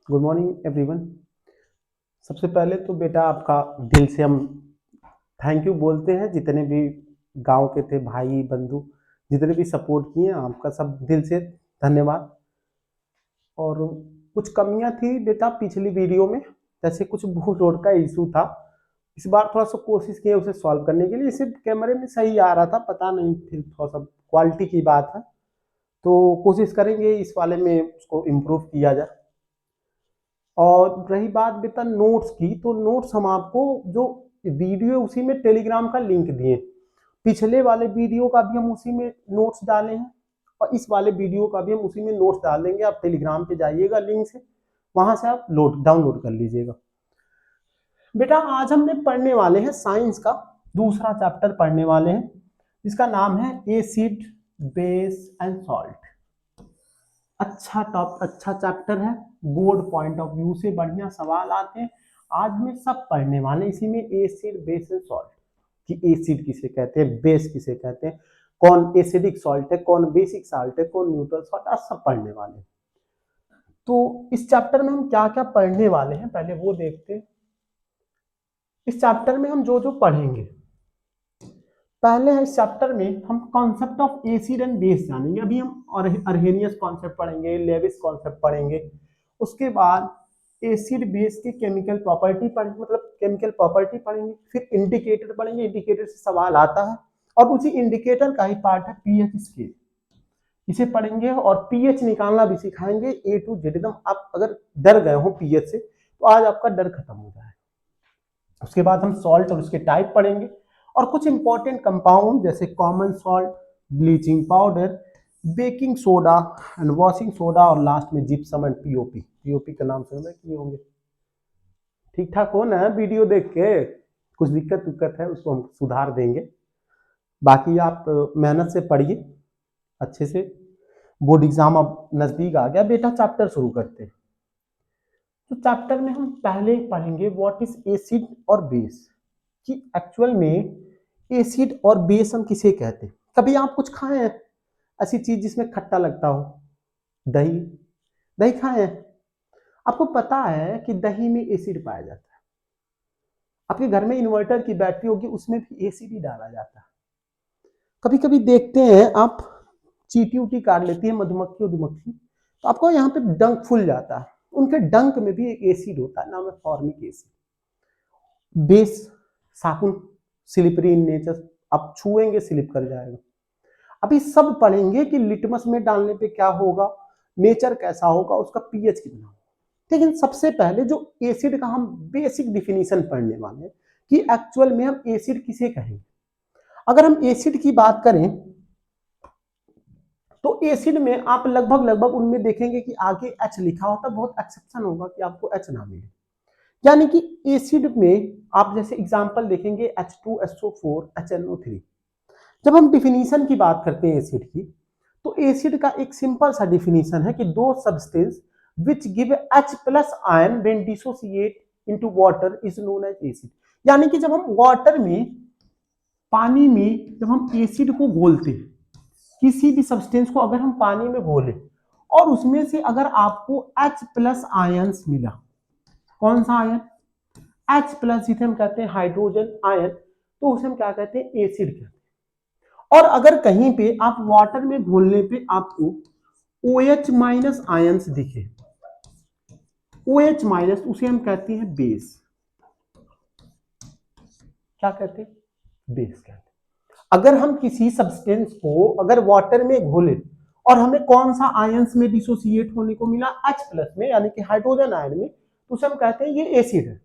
Good morning everyone. सबसे पहले तो बेटा आपका दिल से हम थैंक यू बोलते हैं। जितने भी गांव के थे भाई बंधु, जितने भी सपोर्ट किए, आपका सब दिल से धन्यवाद। और कुछ कमियां थी बेटा पिछली वीडियो में, जैसे कुछ बूट रोड का इशू था। इस बार थोड़ा सा कोशिश किए उसे सॉल्व करने के लिए। इसे कैमरे में सही आ रहा था, पता नहीं फिर थोड़ा सा क्वालिटी की बात है, तो कोशिश करेंगे इस वाले में उसको इम्प्रूव किया जाए। और रही बात बेटा नोट्स की, तो नोट्स हम आपको जो वीडियो उसी में टेलीग्राम का लिंक दिए। पिछले वाले वीडियो का भी हम उसी में नोट्स डाले हैं और इस वाले वीडियो का भी हम उसी में नोट्स डाल देंगे। आप टेलीग्राम पे जाइएगा लिंक से, वहां से आप डाउनलोड कर लीजिएगा। बेटा आज हमने पढ़ने वाले हैं साइंस का दूसरा चैप्टर पढ़ने वाले हैं, जिसका नाम है एसिड बेस एंड सॉल्ट। अच्छा चैप्टर है। बोर्ड पॉइंट ऑफ व्यू से बढ़िया सवाल आते हैं। आज हमें सब पढ़ने वाले इसी में एसिड बेस एंड सॉल्ट कि एसिड किसे कहते हैं, बेस किसे कहते हैं, कौन एसिडिक सॉल्ट है, कौन बेसिक सॉल्ट है, कौन न्यूट्रल सॉल्ट, आज सब पढ़ने वाले हैं। तो इस चैप्टर में हम क्या क्या पढ़ने वाले हैं पहले वो देखते हैं। इस चैप्टर में हम जो जो पढ़ेंगे, पहले है इस चैप्टर में हम concept of acid and base जानेंगे। अभी हम अर्हेनियस कॉन्सेप्ट पढ़ेंगे, लेविस कॉन्सेप्ट पढ़ेंगे। उसके बाद एसिड बेस की केमिकल प्रॉपर्टी पढ़ेंगे, मतलब केमिकल प्रॉपर्टी पढ़ेंगे। फिर इंडिकेटर पढ़ेंगे, इंडिकेटर से सवाल आता है और उसी इंडिकेटर का ही पार्ट है पीएच स्केल, इसे पढ़ेंगे और पीएच निकालना भी सिखाएंगे ए टू जेड। एकदम आप अगर डर गए हो पीएच से तो आज आपका डर खत्म हो जाए। उसके बाद हम सॉल्ट और उसके टाइप पढ़ेंगे और कुछ इंपॉर्टेंट कंपाउंड जैसे common salt, bleaching powder, baking soda and washing soda, और लास्ट में जिप्सम एंड पीओपी। पीओपी का नाम सुन किए होंगे। ठीक ठाक हो ना वीडियो देख के? कुछ दिक्कत है उसको हम सुधार देंगे। बाकी आप मेहनत से पढ़िए अच्छे से। बोर्ड एग्जाम अब नजदीक आ गया बेटा, चैप्टर शुरू करते हैं। तो चैप्टर में हम पहले पढ़ेंगे व्हाट इज एसिड और बेस, कि एक्चुअल में एसिड और बेस हम किसे कहते हैं। कभी आप कुछ खाए हैं ऐसी चीज जिसमें खट्टा लगता हो? दही, दही खाए हैं? आपको पता है कि दही में एसिड पाया जाता है। आपके घर में इन्वर्टर की बैटरी होगी, उसमें भी एसिड ही डाला जाता है। कभी कभी देखते हैं आप, चींटी उटी काट लेती है मधुमक्खी उधुमक्खी, तो आपको यहाँ पे डंक फूल जाता है। उनके डंक में भी एक एसिड होता है, नाम है फॉर्मिक एसिड। बेस साबुन स्लिपरी इन नेचर, आप छुएंगे स्लिप कर जाएगा। अभी सब पढ़ेंगे कि लिटमस में डालने पे क्या होगा, नेचर कैसा होगा, उसका पीएच कितना होगा। लेकिन सबसे पहले जो एसिड का हम बेसिक डिफिनीशन पढ़ने वाले हैं कि एक्चुअल में हम एसिड किसे कहेंगे। अगर हम एसिड की बात करें तो एसिड में आप लगभग उनमें देखेंगे कि आगे एच लिखा होता है। बहुत एक्सेप्शन होगा कि आपको एच ना मिले। यानी कि एसिड में आप जैसे एग्जांपल देखेंगे H2SO4 HNO3। जब हम डिफिनीशन की बात करते हैं एसिड की, तो एसिड का एक सिंपल सा डिफिनीशन है कि those substance which give H plus ion when dissociate into water is known as acid. यानी कि जब हम वाटर में, पानी में जब हम एसिड को घोलते हैं, किसी भी सब्सटेंस को अगर हम पानी में घोले और उसमें से अगर आपको H प्लस आयंस मिला, कौन सा आयन? H प्लस, जिसे हम कहते हैं हाइड्रोजन आयन, तो उसे हम क्या कहते हैं? एसिड कहते हैं। और अगर कहीं पे आप वाटर में घोलने पे आपको OH माइनस आयंस दिखे, OH माइनस, उसे हम कहते हैं बेस। क्या कहते हैं? बेस कहते हैं। अगर हम किसी सब्सटेंस को अगर वाटर में घोले और हमें कौन सा आयंस में डिसोसिएट होने को मिला? H प्लस में, यानी कि हाइड्रोजन आयन में, तो उसे हम कहते हैं ये एसिड है।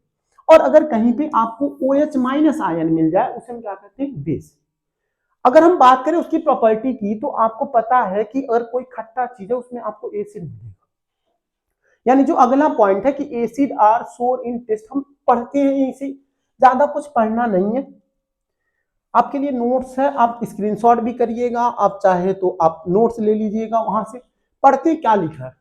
और अगर कहीं पे आपको OH माइनस आयन मिल जाए, उसे हम क्या कहते हैं? बेस। अगर हम बात करें उसकी प्रॉपर्टी की, तो आपको पता है कि अगर कोई खट्टा चीज है उसमें आपको एसिड मिलेगा। यानी जो अगला पॉइंट है कि एसिड आर सोर इन टेस्ट, हम पढ़ते हैं इसे, ज्यादा कुछ पढ़ना नहीं है। आपके लिए नोट्स है, आप स्क्रीनशॉट भी करिएगा, आप चाहे तो आप नोट्स ले लीजिएगा वहां से। पढ़ते क्या लिखा है?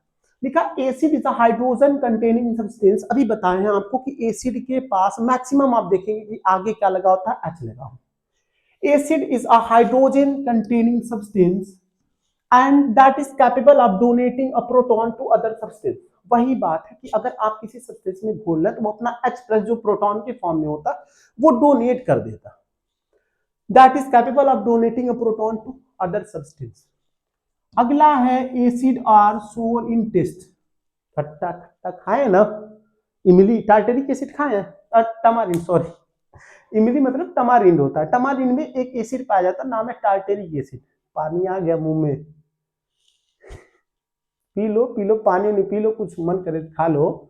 लिखा acid is a hydrogen containing substance. अभी बताए हैं आपको कि एसिड के पास मैक्सिमम आप देखेंगे कि आगे क्या लगा होता है? एच लगा होता। Acid is a hydrogen containing substance and that is capable of donating a proton to other substance. वही बात है कि अगर आप किसी सब्सटेंस में घोल रहे हैं तो वो अपना H+ जो प्रोटॉन के फॉर्म में होता है वो डोनेट कर देता, that is capable of donating a proton to other substance. अगला है एसिड आर सोर इन टेस्ट। खट्टा खट्टा खाए ना, इमली टार्टरिक एसिड खाए हैं, टमारिन सॉरी, इमली मतलब टमारिंड होता है, टमारिंड में एक एसिड पाया जाता है, नाम है टार्टरिक एसिड। पानी आ गया मुंह में, पी लो पानी नहीं, पी लो, कुछ मन करे खा लो।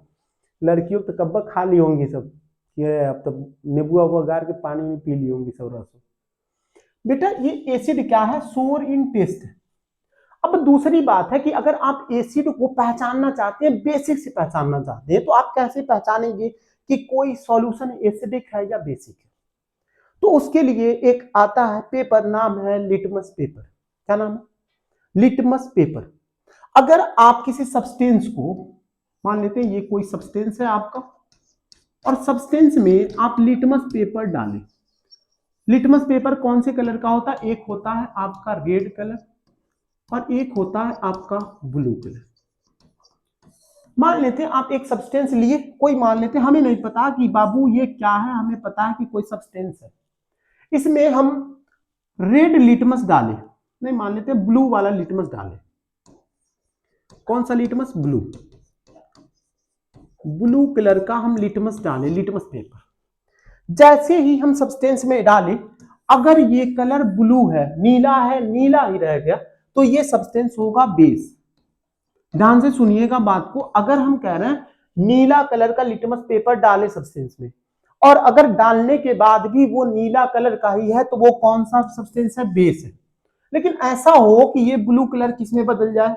लड़कियों तो कब्बा खा ली होंगी सब, ये अब तो नींबू वबू गार के पानी में पी ली होंगी सब रस। बेटा ये एसिड क्या है, सोर इन टेस्ट। अब दूसरी बात है कि अगर आप एसिड को पहचानना चाहते हैं, बेसिक से पहचानना चाहते हैं, तो आप कैसे पहचानेंगे कि कोई सॉल्यूशन एसिडिक है या बेसिक है? तो उसके लिए एक आता है पेपर, नाम है लिटमस पेपर। क्या नाम है? Litmus paper. अगर आप किसी सब्सटेंस को, मान लेते हैं ये कोई सब्सटेंस है आपका, और सब्सटेंस में आप लिटमस पेपर डालें। लिटमस पेपर कौन से कलर का होता है? एक होता है आपका रेड कलर और एक होता है आपका ब्लू कलर। मान लेते हैं आप एक सब्सटेंस लिए, कोई मान लेते हैं, हमें नहीं पता कि बाबू ये क्या है, हमें पता है कि कोई सब्सटेंस है, इसमें हम रेड लिटमस डालें, नहीं मान लेते हैं ब्लू वाला लिटमस डालें। कौन सा लिटमस? ब्लू, ब्लू कलर का हम लिटमस डालें, लिटमस पेपर। जैसे ही हम सब्सटेंस में डालें, अगर ये कलर ब्लू है, नीला है, नीला ही रह गया, तो ये सब्सटेंस होगा बेस। ध्यान से सुनिएगा बात को, अगर हम कह रहे हैं नीला कलर का लिटमस पेपर डाले सब्सटेंस में, और अगर डालने के बाद भी वो नीला कलर का ही है, तो वो कौन सा सब्सटेंस है? बेस है। लेकिन ऐसा हो कि ये ब्लू कलर किसमें बदल जाए?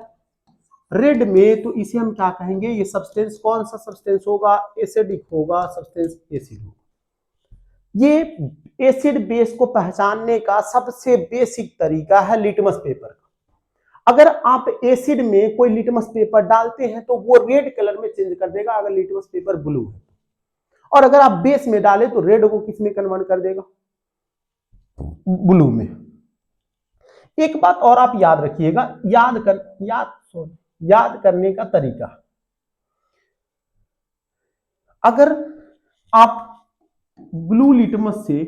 रेड में, तो इसे हम क्या कहेंगे? ये सब्सटेंस कौन सा सब्सटेंस होगा? एसिडिक होगा, सब्सटेंस एसिड होगा। ये एसिड बेस को पहचानने का सबसे बेसिक तरीका है लिटमस पेपर का। अगर आप एसिड में कोई लिटमस पेपर डालते हैं तो वो रेड कलर में चेंज कर देगा, अगर लिटमस पेपर ब्लू है, और अगर आप बेस में डालें तो रेड को किस में कन्वर्ट कर देगा? ब्लू में। एक बात और आप याद रखिएगा, याद करने का तरीका, अगर आप ब्लू लिटमस से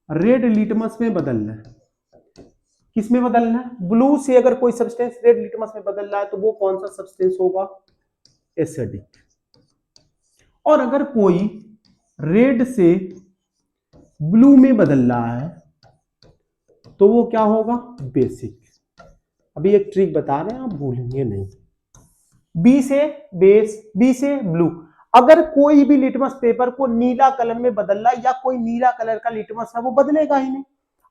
रेड लिटमस में बदलना है, किस में बदलना है? ब्लू से अगर कोई सब्सटेंस रेड लिटमस में बदल रहा है तो वो कौन सा सब्सटेंस होगा? एसिडिक। और अगर कोई रेड से ब्लू में बदल रहा है तो वो क्या होगा? बेसिक। अभी एक ट्रिक बता रहे हैं, आप भूलेंगे नहीं। बी से बेस, बी से ब्लू। अगर कोई भी लिटमस पेपर को नीला कलर में बदल रहा है, या कोई नीला कलर का लिटमस है, वो बदलेगा ही नहीं।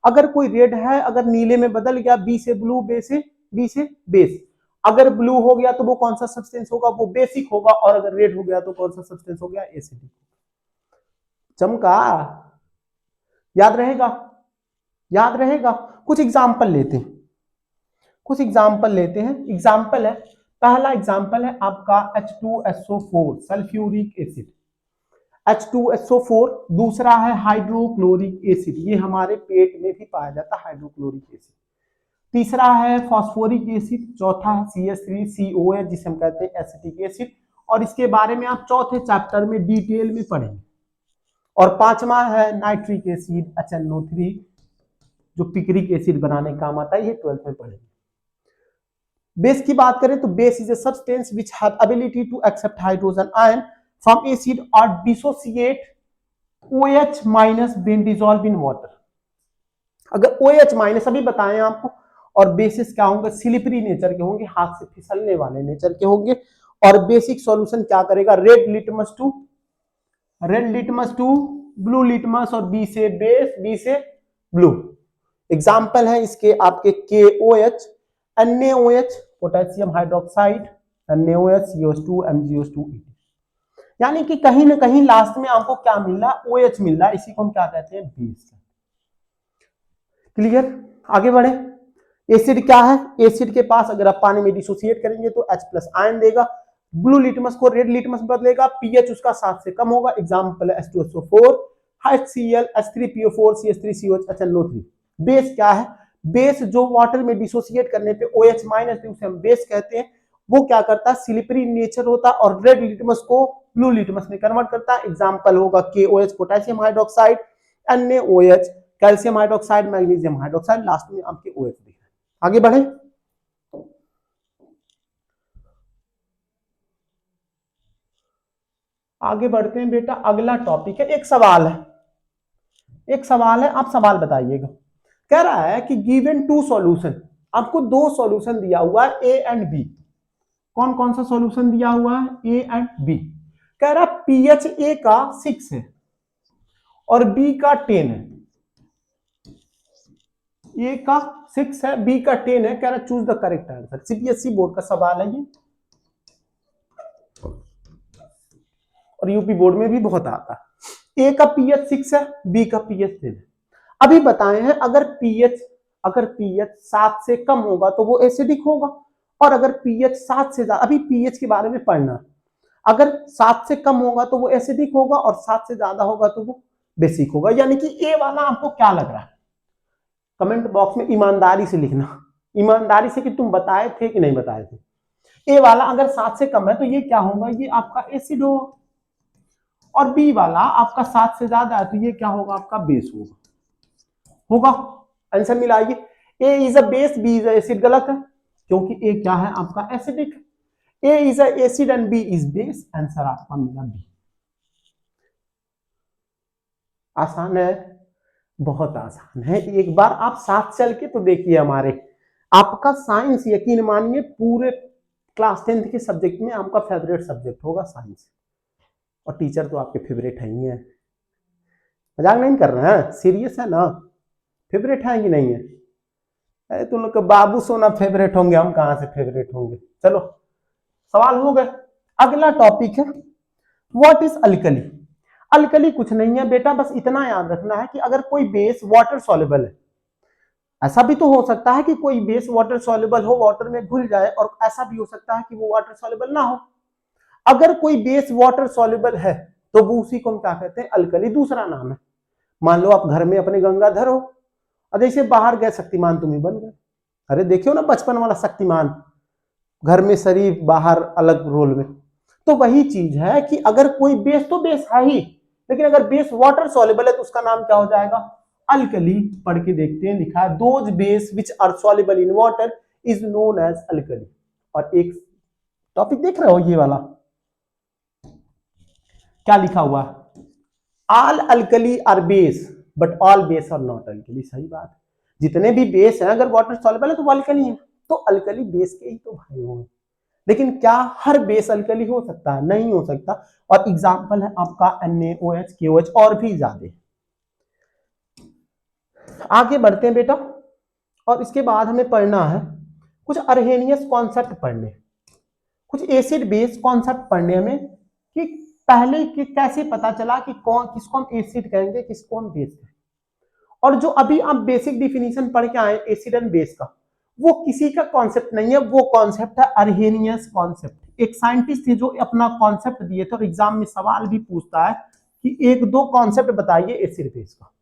अगर कोई रेड है, अगर नीले में बदल गया, बी से ब्लू, बी से बेस, अगर ब्लू हो गया तो वो कौन सा सब्सटेंस होगा? वो बेसिक होगा। और अगर रेड हो गया तो कौन सा सब्सटेंस हो गया? एसिडिक। चमका? याद रहेगा? याद रहेगा? कुछ एग्जाम्पल लेते हैं, एग्जाम्पल है, पहला एग्जाम्पल है आपका H2SO4 सल्फ्यूरिक एसिड, H2SO4। दूसरा है हाइड्रोक्लोरिक एसिड, ये हमारे पेट में भी पाया जाता है हाइड्रोक्लोरिक एसिड। तीसरा है फॉस्फोरिक एसिड। चौथा है CH3COH, जिसे हम कहते हैं एसिटिक एसिड, और इसके बारे में आप चौथे चैप्टर में डिटेल में पढ़ेंगे। और पांचवा है नाइट्रिक एसिड HNO3, जो पिक्रिक एसिड बनाने का काम आता है, ये 12th में पढ़ेंगे। बेस की बात करें तो base is a substance which have ability to accept hydrogen ion from acid और dissociate OH minus when dissolve in water. अगर OH माइनस अभी बताएं आपको, और बेसिस क्या होंगे? स्लिपरी नेचर के होंगे, हाथ से फिसलने वाले नेचर के होंगे। और बेसिक सॉल्यूशन क्या करेगा? Red litmus to blue litmus, और बी से बेस, बी से ब्लू। एग्जाम्पल है इसके आपके KOH, NaOH potassium hydroxide, NaOH, CO2, MgO2। यानी कि कहीं ना कहीं लास्ट में आपको क्या मिल रहा है? OH मिल रहा है, इसी को हम क्या कहते हैं? बेस। क्लियर? आगे बढ़े। एसिड क्या है? एसिड के पास अगर आप पानी में डिसोसिएट करेंगे तो H+ आयन देगा, ब्लू लिटमस को रेड लिटमस में बदलेगा, पीएच उसका 7 से कम होगा। एग्जाम्पल है H2SO4, HCl, H3PO4, CH3COH, HNO3। Base क्या है? बेस जो वाटर में डिसोसिएट करने पे OH माइनस, उसे हम बेस कहते हैं। वो क्या करता है, स्लिपरी नेचर होता है और रेड लिटमस को ब्लू लिटमस में कन्वर्ट करता है। एग्जांपल होगा KOH potassium hydroxide, NaOH calcium hydroxide, magnesium hydroxide, last में आपके OH दिख रहे हैं। आगे बढ़े, आगे बढ़ते हैं बेटा। अगला टॉपिक है, एक सवाल है, एक सवाल है, आप सवाल बताइएगा। कह रहा है कि गिवन टू सॉल्यूशन, आपको दो सॉल्यूशन दिया हुआ है A एंड B। कौन कौन सा सॉल्यूशन दिया हुआ है, A एंड B। कह रहा है pH A का 6 है और B का 10 है। A का 6 है, B का 10 है। कह रहा choose the correct answer. CBSE board का सवाल है ये, और यूपी बोर्ड में भी बहुत आता है। A का pH 6 है, B का pH 10 है। अभी बताए हैं अगर pH 7 से कम होगा तो वो एसिडिक होगा, और अगर pH 7 से ज्यादा, अभी pH के बारे में पढ़ना, अगर 7 से कम होगा तो वो एसिडिक होगा और 7 से ज्यादा होगा तो वो बेसिक होगा। यानी कि ए वाला आपको क्या लग रहा है, कमेंट बॉक्स में ईमानदारी से लिखना, ईमानदारी से कि तुम बताए थे कि नहीं बताए थे। ए वाला अगर 7 से कम है तो ये क्या होगा, ये आपका एसिड होगा, और बी वाला आपका 7 से ज्यादा है तो ये क्या होगा, आपका बेस होगा। आंसर मिलाइए, A is a base, B is a acid. गलत है, क्योंकि ए क्या है, आपका acidic. A is a acid and B is base. Answer आपका मिला बी। आसान है, बहुत आसान है। एक बार आप साथ चल के तो देखिए हमारे, आपका साइंस यकीन मानिए पूरे क्लास 10th के सब्जेक्ट में आपका फेवरेट सब्जेक्ट होगा साइंस, और टीचर तो आपके फेवरेट है ही है। मजाक नहीं कर रहे हैं, सीरियस है ना, फेवरेट है कि नहीं है। अरे तुम लोग के बाबू सोना फेवरेट होंगे, हम कहां से फेवरेट होंगे। चलो सवाल हो गए। अगला टॉपिक है व्हाट इज अल्कली। अल्कली कुछ नहीं है बेटा, बस इतना याद रखना है कि अगर कोई बेस वाटर सॉल्युबल है, ऐसा भी तो हो सकता है कि कोई बेस वाटर सॉल्युबल हो, वाटर में घुल जाए, और ऐसा भी हो सकता है कि वो वाटर सॉल्युबल ना हो। अगर कोई बेस वाटर सॉल्युबल है तो वो उसी को हम क्या कहते हैं, अल्कली। दूसरा नाम है, मान लो आप घर में अपने गंगाधर हो, और जैसे बाहर गए शक्तिमान तुम ही बन गए। अरे देखियो ना बचपन वाला शक्तिमान, घर में शरीफ बाहर अलग रोल में। तो वही चीज है कि अगर कोई बेस, तो बेस है ही, लेकिन अगर बेस वाटर सॉल्युबल है तो उसका नाम क्या हो जाएगा, अल्कली। पढ़ के देखते हैं, लिखा है those base which are soluble in water is known as alkali. और एक टॉपिक देख रहे हो ये वाला, क्या लिखा हुआ है, all alkali are base but all base are not alkali. सही बात, जितने भी बेस हैं अगर वाटर सॉल्युबल है तो वो अल्कली है। तो अल्कली बेस के ही तो भाई होंगे, लेकिन क्या हर बेस अल्कली हो सकता है, नहीं हो सकता। और एग्जांपल है आपका NaOH KOH और भी ज्यादा। आगे बढ़ते हैं बेटा, और इसके बाद हमें पढ़ना है कुछ अर्हेनियस कॉन्सेप्ट पढ़ने, कुछ एसिड बेस कॉन्सेप्ट पढ़ने हमें, कि पहले कि कैसे पता चला कि कौन किसको हम एसिड कहेंगे, किसको हम बेस कहेंगे। और जो अभी आप बेसिक डिफिनीशन पढ़ के आए एसिड एंड बेस का, वो किसी का कॉन्सेप्ट नहीं है, वो कॉन्सेप्ट है अर्हेनियस कॉन्सेप्ट। एक साइंटिस्ट थे जो अपना कॉन्सेप्ट दिए थे, और एग्जाम में सवाल भी पूछता है कि एक दो कॉन्सेप्ट बताइए एसिड बेस का।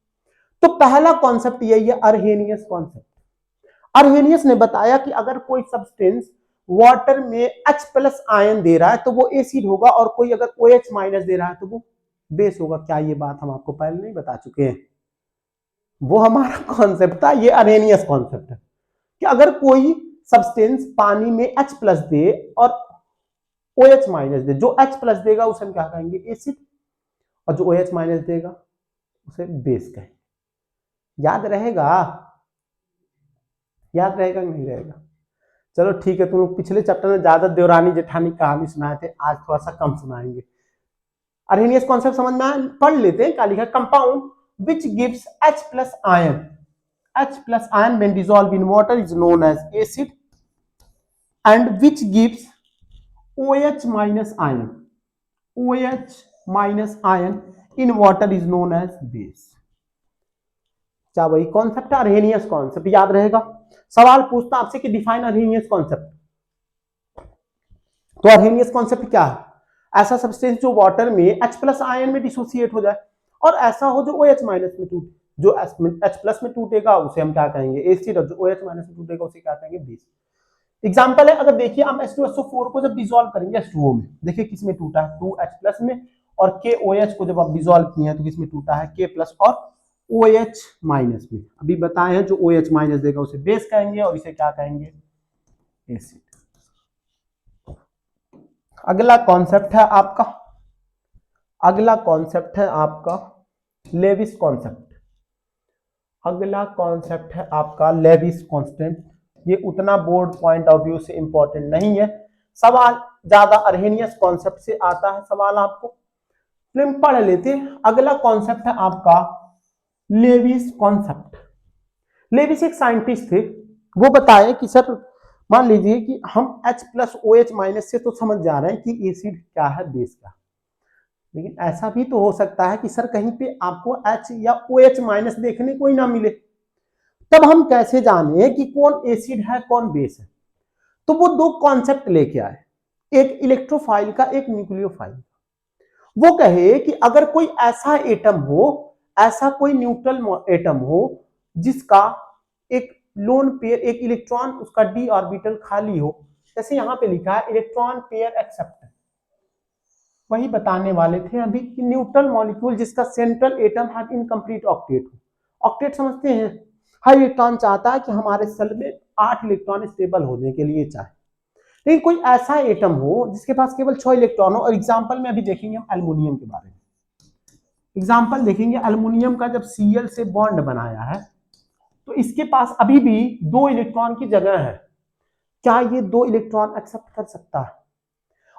तो पहला कॉन्सेप्ट यही है, अर्हेनियस कॉन्सेप्ट। अर्हेनियस ने बताया कि अगर कोई सब्सटेंस वाटर में H+ आयन दे रहा है तो वो एसिड होगा, और कोई अगर OH- दे रहा है तो वो बेस होगा। क्या ये बात हम आपको पहले नहीं बता चुके हैं, वो हमारा कॉन्सेप्ट था, ये अर्हेनियस कॉन्सेप्ट है कि अगर कोई सब्सटेंस पानी में H+ दे और OH- दे, जो H+ देगा उसे हम क्या कहेंगे, एसिड, और जो OH- देगा उसे बेस कहेंगे। याद रहेगा, याद रहेगा नहीं रहेगा। चलो ठीक है, तुम लोग पिछले चैप्टर में ज्यादा देवरानी जेठानी कहानी सुनाए थे, आज थोड़ा सा कम सुनाएंगे। अर्हेनियस कॉन्सेप्ट समझ में आया, पढ़ लेते हैं। क्या लिखा, compound which gives H+ ion, H+ ion when dissolved in water is known as acid, and which gives OH- ion, OH- in water is known as base। क्या वही कॉन्सेप्ट है, अर्हेनियस कॉन्सेप्ट। याद रहेगा, सवाल पूछता आपसे कि डिफाइन अर्हेनियस कॉन्सेप्ट। तो अर्हेनियस कॉन्सेप्ट क्या है, ऐसा सब्सटेंस जो वाटर में H+ आयन में डिसोसिएट हो जाए, और ऐसा हो जो OH- में टूटे। जो H+ में टूटेगा उसे हम क्या कहेंगे, एसिड, और जो OH- में टूटेगा उसे क्या कहेंगे, बेस। एग्जाम्पल है, अगर देखिए हम H2SO4 को जब डिसॉल्व करेंगे H2O में, देखिए किस में टूटा है 2H प्लस में, और KOH को जब आप डिसॉल्व किए हैं तो किस में टूटा है K प्लस और OH माइनस में। अभी बताए हैं जो OH माइनस देगा उसे बेस कहेंगे और इसे क्या कहेंगे, एसिड। अगला कॉन्सेप्ट है आपका, अगला कॉन्सेप्ट है आपका लेविस कॉन्सेप्ट। अगला कॉन्सेप्ट है आपका लेविस कांस्टेंट। ये उतना बोर्ड पॉइंट ऑफ व्यू से इंपॉर्टेंट नहीं है, सवाल ज्यादा अर्हेनियस कॉन्सेप्ट से आता है सवाल आपको, तो पढ़ लेते हैं। अगला कॉन्सेप्ट है आपका लेविस कॉन्सेप्ट। लेविस एक साइंटिस्ट थे, वो बताए कि सर मान लीजिए कि हम H प्लस OH माइनस से तो समझ जा रहे हैं कि एसिड क्या है बेस क्या, लेकिन ऐसा भी तो हो सकता है कि सर कहीं पे आपको H या OH माइनस देखने को ही ना मिले, तब हम कैसे जाने कि कौन एसिड है कौन बेस है। तो वो दो कॉन्सेप्ट लेके आए, एक इलेक्ट्रोफाइल का एक न्यूक्लियोफाइल। वो कहे कि अगर कोई ऐसा एटम हो, ऐसा कोई न्यूट्रल एटम हो जिसका एक लोन पेयर, एक इलेक्ट्रॉन उसका डी ऑर्बिटल खाली हो, जैसे यहां पे लिखा है इलेक्ट्रॉन पेयर एक्सेप्ट, वही बताने वाले थे अभी कि न्यूट्रल मॉलिक्यूल जिसका सेंट्रल एटम है इनकम्प्लीट ऑक्टेट हो। ऑक्टेट समझते हैं, हर इलेक्ट्रॉन चाहता है कि हमारे सेल में 8 इलेक्ट्रॉन स्टेबल होने के लिए चाहे, लेकिन कोई ऐसा एटम हो जिसके पास केवल 6 इलेक्ट्रॉन हो। और एग्जांपल में अभी देखेंगे हम एल्युमिनियम के बारे में, एग्जांपल देखेंगे एल्युमिनियम का, जब Cl से बॉन्ड बनाया है तो इसके पास अभी भी 2 इलेक्ट्रॉन की जगह है, क्या ये 2 इलेक्ट्रॉन एक्सेप्ट कर सकता है?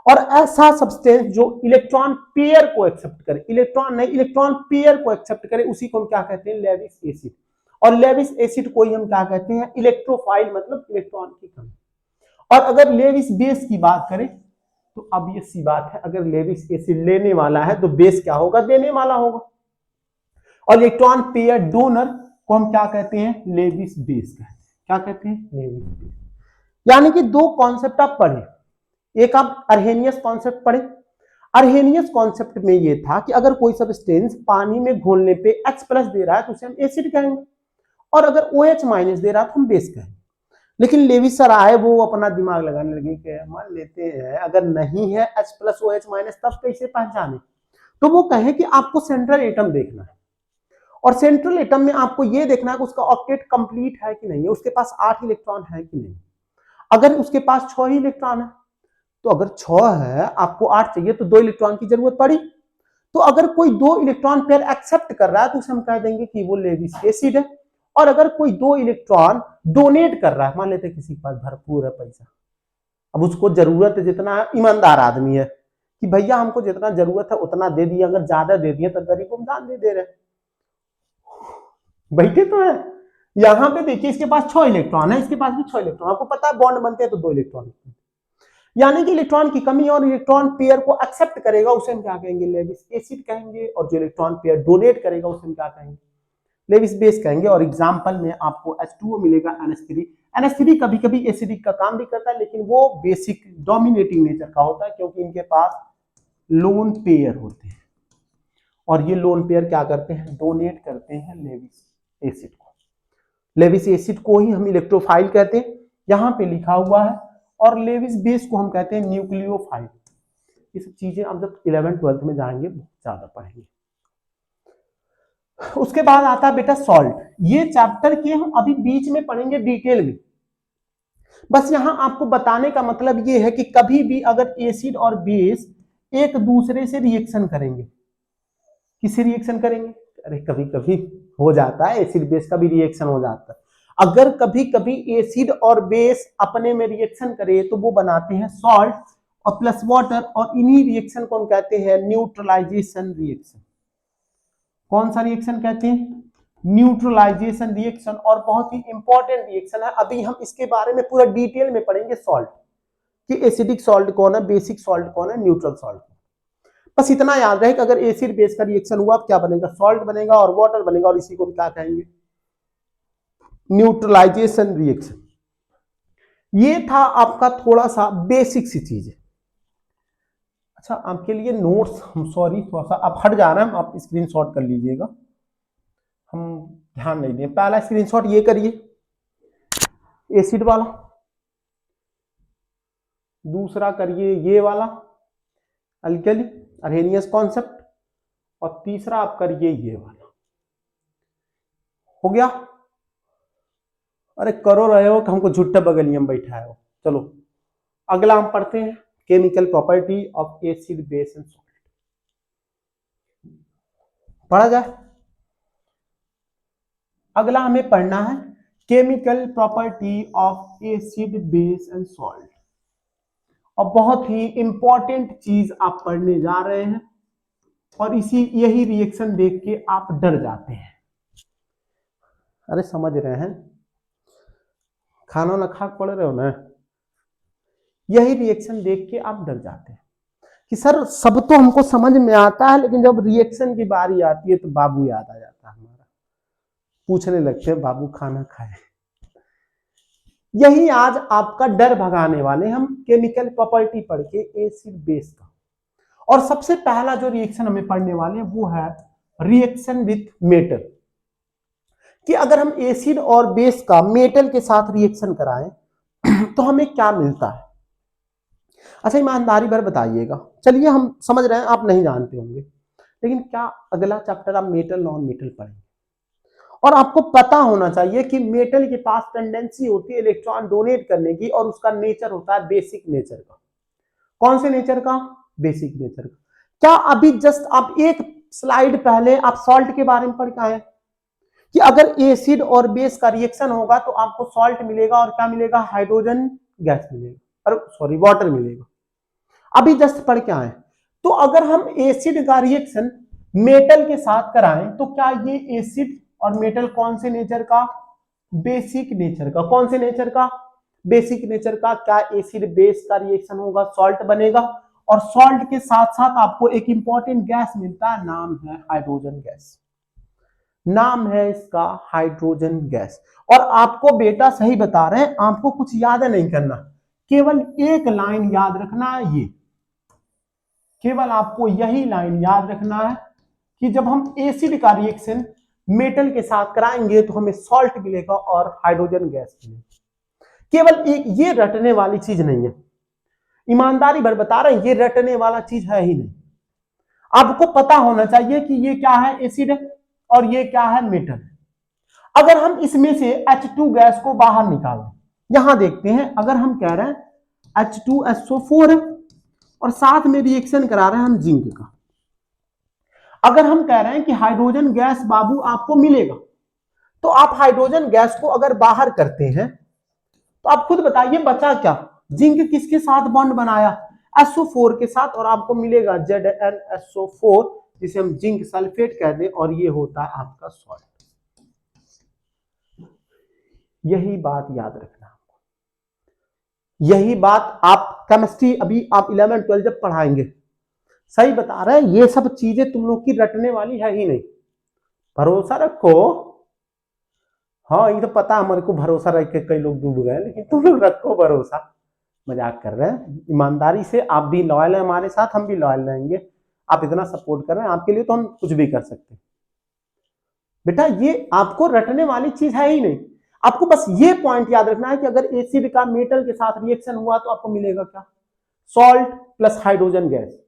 और ऐसा सब्सटेंस जो इलेक्ट्रॉन पेयर को एक्सेप्ट करे, इलेक्ट्रॉन नहीं इलेक्ट्रॉन पेयर को एक्सेप्ट करे, उसी को हम क्या कहते हैं, लेविस एसिड। और लेविस एसिड को ही हम क्या कहते हैं, इलेक्ट्रोफाइल, मतलब इलेक्ट्रॉन की कमी। और अगर लेविस बेस की बात करें तो अब ये सी बात है, अगर लेविस एसिड लेने वाला है तो बेस क्या होगा, देने वाला होगा। और इलेक्ट्रॉन पेयर डोनर को हम क्या कहते हैं, लेविस बेस कहते हैं। क्या कहते हैं, लेविस बेस। यानी कि दो कॉन्सेप्ट आप पढ़े, एक आप अर्हेनियस कॉन्सेप्ट पढ़े। अर्हेनियस कॉन्सेप्ट में ये था कि अगर कोई सब्सटेंस पानी में घोलने पे H प्लस दे रहा है तो उसे हम एसिड कहेंगे, और अगर OH माइनस दे रहा है तो हम बेस कहेंगे। लेकिन लेविस सर आए, वो अपना दिमाग लगाने लगे कि मान लेते हैं अगर नहीं है H प्लस OH माइनस तब कैसे पहचाने, तो वो कहे कि आपको सेंट्रल एटम देखना है, और सेंट्रल एटम में आपको ये देखना है कि उसका ऑक्टेट कंप्लीट है कि नहीं है, उसके पास 8 इलेक्ट्रॉन है कि नहीं। अगर उसके पास 6 ही इलेक्ट्रॉन है, तो अगर 6 है आपको 8 चाहिए तो 2 इलेक्ट्रॉन की जरूरत पड़ी। तो अगर कोई 2 इलेक्ट्रॉन पेयर एक्सेप्ट कर रहा है तो उसे हम कह देंगे कि वो लेविस एसिड है। और अगर कोई 2 इलेक्ट्रॉन डोनेट कर रहा है, मान लेते किसी के पास भरपूर है पैसा, अब उसको जरूरत जितना है, ईमानदार आदमी है कि भैया हमको जितना जरूरत है उतना दे दिया, अगर ज्यादा दे दिया तो गरीब को दान दे रहे, बैठे तो है। यहां पे देखिए इसके पास 6 इलेक्ट्रॉन है, इसके पास भी 6 इलेक्ट्रॉन, आपको पता है बॉन्ड बनते हैं तो 2 इलेक्ट्रॉन, यानी कि इलेक्ट्रॉन की कमी और इलेक्ट्रॉन पेयर को एक्सेप्ट करेगा उसे हम क्या कहेंगे, लेविस एसिड कहेंगे। और जो इलेक्ट्रॉन पेयर डोनेट करेगा उसे हम क्या कहेंगे, लेविस बेस कहेंगे। और एग्जांपल में आपको H2O मिलेगा, NH3। NH3 कभी कभी एसिडिक का काम भी करता है, लेकिन वो बेसिक डोमिनेटिंग नेचर का होता है, क्योंकि इनके पास लोन पेयर होते हैं, और ये लोन पेयर क्या करते हैं, डोनेट करते हैं लेविस एसिड को। लेविस एसिड को ही हम इलेक्ट्रोफाइल कहते हैं, यहां पे लिखा हुआ है। और लेविस बेस को हम कहते हैं न्यूक्लियोफाइल। ये सब चीजें आप जब 11th-12th में जाएंगे बहुत ज्यादा पढ़ेंगे। उसके बाद आता है बेटा सॉल्ट। ये चैप्टर के हम अभी बीच में पढ़ेंगे डिटेल में, बस यहां आपको बताने का मतलब ये है कि कभी भी अगर एसिड और बेस एक दूसरे से रिएक्शन करेंगे, किससे रिएक्शन करेंगे, अरे कभी कभी हो जाता है एसिड बेस का भी रिएक्शन हो जाता है। अगर कभी कभी एसिड और बेस अपने में रिएक्शन करे तो वो बनाते हैं सॉल्ट और प्लस वाटर, और इन्हीं रिएक्शन को हम कहते हैं न्यूट्रलाइजेशन रिएक्शन। कौन सा रिएक्शन कहते हैं, न्यूट्रलाइजेशन रिएक्शन। और बहुत ही इंपॉर्टेंट रिएक्शन है, अभी हम इसके बारे में पूरा डिटेल में पढ़ेंगे सॉल्ट कि एसिडिक सॉल्ट कौन है, बेसिक सॉल्ट कौन है, न्यूट्रल सॉल्ट। बस इतना याद रहे कि अगर एसिड बेस का रिएक्शन हुआ क्या बनेगा, सॉल्ट बनेगा और वाटर बनेगा, और इसी को क्या कहेंगे, न्यूट्रलाइजेशन रिएक्शन। ये था आपका थोड़ा सा बेसिक सी चीज है। अच्छा आपके लिए नोट्स, हम सॉरी थोड़ा सा आप हट जा रहे हैं, आप स्क्रीनशॉट कर लीजिएगा, हम ध्यान नहीं दें। पहला स्क्रीनशॉट ये करिए एसिड वाला, दूसरा करिए ये वाला अल्केली अरहेनियस कॉन्सेप्ट, और तीसरा आप करिए ये वाला। हो गया? अरे करो रहे हो कि हमको झुट्टे बगलिए में बैठाए हो। चलो अगला हम पढ़ते हैं chemical property of acid base and salt. पढ़ा जाए। अगला हमें पढ़ना है chemical property of acid base and salt, और बहुत ही इंपॉर्टेंट चीज आप पढ़ने जा रहे हैं, और यही रिएक्शन देख के आप डर जाते हैं। अरे समझ रहे हैं, खाना ना खा पड़ रहे हो ना, यही रिएक्शन देख के आप डर जाते हैं कि सर सब तो हमको समझ में आता है, लेकिन जब रिएक्शन की बारी आती है तो बाबू याद आ जाता है हमारा, पूछने लगते हैं बाबू खाना खाए। यही आज आपका डर भगाने वाले हम केमिकल प्रॉपर्टी पढ़ के एसिड बेस का। और सबसे पहला जो रिएक्शन हमें पढ़ने वाले हैं वो है रिएक्शन विथ मेटल, कि अगर हम एसिड और बेस का मेटल के साथ रिएक्शन कराएं तो हमें क्या मिलता है। अच्छा ईमानदारी भर बताइएगा, चलिए हम समझ रहे हैं आप नहीं जानते होंगे, लेकिन क्या अगला चैप्टर आप मेटल नॉन मेटल पढ़ेंगे, और आपको पता होना चाहिए कि मेटल के पास टेंडेंसी होती है इलेक्ट्रॉन डोनेट करने की, और उसका नेचर होता है बेसिक नेचर का। कौन से नेचर का? बेसिक नेचर का। क्या अभी जस्ट आप एक स्लाइड पहले आप सॉल्ट के बारे में पढ़ के आए कि अगर एसिड और बेस का रिएक्शन होगा तो आपको सॉल्ट मिलेगा, और क्या मिलेगा? हाइड्रोजन गैस मिलेगा, अरे सॉरी वाटर मिलेगा। अभी जस्ट पढ़ के आए। तो अगर हम एसिड का रिएक्शन मेटल के साथ कराएं तो क्या ये एसिड और मेटल कौन से नेचर का? बेसिक नेचर का। कौन से नेचर का? बेसिक नेचर का। क्या एसिड बेस का रिएक्शन होगा, सॉल्ट बनेगा, और सॉल्ट के साथ साथ आपको एक इंपॉर्टेंट गैस मिलता है, नाम है हाइड्रोजन गैस। नाम है इसका हाइड्रोजन गैस। और आपको बेटा सही बता रहे हैं, आपको कुछ याद नहीं करना, केवल एक लाइन याद रखना है, ये केवल आपको यही लाइन याद रखना है कि जब हम एसिड का रिएक्शन मेटल के साथ कराएंगे तो हमें सॉल्ट मिलेगा और हाइड्रोजन गैस मिलेगा। केवल एक ये रटने वाली चीज नहीं है, ईमानदारी भर बता रहे हैं, ये रटने वाला चीज है ही नहीं। आपको पता होना चाहिए कि ये क्या है, एसिड, और ये क्या है, मेटल। अगर हम इसमें से H2 गैस को बाहर निकाल दें, यहां देखते हैं, अगर हम कह रहे हैं H2SO4 और साथ में रिएक्शन करा रहे हैं हम जिंक का, अगर हम कह रहे हैं कि हाइड्रोजन गैस बाबू आपको मिलेगा, तो आप हाइड्रोजन गैस को अगर बाहर करते हैं तो आप खुद बताइए बचा क्या? जिंक किसके साथ बॉन्ड बनाया? SO4 के साथ, और आपको मिलेगा ZnSO4, जिसे हम जिंक सल्फेट कह दें, और ये होता है आपका सॉल्ट। यही बात याद रखना, यही बात आप केमिस्ट्री अभी आप 11 12 जब पढ़ाएंगे, सही बता रहे हैं, ये सब चीजें तुम लोग की रटने वाली है ही नहीं। भरोसा रखो। हाँ ये तो पता हमारे को, भरोसा रख के कई लोग डूब गए, लेकिन तुम लोग रखो भरोसा। मजाक कर रहे हैं, ईमानदारी से आप भी लॉयल है हमारे साथ, हम भी लॉयल रहेंगे। आप इतना सपोर्ट कर रहे हैं, आपके लिए तो हम कुछ भी कर सकते हैं। बेटा ये आपको रटने वाली चीज है ही नहीं, आपको बस ये पॉइंट याद रखना है कि अगर एसिड का मेटल के साथ रिएक्शन हुआ तो आपको मिलेगा क्या? Salt plus hydrogen gas.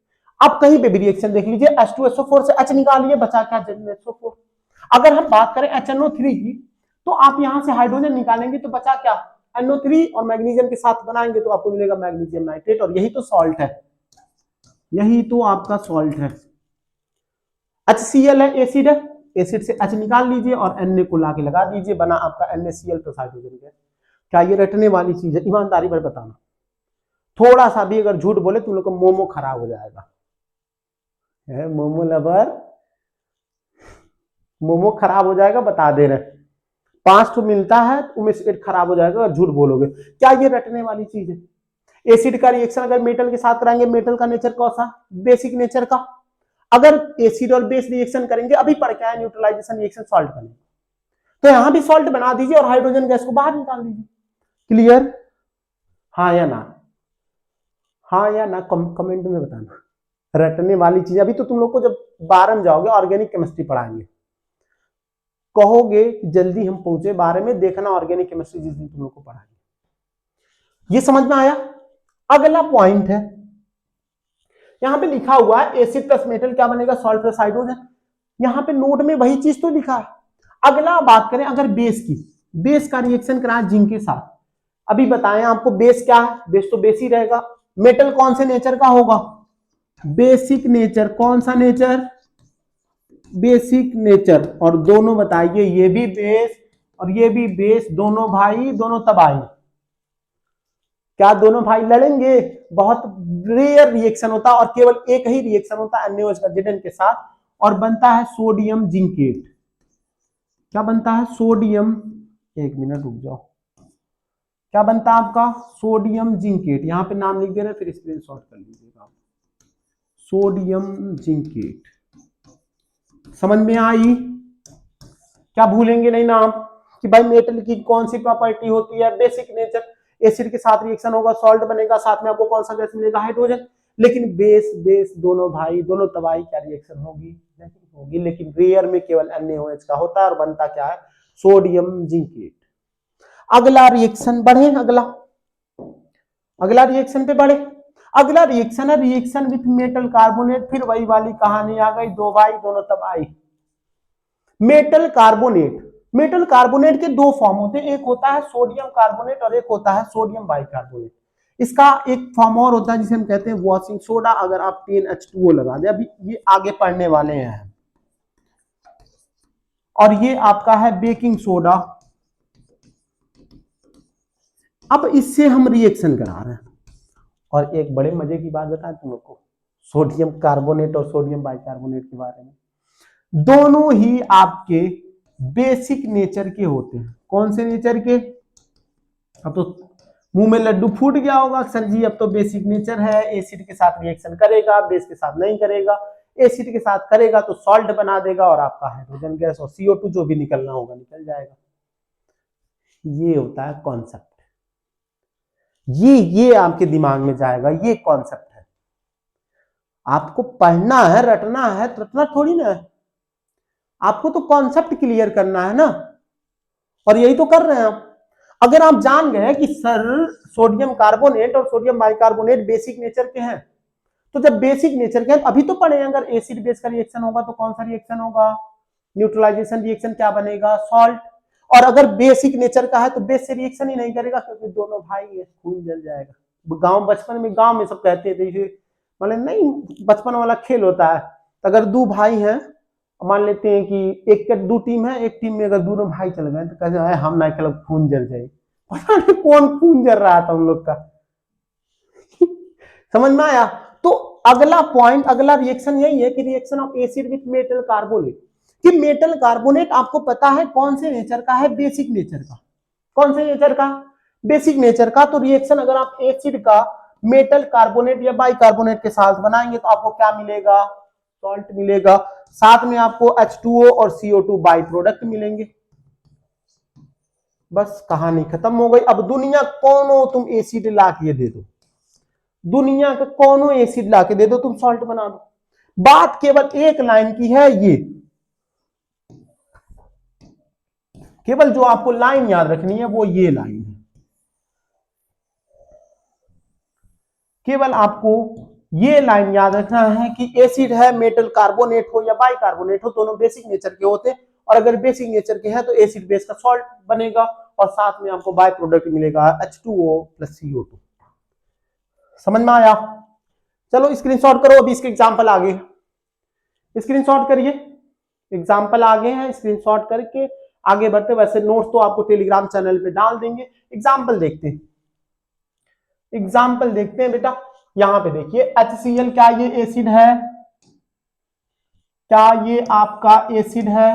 आप कहीं पे भी रिएक्शन देख लीजिए, H2SO4 से H निकालिए, बचा क्या? ZnSO4। अगर हम बात करें HNO3 की, तो आप यहां से हाइड्रोजन निकालेंगे तो बचा क्या? NO3, और मैग्नीशियम के साथ बनाएंगे तो आपको मिलेगा मैग्नीशियम नाइट्रेट, और यही तो सॉल्ट है, यही तो आपका सॉल्ट है। HCl है, एसिड है, एसिड से H निकाल लीजिए और Na को लाके लगा दीजिए, बना आपका NaCl प्लस हाइड्रोजन गैस। क्या ये रटने वाली चीज है? ईमानदारी पर बताना, थोड़ा सा भी अगर झूठ बोले तुम लोग का मोमो खराब हो जाएगा। है मोमो लवर, मोमो खराब हो जाएगा, बता दे रहे। 5 तो मिलता है, उनमें से 1 खराब हो जाएगा अगर झूठ बोलोगे। क्या ये रटने वाली चीज है? एसिड का रिएक्शन अगर मेटल के साथ कराएंगे, मेटल का नेचर कौन सा? बेसिक नेचर का। अगर एसिड और बेस रिएक्शन करेंगे, अभी पढ़ के आए न्यूट्रलाइजेशन रिएक्शन, सॉल्ट बनेगा, तो यहां भी सॉल्ट बना दीजिए और हाइड्रोजन गैस को बाहर निकाल दीजिए। क्लियर? हाँ या ना? हाँ या ना कमेंट में बताना। रटने वाली चीज अभी तो तुम लोग को जब 12 में जाओगे ऑर्गेनिक केमिस्ट्री पढ़ाएंगे, कहोगे कि जल्दी हम पहुंचे 12 में, देखना ऑर्गेनिक केमिस्ट्री जिस दिन तुम लोग को पढ़ाएंगे। ये समझ में आया? अगला पॉइंट है, यहां पे लिखा हुआ है एसिड प्लस मेटल क्या बनेगा, सॉल्ट प्लस हाइड्रोजन। यहां पे नोट में वही चीज तो लिखा है। अगला बात करें अगर बेस की, बेस का रिएक्शन करा जिंक के साथ। अभी बताएं आपको बेस क्या है, बेस तो बेस ही रहेगा। मेटल कौन से नेचर का होगा, बेसिक नेचर। कौन सा नेचर, बेसिक नेचर। और दोनों बताइए, ये भी बेस और ये भी बेस, दोनों भाई दोनों तबाही। क्या दोनों भाई लड़ेंगे, बहुत रेयर रिएक्शन होता है और केवल एक ही रिएक्शन होता है NaOH का Zn के साथ, और बनता है सोडियम जिंकेट। क्या बनता है, सोडियम, एक मिनट रुक जाओ, क्या बनता है आपका, सोडियम जिंकेट। यहां पे नाम लिख दे रहे, फिर स्क्रीनशॉट कर लीजिएगा। सोडियम जिंकेट, समझ में आई। क्या भूलेंगे नहीं नाम, कि भाई मेटल की कौन सी प्रॉपर्टी होती है, बेसिक नेचर। एसिड के साथ रिएक्शन होगा, सॉल्ट बनेगा, साथ में आपको कौन सा गैस मिलेगा, हाइड्रोजन। लेकिन बेस बेस दोनों भाई दोनों तबाही, क्या रिएक्शन होगी, नहीं होगी। लेकिन रेयर में केवल NaOH का होता है और बनता क्या है, सोडियम जिंकेट। अगला रिएक्शन बढ़े, अगला रिएक्शन पे बढ़े। अगला रिएक्शन है रिएक्शन विथ मेटल कार्बोनेट। फिर वही वाली कहानी आ गई, दो भाई दोनों तबाही। मेटल कार्बोनेट, मेटल कार्बोनेट के दो फॉर्म होते हैं, एक होता है सोडियम कार्बोनेट और एक होता है सोडियम बाइकार्बोनेट। इसका एक फॉर्म और होता है जिसे हम कहते हैं वॉशिंग सोडा। अगर आप 10H2O लगा दें, अभी ये आगे पढ़ने वाले हैं। और ये आपका है बेकिंग सोडा। अब इससे हम रिएक्शन करा रहे हैं। और एक बड़े मजे की बात बताएं तुम लोग को, सोडियम कार्बोनेट और सोडियम बाइकार्बोनेट के बारे में। दोनों ही आपके बेसिक नेचर के होते हैं। कौन से नेचर के, अब तो मुंह में लड्डू फूट गया होगा सर जी, अब तो बेसिक नेचर है, एसिड के साथ रिएक्शन करेगा, बेस के साथ नहीं करेगा। एसिड के साथ करेगा तो सॉल्ट बना देगा और आपका हाइड्रोजन गैस और CO2 जो भी निकलना होगा निकल जाएगा। ये होता है कॉन्सेप्ट, ये आपके दिमाग में जाएगा, ये कॉन्सेप्ट है। आपको पढ़ना है, रटना है, रटना थोड़ी ना है, आपको तो कॉन्सेप्ट क्लियर करना है ना, और यही तो कर रहे हैं आप। अगर आप जान गए कि सर सोडियम कार्बोनेट और सोडियम बाइकार्बोनेट बेसिक नेचर के हैं, तो जब बेसिक नेचर के हैं अभी तो पढ़े, अगर एसिड बेस का रिएक्शन होगा तो कौन सा रिएक्शन होगा, न्यूट्रलाइजेशन रिएक्शन, क्या बनेगा, सॉल्ट। और अगर बेसिक नेचर का है तो बेस से रिएक्शन ही नहीं करेगा, क्योंकि दोनों भाई है, खून जल जाएगा। गांव बचपन में गांव में सब कहते थे, मतलब नहीं बचपन वाला खेल होता है। अगर दो भाई हैं, मान लेते हैं कि एक दो टीम है, एक टीम में अगर दोनों भाई चल गए तो कहते हैं हम ना खेल, खून जल जाए। पता नहीं कौन खून जल रहा था हम लोग का। समझ में आया। तो अगला पॉइंट, अगला रिएक्शन यही है कि reaction of acid with metal carbonate. कि मेटल कार्बोनेट आपको पता है कौन से नेचर का है, बेसिक नेचर का। कौन से नेचर का, बेसिक नेचर का। तो रिएक्शन अगर आप एसिड का मेटल कार्बोनेट या बाइकार्बोनेट के साथ बनाएंगे तो आपको क्या मिलेगा, सॉल्ट मिलेगा, साथ में आपको H2O और CO2 बाई प्रोडक्ट मिलेंगे। बस कहानी खत्म हो गई। अब दुनिया कौनो तुम एसिड ला के दे दो, दुनिया का कौनो एसिड ला के दे दो, तुम सॉल्ट बना दो। बात केवल एक लाइन की है, ये केवल जो आपको लाइन याद रखनी है वो ये लाइन है। केवल आपको ये लाइन याद रखना है कि एसिड है, मेटल कार्बोनेट हो या बाइकार्बोनेट हो, दोनों बेसिक नेचर के होते हैं। और अगर बेसिक नेचर के हैं तो एसिड बेस का सॉल्ट बनेगा और साथ में आपको बाय प्रोडक्ट मिलेगा H2O प्लस CO2। समझ में आया। चलो स्क्रीनशॉट करो, अभी इसके एग्जांपल आगे, स्क्रीनशॉट करिए, एग्जांपल आगे हैं, स्क्रीनशॉट करके आगे बढ़ते। वैसे नोट्स तो आपको टेलीग्राम चैनल पे डाल देंगे। एग्जांपल देखते हैं, एग्जांपल देखते हैं बेटा। यहां पे देखिए HCl, क्या ये एसिड है, क्या ये आपका एसिड है,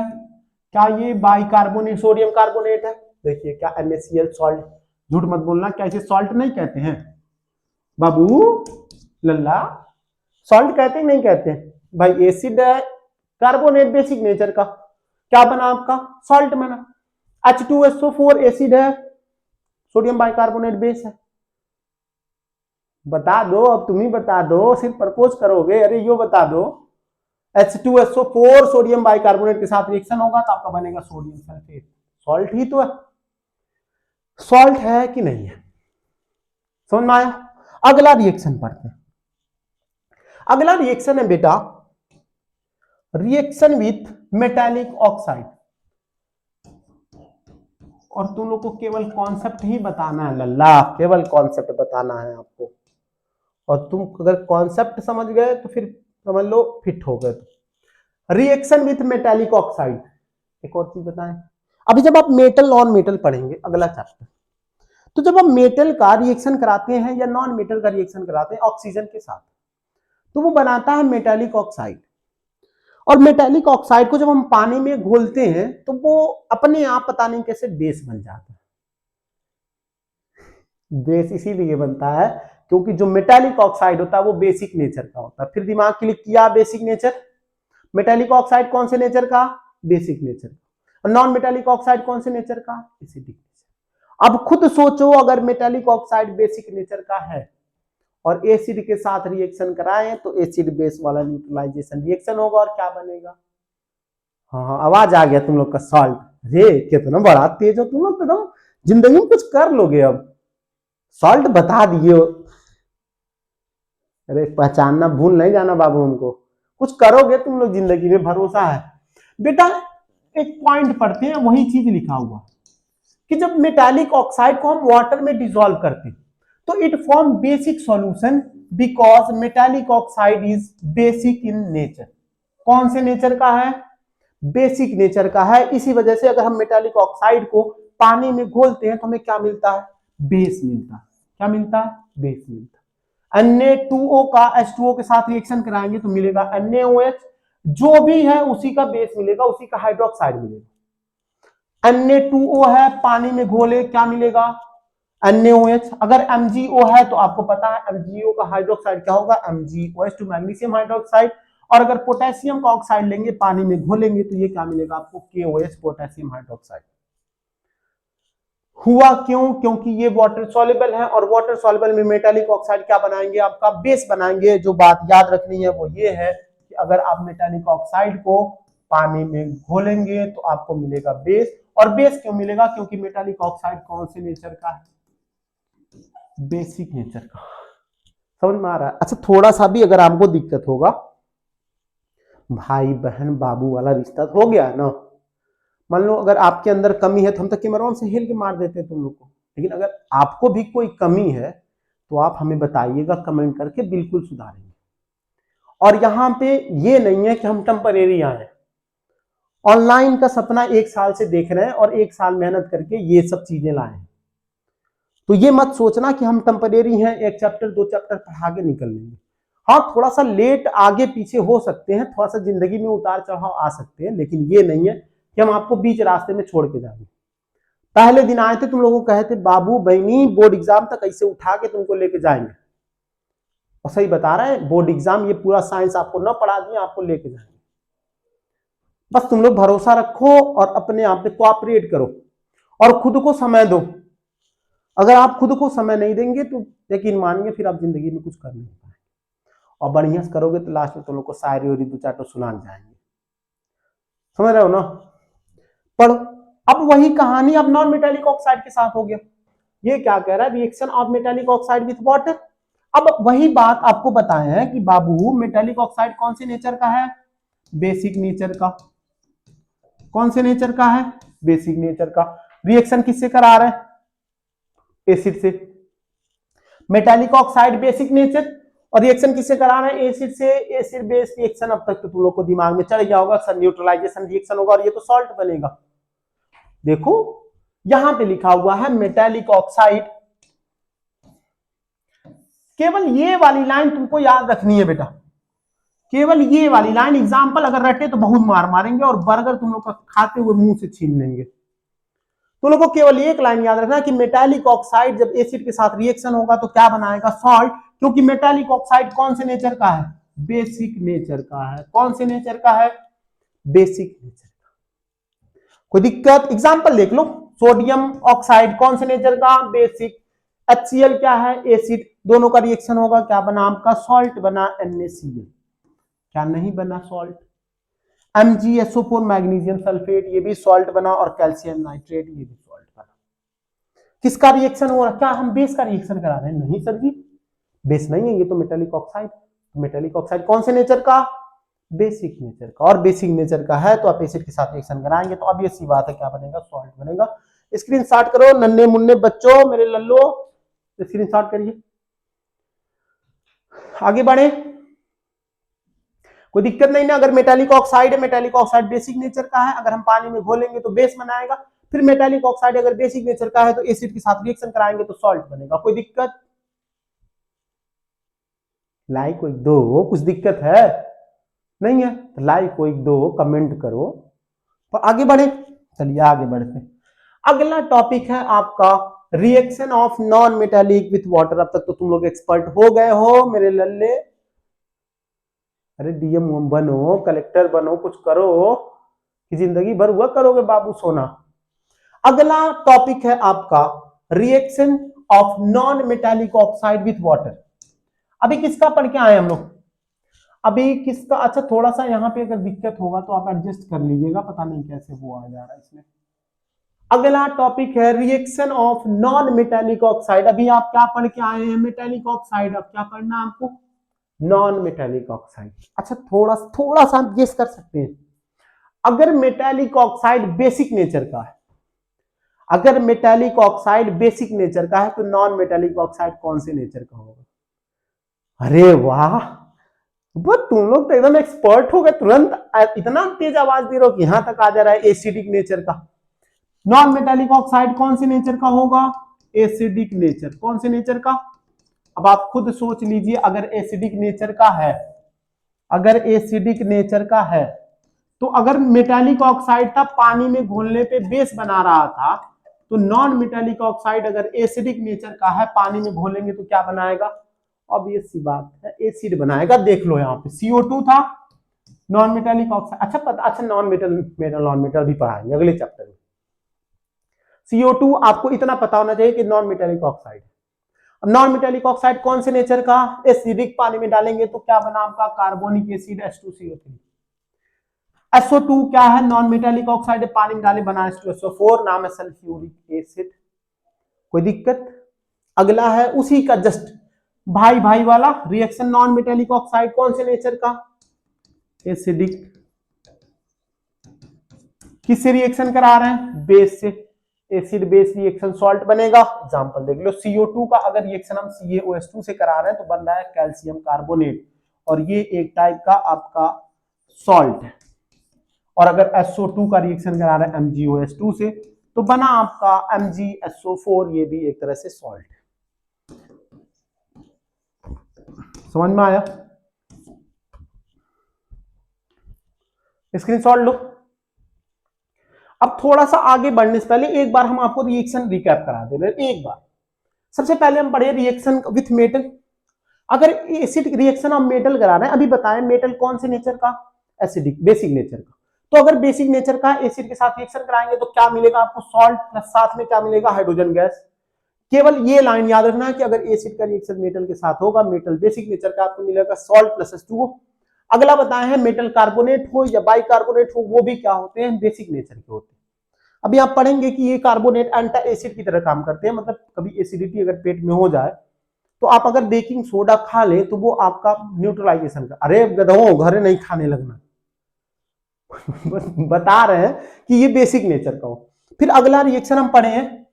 क्या ये बाइकार्बोनेट सोडियम कार्बोनेट है। देखिए क्या NaCl सॉल्ट, झूठ मत बोलना, क्या इसे सॉल्ट नहीं कहते हैं बाबू लल्ला, सॉल्ट कहते हैं नहीं कहते हैं भाई। एसिड है, कार्बोनेट बेसिक नेचर का, क्या बना आपका, सॉल्ट बना। H2SO4 एसिड है, सोडियम बाइकार्बोनेट बेस है। बता दो, अब तुम ही बता दो, सिर्फ प्रपोज करोगे, अरे यो बता दो। H2SO4 सोडियम बाइकार्बोनेट के साथ रिएक्शन होगा तो आपका बनेगा सोडियम सल्फेट, सॉल्ट ही तो है। सॉल्ट है कि नहीं है, समझ में आया। अगला रिएक्शन पढ़ते हैं। अगला रिएक्शन है बेटा रिएक्शन विथ मेटालिक ऑक्साइड, और तुम लोग को केवल कॉन्सेप्ट ही बताना है लल्ला, केवल कॉन्सेप्ट बताना है आपको, और तुम अगर कॉन्सेप्ट समझ गए तो फिर समझ लो फिट हो गए। रिएक्शन विथ मेटालिक ऑक्साइड, एक और चीज बताएं, अभी जब आप मेटल नॉन मेटल पढ़ेंगे अगला चैप्टर, तो जब आप मेटल का रिएक्शन कराते हैं या नॉन मेटल का रिएक्शन कराते हैं ऑक्सीजन के साथ, तो वो बनाता है मेटालिक ऑक्साइड, और मेटालिक ऑक्साइड को जब हम पानी में घोलते हैं तो वो अपने आप पता नहीं कैसे बेस बन जाता है। बेस इसीलिए बनता है क्योंकि जो मेटालिक ऑक्साइड होता है वो बेसिक नेचर का होता है। फिर दिमाग क्लिक किया, बेसिक नेचर, मेटालिक ऑक्साइड कौन से नेचर का? Basic nature. और नॉन मेटालिक ऑक्साइड कौन से नेचर का? Acidic nature. अब खुद सोचो, अगर मेटालिक ऑक्साइड बेसिक नेचर का है और एसिड के साथ रिएक्शन कराएं तो एसिड बेस वाला न्यूट्रलाइजेशन रिएक्शन होगा, और क्या बनेगा? हाँ, आवाज आ गया तुम लोग का, सॉल्ट। रे कितना बड़ा तेज हो तुम लोग, तो जिंदगी में कुछ कर लोगे। अब सॉल्ट बता दिए, अरे पहचानना भूल नहीं जाना बाबू, उनको कुछ करोगे तुम लोग जिंदगी में, भरोसा है बेटा। एक पॉइंट पढ़ते हैं, वही चीज लिखा हुआ कि जब मेटालिक ऑक्साइड को हम वाटर में डिसॉल्व करते हैं तो it form basic solution because metallic oxide is basic in nature. कौन से नेचर का है? बेसिक नेचर का है। इसी वजह से अगर हम मेटालिक ऑक्साइड को पानी में घोलते हैं तो हमें क्या मिलता है? बेस मिलता है। क्या मिलता है? बेस मिलता है। Na2O का H2O के साथ रिएक्शन कराएंगे तो मिलेगा NaOH, जो भी है उसी का बेस मिलेगा, उसी का हाइड्रोक्साइड मिलेगा। Na2O है, पानी में घोले क्या मिलेगा? NaOH। अगर MgO है तो आपको पता है MgO का हाइड्रोक्साइड क्या होगा? MgOH, magnesium hydroxide. और अगर पोटेशियम का ऑक्साइड लेंगे पानी में घोलेंगे तो ये क्या मिलेगा आपको? KOH, potassium hydroxide. हुआ क्यों? क्योंकि ये वाटर सॉल्युबल है, और वाटर सॉल्युबल में मेटालिक ऑक्साइड क्या बनाएंगे? आपका बेस बनाएंगे। जो बात याद रखनी है वो ये है कि अगर आप मेटालिक ऑक्साइड को पानी में घोलेंगे तो आपको मिलेगा बेस। और बेस क्यों मिलेगा? क्योंकि मेटालिक ऑक्साइड कौन से नेचर का है? बेसिक नेचर का। समझ में आ रहा है? अच्छा, थोड़ा सा भी अगर आपको दिक्कत होगा, भाई बहन बाबू वाला रिश्ता हो गया है ना। मान लो अगर आपके अंदर कमी है तो हम तो कैमरामैन से हिल के मार देते हैं तुम लोग को, लेकिन अगर आपको भी कोई कमी है तो आप हमें बताइएगा कमेंट करके, बिल्कुल सुधारेंगे। और यहाँ पे ये नहीं है कि हम टेम्परेरी आए, ऑनलाइन का सपना 1 साल से देख रहे हैं और 1 साल मेहनत करके ये सब चीजें लाए हैं। तो ये मत सोचना कि हम टेम्परेरी हैं, 1 चैप्टर 2 चैप्टर पढ़ा के निकल लेंगे। हाँ, थोड़ा सा लेट आगे पीछे हो सकते हैं, थोड़ा सा जिंदगी में उतार चढ़ाव आ सकते हैं, लेकिन ये नहीं है कि हम आपको बीच रास्ते में छोड़ के जाएंगे। पहले दिन आए थे तुम लोगों को कहे थे बाबू बहनी बोर्ड एग्जाम तक ऐसे उठा के तुमको लेके जाएंगे, और सही बता रहे हैं, बोर्ड एग्जाम ये पूरा साइंस आपको न पढ़ा दिए, आपको लेके जाएंगे। बस तुम लोग भरोसा रखो और अपने आप पे कोऑपरेट करो और खुद को समय दो। अगर आप खुद को समय नहीं देंगे तो यकीन मानिए फिर आप जिंदगी में कुछ कर नहीं पाएंगे, और बढ़िया से करोगे तो लास्ट में तुम लोग को शायरी और 2-4 तो सुना जाएंगे। समझ रहे हो ना? पढ़ो। अब वही कहानी अब नॉन मेटालिक ऑक्साइड के साथ हो गया। ये क्या कह रहा है? Reaction of metallic oxide with water. अब वही बात आपको बताए हैं कि बाबू मेटालिक ऑक्साइड कौन से नेचर का है? बेसिक नेचर का। कौन से नेचर का है? बेसिक नेचर का। रिएक्शन किससे करा रहे हैं? एसिड से। मेटालिक ऑक्साइड बेसिक नेचर, और रिएक्शन किससे करा रहे हैं? एसिड से। एसिड बेस रिएक्शन अब तक तो तुम लोग को दिमाग में चढ़ गया होगा, सर न्यूट्रलाइजेशन रिएक्शन होगा और ये तो सॉल्ट बनेगा। देखो यहां पे लिखा हुआ है मेटालिक ऑक्साइड। केवल ये वाली लाइन तुमको याद रखनी है बेटा, केवल ये वाली लाइन। एग्जाम्पल अगर रटे तो बहुत मार मारेंगे और बर्गर तुम लोग का खाते हुए मुंह से छीन लेंगे। तुम लोग को केवल एक लाइन याद रखना कि मेटालिक ऑक्साइड जब एसिड के साथ रिएक्शन होगा तो क्या बनाएगा? सॉल्ट। क्योंकि मेटालिक ऑक्साइड कौन से नेचर का है? बेसिक नेचर का है। कौन से नेचर का है? बेसिक नेचर का। कोई दिक्कत? एग्जाम्पल देख लो। सोडियम ऑक्साइड कौन से नेचर का? बेसिक। HCl क्या है? एसिड। दोनों का रिएक्शन होगा, क्या बना आपका? सॉल्ट बना NaCl। क्या नहीं बना? सॉल्ट। MgSO4 मैग्नीशियम सल्फेट, ये भी सॉल्ट बना, और कैल्शियम नाइट्रेट, ये भी सॉल्ट बना। किसका रिएक्शन हो रहा है? क्या हम बेस का रिएक्शन करा रहे हैं? नहीं सर जी, बेस नहीं है, ये तो मेटालिक ऑक्साइड। मेटालिक ऑक्साइड कौन से नेचर का? बेसिक नेचर का। और बेसिक नेचर का है तो आप एसिड के साथ रिएक्शन कराएंगे तो अब ये सी बात है, क्या बनेगा? सॉल्ट बनेगा। स्क्रीन शॉट करो नन्हे मुन्ने बच्चों, मेरे लल्लो, स्क्रीन शॉट करिए। आगे बढ़े, कोई दिक्कत नहीं ना। अगर मेटालिक ऑक्साइड है, मेटालिक ऑक्साइड बेसिक नेचर का है, अगर हम पानी में घोलेंगे तो बेस बनाएगा। फिर मेटालिक ऑक्साइड अगर बेसिक नेचर का है तो एसिड के साथ रिएक्शन कराएंगे तो सॉल्ट बनेगा। कोई दिक्कत? लाइक कोई दो, कुछ दिक्कत है? नहीं है तो लाइक कोई दो, कमेंट करो। तो आगे बढ़े, चलिए आगे बढ़ते हैं। अगला टॉपिक है आपका reaction of non metallic with water. अब तक तो तुम लोग एक्सपर्ट हो गए हो मेरे लल्ले। अरे डीएम बनो, कलेक्टर बनो, कुछ करो कि जिंदगी भर हुआ करोगे बाबू सोना। अगला टॉपिक है आपका reaction of non metallic oxide with water. अभी किसका पढ़ के आए हम लोग? अभी किसका? अच्छा थोड़ा सा यहाँ पे अगर दिक्कत होगा तो आप एडजस्ट कर लीजिएगा, पता नहीं कैसे वो आ जा रहा है इसमें। अगला टॉपिक है reaction of non metallic oxide. अभी आप क्या पढ़ के आए हैं? Metallic oxide. अब क्या पढ़ना है आपको? Non metallic oxide. अच्छा थोड़ा थोड़ा सा आप गेस कर सकते हैं, अगर मेटालिक ऑक्साइड बेसिक नेचर का है, अगर मेटालिक ऑक्साइड बेसिक नेचर का है तो नॉन मेटालिक ऑक्साइड कौन से नेचर का होगा? अरे वाह, वो तुम लोग तो एकदम एक्सपर्ट हो गए, तुरंत इतना तेज आवाज दे रहे हो कि यहां तक आ जा रहा है एसिडिक नेचर का। नॉन मेटालिक ऑक्साइड कौन से नेचर का होगा? Acidic nature. कौन से नेचर का? अब आप खुद सोच लीजिए, अगर एसिडिक नेचर का है, अगर एसिडिक नेचर का है तो अगर मेटालिक ऑक्साइड था पानी में घोलने पे बेस बना रहा था, तो नॉन मेटालिक ऑक्साइड अगर एसिडिक नेचर का है पानी में घोलेंगे तो क्या बनाएगा? अब ये सी बात है, एसिड बनाएगा। देख लो यहाँ पे CO2 था, नॉन मेटालिक ऑक्साइड। अच्छा पता, अच्छा नॉन मेटल भी पढ़ाएंगे अगले चैप्टर में। CO2 आपको इतना पता होना चाहिए कि नॉन मेटालिक ऑक्साइड। अब नॉन मेटालिक ऑक्साइड कौन से नेचर का? एसिडिक। पानी में डालेंगे तो क्या बना आपका? Carbonic acid H2CO3। SO2 क्या है? नॉन मेटालिक ऑक्साइड, पानी में डाले बना H2SO4, नाम है सल्फ्यूरिक एसिड। कोई दिक्कत? अगला है उसी का जस्ट भाई भाई वाला रिएक्शन, नॉन मेटालिक ऑक्साइड कौन से नेचर का? एसिडिक। किससे रिएक्शन करा रहे हैं? बेस से। एसिड बेस रिएक्शन सॉल्ट बनेगा। एग्जांपल देख लो, CO2 का अगर रिएक्शन हम CaOH2 से करा रहे हैं तो बन रहा है कैल्शियम कार्बोनेट, और ये एक टाइप का आपका सॉल्ट है। और अगर SO2 का रिएक्शन करा रहे हैं MgOH2 से तो बना आपका MgSO4, ये भी एक तरह से सॉल्ट है। समझ में आया? स्क्रीनशॉट लो। अब थोड़ा सा आगे बढ़ने से पहले एक बार हम आपको रिएक्शन रिकैप करा दे रहे एक बार। सबसे पहले हम पढ़े रिएक्शन विथ मेटल। अगर एसिड रिएक्शन हम मेटल करा रहे हैं, अभी बताएं मेटल कौन से नेचर का? एसिडिक, बेसिक नेचर का। तो अगर बेसिक नेचर का एसिड के साथ रिएक्शन कराएंगे तो क्या मिलेगा आपको? सॉल्ट, प्लस साथ में क्या मिलेगा? Hydrogen gas. केवल ये लाइन याद रखना है कि अगर एसिड का रिएक्शन मेटल के साथ होगा, मेटल बेसिक नेचर का, आपको मिलेगा सॉल्ट प्लस H2O। अगला बताए हैं मेटल कार्बोनेट हो या बाइकार्बोनेट हो, वो भी क्या होते हैं? बेसिक नेचर के होते हैं। अभी आप पढ़ेंगे कि ये कार्बोनेट एंटी एसिड की तरह काम करते हैं, मतलब कभी एसिडिटी अगर पेट में हो जाए तो आप अगर बेकिंग सोडा खा ले तो वो आपका न्यूट्रलाइजेशन का। अरे गधों, घरे नहीं खाने लगना बता रहे हैं कि ये बेसिक नेचर का हो। फिर अगला रिएक्शन हम पढ़े हैं,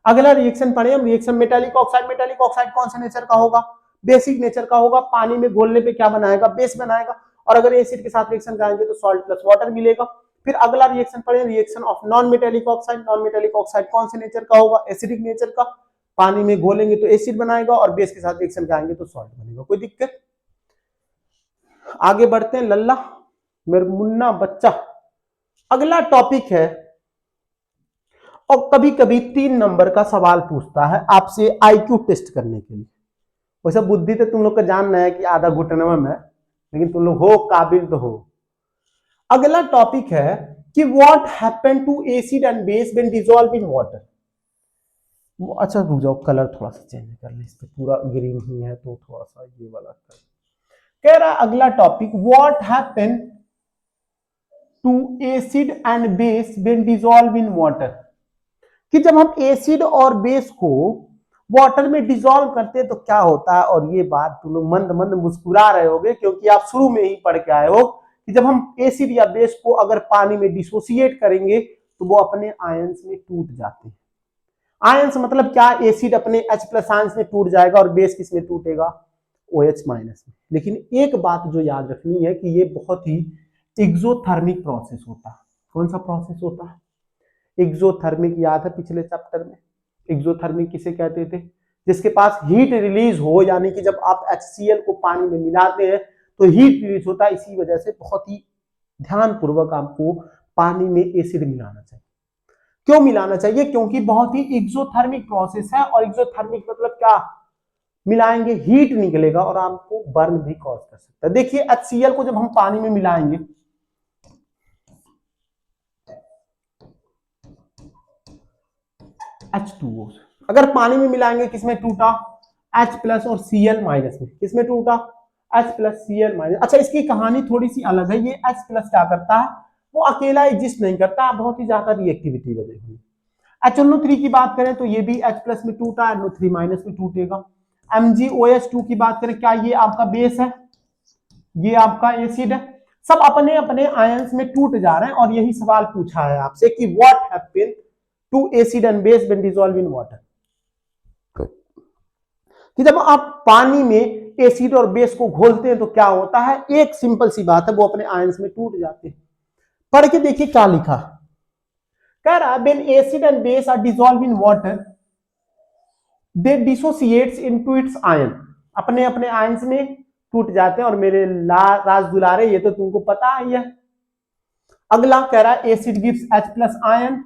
अगला रिएक्शन पढ़े हम reaction metallic oxide. Metallic oxide कौन सा नेचर का होगा? बेसिक नेचर का होगा। पानी में घोलने पे क्या बनाएगा? बेस बनाएगा। और अगर एसिड के साथ रिएक्शन कराएंगे तो सॉल्ट प्लस वाटर मिलेगा। फिर अगला रिएक्शन पढ़े reaction of non metallic oxide. Non metallic oxide कौन से नेचर का होगा? एसिडिक नेचर का। पानी में घोलेंगे तो एसिड बनाएगा और बेस के साथ रिएक्शन कराएंगे तो सॉल्ट बनेगा। कोई दिक्कत? आगे बढ़ते हैं लल्ला, मेरे मुन्ना बच्चा। अगला टॉपिक है, और कभी कभी 3 नंबर का सवाल पूछता है आपसे IQ टेस्ट करने के लिए। वैसे बुद्धि तो तुम लोग का जानना है कि आधा घुटने में है, लेकिन तुम लोग हो काबिल तो हो। अगला टॉपिक है कि what happen to acid and base when dissolve in water. अच्छा रुक जाओ, कलर थोड़ा सा चेंज कर ले, इस पे पूरा ग्रीन ही है तो थोड़ा सा ये वाला कर। कह रहा अगला topic, what happen to acid and base when dissolve in water, कि जब हम एसिड और बेस को वाटर में डिसॉल्व करते हैं तो क्या होता है, और ये बात तुम लोग मंद मंद मुस्कुरा रहे होगे क्योंकि आप शुरू में ही पढ़ के आए हो कि जब हम एसिड या बेस को अगर पानी में डिसोसिएट करेंगे तो वो अपने आयंस में टूट जाते हैं। आयंस मतलब क्या, एसिड अपने H+ आयंस में टूट जाएगा और बेस किस में टूटेगा, OH- में। लेकिन एक बात जो याद रखनी है कि ये बहुत ही एक्सोथर्मिक प्रोसेस होता है। कौन सा प्रोसेस होता है, एक्सोथर्मिक। याद है पिछले चैप्टर में एक्सोथर्मिक किसे कहते थे, जिसके पास हीट रिलीज हो, यानी कि जब आप HCl को पानी में मिलाते हैं तो हीट रिलीज होता है। इसी वजह से बहुत ही ध्यानपूर्वक आपको पानी में एसिड मिलाना चाहिए। क्यों मिलाना चाहिए, क्योंकि बहुत ही एक्सोथर्मिक प्रोसेस है, और एक्सोथर्मिक मतलब क्या, मिलाएंगे हीट निकलेगा और आपको बर्न भी कॉज कर सकता है। देखिए HCl को जब हम पानी में मिलाएंगे, H2O अगर पानी में मिलाएंगे किसमें टूटा, H+ और Cl- में। किसमें टूटा, H+ Cl-। अच्छा, इसकी कहानी थोड़ी सी अलग है। ये H+ क्या करता है, वो अकेला एग्जिस्ट नहीं करता, बहुत ही ज्यादा रिएक्टिविटी वजह। HNO3 की बात करें तो ये भी H+ में टूटा, NO3- में टूटेगा। MgOH2 की बात करें, क्या ये आपका बेस है, ये आपका एसिड है। सब अपने अपने आयंस में टूट जा रहे हैं, और यही सवाल पूछा है आपसे कि what happen to acid and base when dissolve in water. कि जब आप पानी में एसिड और बेस को घोलते हैं तो क्या होता है, एक सिंपल सी बात है, वो अपने आयंस में टूट जाते हैं। पढ़ के देखिए क्या लिखा, कह रहा when acid and base are dissolve in water they dissociates into its ion, अपने अपने आयंस में टूट जाते हैं। और मेरे राज दुलारे, ये तो तुमको पता ही है। अगला कह रहा है एसिड गिव्स H+ आयन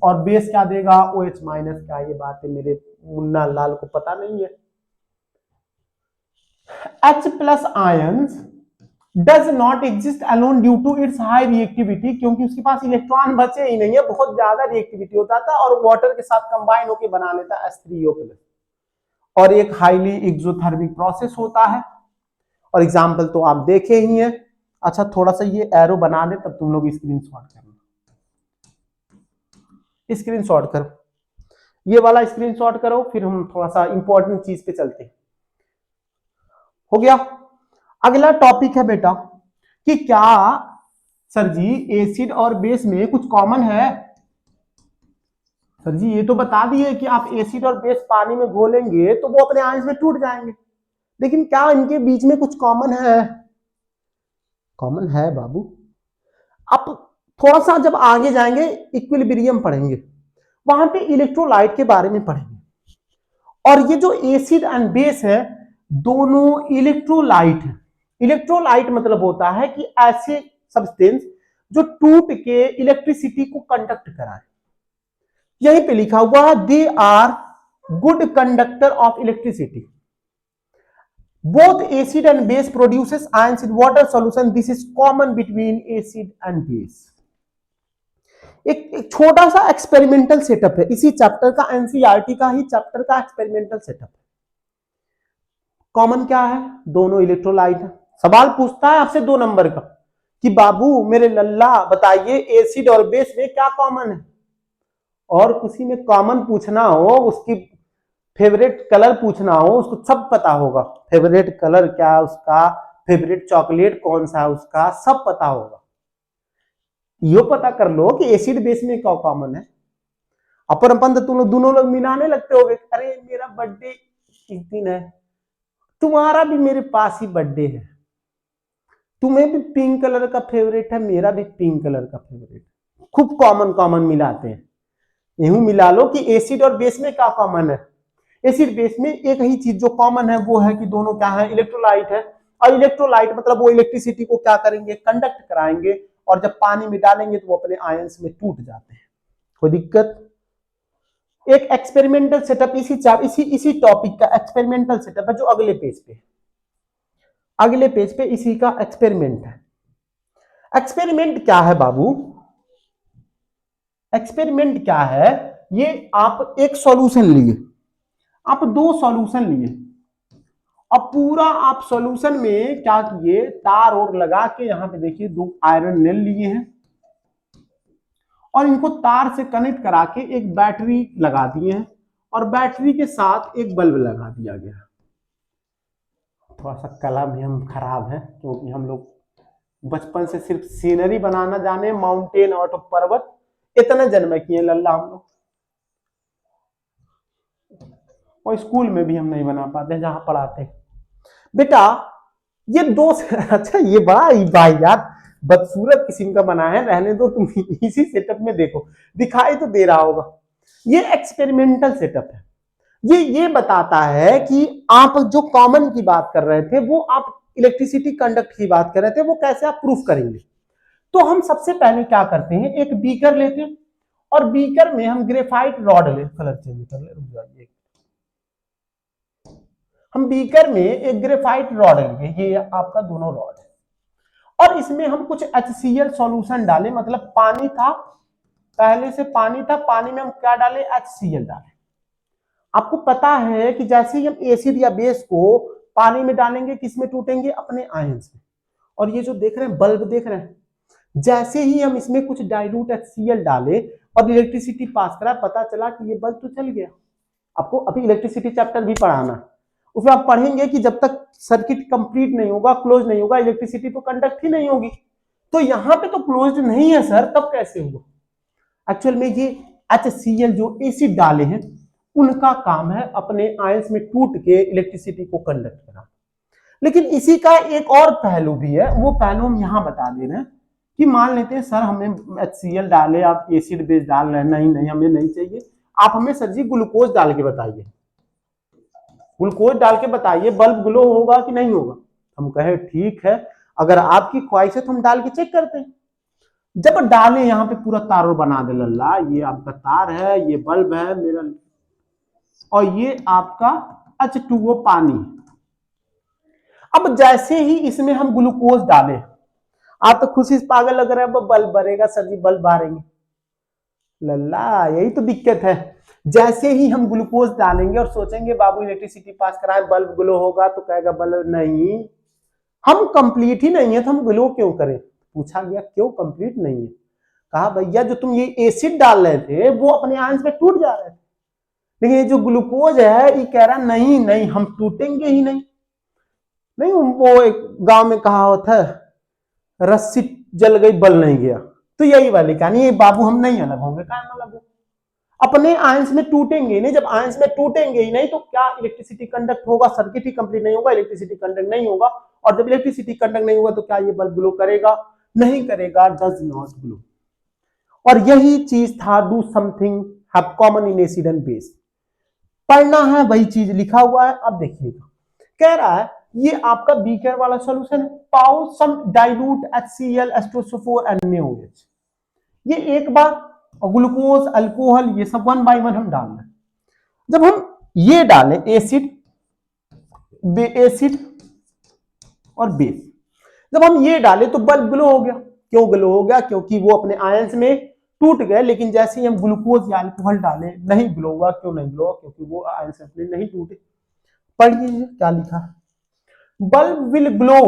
और बेस क्या देगा, OH-। क्या ये बात है मेरे मुन्ना लाल को पता नहीं है। H+ ions does not exist alone due to its high reactivity, क्योंकि उसके पास इलेक्ट्रॉन बचे ही नहीं है, बहुत ज्यादा रिएक्टिविटी होता था और वाटर के साथ कंबाइन होकर बना लेता H3O+। और एक हाईली एक्सोथर्मिक प्रोसेस होता है, और एग्जांपल तो आप देखे ही हैं। अच्छा, थोड़ा सा ये एरो बना दे, तब तुम लोग स्क्रीनशॉट करना, स्क्रीनशॉट करो, ये वाला स्क्रीनशॉट करो, फिर हम थोड़ा सा इंपॉर्टेंट चीज पे चलते हैं। हो गया। अगला टॉपिक है बेटा कि क्या सर जी एसिड और बेस में कुछ कॉमन है। सर जी ये तो बता दिए कि आप एसिड और बेस पानी में घोलेंगे तो वो अपने आयंस में टूट जाएंगे, लेकिन क्या इनके बीच में कुछ कॉमन है, कॉमन है बाबू। आप थोड़ा सा जब आगे जाएंगे इक्विलिब्रियम पढ़ेंगे, वहां पे इलेक्ट्रोलाइट के बारे में पढ़ेंगे। और ये जो एसिड एंड बेस है दोनों इलेक्ट्रोलाइट है। इलेक्ट्रोलाइट मतलब होता है कि ऐसे सब्सटेंस जो टूट के इलेक्ट्रिसिटी को कंडक्ट कराए। यहीं पे लिखा हुआ they are good conductor of electricity. Both acid and base produces ions in water solution, this is common between acid and base. एक छोटा सा एक्सपेरिमेंटल सेटअप है, इसी चैप्टर का, एनसीईआरटी का ही चैप्टर का एक्सपेरिमेंटल सेटअप है। कॉमन क्या है, दोनों इलेक्ट्रोलाइट है। सवाल पूछता है आपसे 2 नंबर का कि बाबू मेरे लल्ला बताइए एसिड और बेस में क्या कॉमन है, और किसी में कॉमन पूछना हो, उसकी फेवरेट कलर पूछना हो, उसको सब पता होगा, फेवरेट कलर क्या है उसका, फेवरेट चॉकलेट कौन सा है उसका, सब पता होगा। यो पता कर लो कि एसिड बेस में क्या कॉमन है। अपन तो तुम लोग दोनों लोग मिलाने लगते होगे, अरे मेरा बर्थडे किस दिन है, तुम्हारा भी मेरे पास ही बर्थडे है, तुम्हें भी पिंक कलर का फेवरेट है, मेरा भी पिंक कलर का फेवरेट, खूब कॉमन कॉमन मिलाते हैं। यूं मिला लो कि एसिड और बेस में क्या कॉमन है। एसिड बेस में एक ही चीज जो कॉमन है वो है कि दोनों क्या है, इलेक्ट्रोलाइट है। और इलेक्ट्रोलाइट मतलब वो इलेक्ट्रिसिटी को क्या करेंगे, कंडक्ट कराएंगे, और जब पानी में डालेंगे तो वो अपने आयंस में टूट जाते हैं। कोई दिक्कत। एक एक्सपेरिमेंटल सेटअप इसी टॉपिक का एक्सपेरिमेंटल सेटअप है जो अगले पेज पे इसी का एक्सपेरिमेंट है। एक्सपेरिमेंट क्या है बाबू, एक्सपेरिमेंट क्या है, ये आप एक सॉल्यूशन लिए, आप 2 सॉल्यूशन लिए, अब पूरा आप सॉल्यूशन में क्या किए, तार और लगा के यहां पे देखिए 2 आयरन नेल लिए हैं और इनको तार से कनेक्ट करा के एक बैटरी लगा दिए हैं, और बैटरी के साथ एक बल्ब लगा दिया गया। थोड़ा सा कलम ही हम खराब है क्योंकि हम लोग बचपन से सिर्फ सीनरी बनाना जाने, माउंटेन और पर्वत इतने जन्म किए लल्ला हम लोग, और स्कूल में भी हम नहीं बना पाते जहां पढ़ाते बेटा। ये दो अच्छा ये बड़ा ही भाई यार बदसूरत किस्म का बना है, रहने दो तुम इसी सेटअप में देखो, दिखाई तो दे रहा होगा। ये एक्सपेरिमेंटल सेटअप है। ये बताता है कि आप जो कॉमन की बात कर रहे थे वो आप इलेक्ट्रिसिटी कंडक्ट की बात कर रहे थे, वो कैसे आप प्रूफ करेंगे। तो हम सबसे पहले क्या करते हैं, एक बीकर लेते हैं और बीकर में हम ग्रेफाइट रॉड ले, कलर चेंज कर ले, रुक जाइए, हम बीकर में एक ग्रेफाइट रॉड लेंगे, ये आपका दोनों रॉड है, और इसमें हम कुछ HCl सॉल्यूशन डालें, मतलब पानी था, पहले से पानी था, पानी में हम क्या डालें, HCl डालें। आपको पता है कि जैसे ही हम एसिड या बेस को पानी में डालेंगे किसमें टूटेंगे, अपने आयंस में। और ये जो देख रहे हैं बल्ब देख रहे हैं, जैसे ही हम इसमें कुछ डाइल्यूट HCl डाले और इलेक्ट्रिसिटी पास करा, पता चला कि ये बल्ब तो चल गया। आपको अभी इलेक्ट्रिसिटी चैप्टर भी पढ़ाना, उसमें आप पढ़ेंगे कि जब तक सर्किट कंप्लीट नहीं होगा, क्लोज नहीं होगा, इलेक्ट्रिसिटी तो कंडक्ट ही नहीं होगी। तो यहां पे तो क्लोज नहीं है सर, तब कैसे होगा। एक्चुअल में ये HCl जो एसिड डाले हैं उनका काम है अपने आयंस में टूट के इलेक्ट्रिसिटी को कंडक्ट करना। लेकिन इसी का एक और पहलू भी है, वो पहलू हम यहां बता दे रहे हैं कि मान लेते हैं सर हमें HCl डाले, आप एसिड बेस डाल रहे हैं, नहीं नहीं हमें नहीं चाहिए, आप हमें सर जी ग्लूकोज डाल के बताइए, ग्लूकोज डाल के बताइए बल्ब ग्लो होगा कि नहीं होगा। हम कहे ठीक है, अगर आपकी ख्वाहिश है तो हम डाल के चेक करते हैं। जब डाले यहाँ पे पूरा तार बना दे लल्ला, ये आपका तार है, ये बल्ब है मेरा, और ये आपका H2O पानी। अब जैसे ही इसमें हम ग्लूकोज डाले, आप तो खुशी से पागल लग रहे हैं, बल्ब भरेगा सर जी, बल्ब भरेंगे लल्ला, यही तो दिक्कत है। जैसे ही हम ग्लूकोज डालेंगे और सोचेंगे बाबू इलेक्ट्रिसिटी पास कराए बल्ब ग्लो होगा, तो कहेगा बल्ब नहीं, हम कंप्लीट ही नहीं है तो हम ग्लो क्यों करें। पूछा गया क्यों कंप्लीट नहीं है, कहा भैया जो तुम ये एसिड डाल रहे थे वो अपने आयंस में टूट जा रहे थे, लेकिन ये जो ग्लूकोज है ये कह रहा नहीं नहीं हम टूटेंगे ही नहीं। नहीं वो एक गांव में कहा होता है, रस्सी जल गई बल नहीं गया, तो यही वाली कहानी, ये बाबू हम नहीं अलग होंगे, क्या अलग हो, अपने आयंस में टूटेंगे नहीं। जब आयंस में टूटेंगे ही नहीं तो क्या इलेक्ट्रिसिटी कंडक्ट होगा, सर्किट ही कंप्लीट नहीं होगा, इलेक्ट्रिसिटी कंडक्ट नहीं होगा, और जब इलेक्ट्रिसिटी कंडक्ट नहीं होगा तो क्या ये बल्ब ग्लो करेगा, नहीं करेगा, डज नॉट ग्लो। और यही चीज था, do something have common in acid and base, पढ़ना है वही चीज लिखा हुआ है। अब देखिएगा, कह रहा है ये आपका बीकर वाला सॉल्यूशन है, पाउ सम डाइल्यूट HCl H2SO4 NaOH, ये एक बार, और ग्लूकोज अल्कोहल ये सब 1 बाय 1 हम डाल रहे हैं। जब हम ये डालें एसिड एसिड और बेस, जब हम ये डालें तो बल्ब ग्लो हो गया। क्यों ग्लो हो गया, क्योंकि वो अपने आयंस में टूट गए, लेकिन जैसे ही हम ग्लूकोज या अल्कोहल डालें नहीं ग्लो हुआ। क्यों नहीं ग्लो, क्योंकि वो आयंस अपने नहीं टूटे। पढ़िए क्या लिखा, बल्ब विल ग्लो,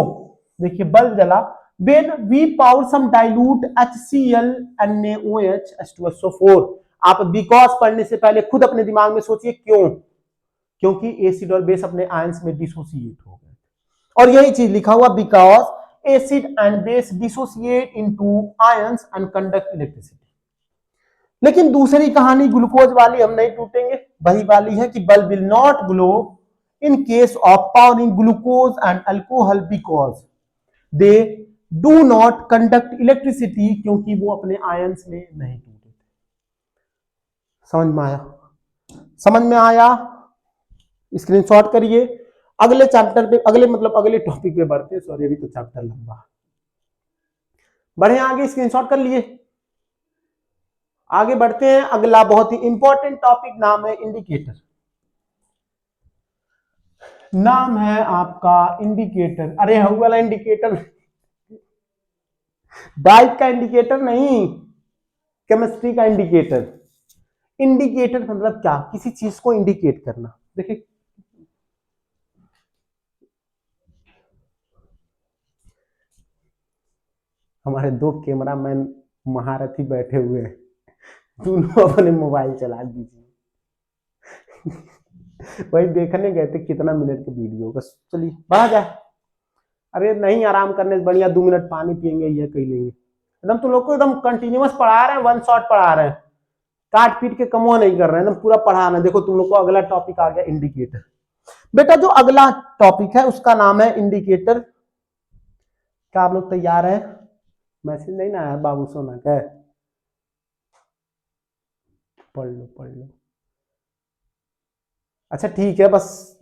देखिए बल्ब जला when we pour some dilute HCl NaOH H2SO4। आप बिकॉज पढ़ने से पहले खुद अपने दिमाग में सोचिए क्यों, क्योंकि एसिड और बेस अपने आयंस में डिसोसिएट हो गए, और यही चीज लिखा हुआ, because acid and base dissociate into ions and conduct electricity. लेकिन दूसरी कहानी ग्लूकोज वाली हम नहीं टूटेंगे, वही वाली है कि bulb will not glow in case of powering glucose and alcohol because they do not conduct electricity, क्योंकि वो अपने आयंस में नहीं टूटे थे। समझ में आया, समझ में आया, स्क्रीनशॉट करिए। अगले चैप्टर पे, अगले मतलब अगले टॉपिक पे बढ़ते हैं, सॉरी अभी तो चैप्टर लंबा, बढ़े आगे, स्क्रीनशॉट कर लिए, आगे बढ़ते हैं। अगला बहुत ही इंपॉर्टेंट टॉपिक, नाम है इंडिकेटर, नाम है आपका इंडिकेटर। अरे हु वाला इंडिकेटर, बाइक का इंडिकेटर नहीं, केमिस्ट्री का इंडिकेटर। इंडिकेटर मतलब क्या, किसी चीज को इंडिकेट करना। देखिए हमारे दो कैमरामैन महारथी बैठे हुए हैं, दोनों अपने मोबाइल चला दीजिए। वही देखने गए थे कितना मिनट की वीडियो होगा। चलिए बढ़ा जाए। अरे नहीं, आराम करने से बढ़िया 2 मिनट पानी पियेंगे, ये कही लेंगे। एकदम तुम लोग को एकदम कंटिन्यूअस पढ़ा रहे हैं, वन शॉट पढ़ा रहे हैं, काट पीट के कमो नहीं कर रहे हैं, एकदम पूरा पढ़ाना। देखो तुम लोग को अगला टॉपिक आ गया इंडिकेटर। बेटा जो अगला टॉपिक है उसका नाम है इंडिकेटर। क्या आप लोग तैयार हैं? मैसेज नहीं ना आया बाबू सोना का? पढ़ लो पढ़ लो। अच्छा ठीक है, बस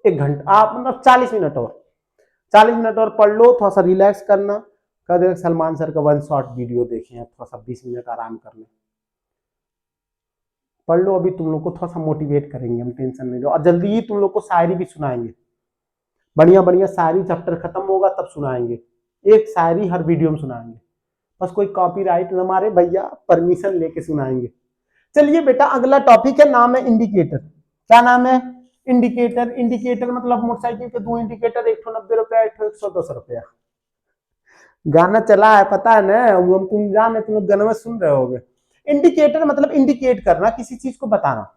1 घंटा आप मतलब 40 मिनट और 40 मिनट और पढ़ लो, थोड़ा सा रिलैक्स करना। कल सलमान सर का वन शॉट वीडियो देखें, थोड़ा सा 20 मिनट आराम करने। पढ़ लो, अभी तुम लोग को थोड़ा सा मोटिवेट करेंगे हम, टेंशन नहीं लो। और जल्दी ही तुम लोग को शायरी भी सुनाएंगे, बढ़िया बढ़िया शायरी। चैप्टर खत्म होगा तब सुनाएंगे, एक शायरी हर वीडियो में सुनाएंगे। बस कोई कॉपीराइट न मारे भैया, परमिशन लेके सुनाएंगे। चलिए बेटा अगला टॉपिक है, नाम है इंडिकेटर। क्या नाम है? इंडिकेटर। इंडिकेटर मतलब मोटरसाइकिल के 2 इंडिकेटर, एक 90 रुपया, एक 110 रुपया। गाना चला है पता है ना, वो हम तुम जाने, तुम लोग गाना में सुन रहे होगे। इंडिकेटर मतलब इंडिकेट करना, किसी चीज को बताना।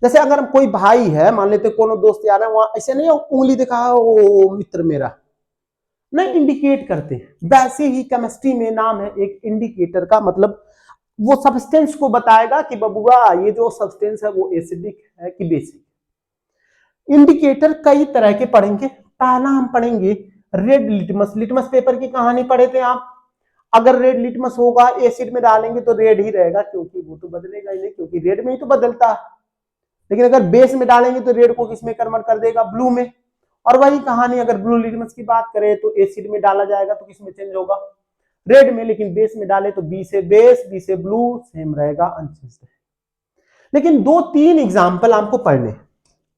जैसे अगर कोई भाई है, मान लेते कोनो दोस्त यार है, वहां ऐसे नहीं उंगली दिखा ओ मित्र मेरा, नहीं, इंडिकेट करते हैं। वैसे ही केमिस्ट्री में नाम है एक इंडिकेटर का, मतलब वो सब्सटेंस को बताएगा कि बबुआ ये जो सब्सटेंस है वो एसिडिक है कि बेसिक। इंडिकेटर कई तरह के पढ़ेंगे। पहला हम पढ़ेंगे रेड लिटमस। लिटमस पेपर की कहानी पढ़े थे आप। अगर रेड लिटमस होगा, एसिड में डालेंगे तो रेड ही रहेगा, क्योंकि वो तो बदलेगा ही नहीं, क्योंकि रेड में ही तो बदलता है। लेकिन अगर बेस में डालेंगे तो रेड को किसमें कन्वर्ट कर देगा? ब्लू में। और वही कहानी अगर ब्लू लिटमस की बात करें तो एसिड में डाला जाएगा तो किसमें चेंज होगा? रेड में। लेकिन बेस में डाले तो बी से बेस, बी से ब्लू, सेम रहेगा, अनचेंज्ड। लेकिन 2-3 एग्जाम्पल आपको पढ़ने।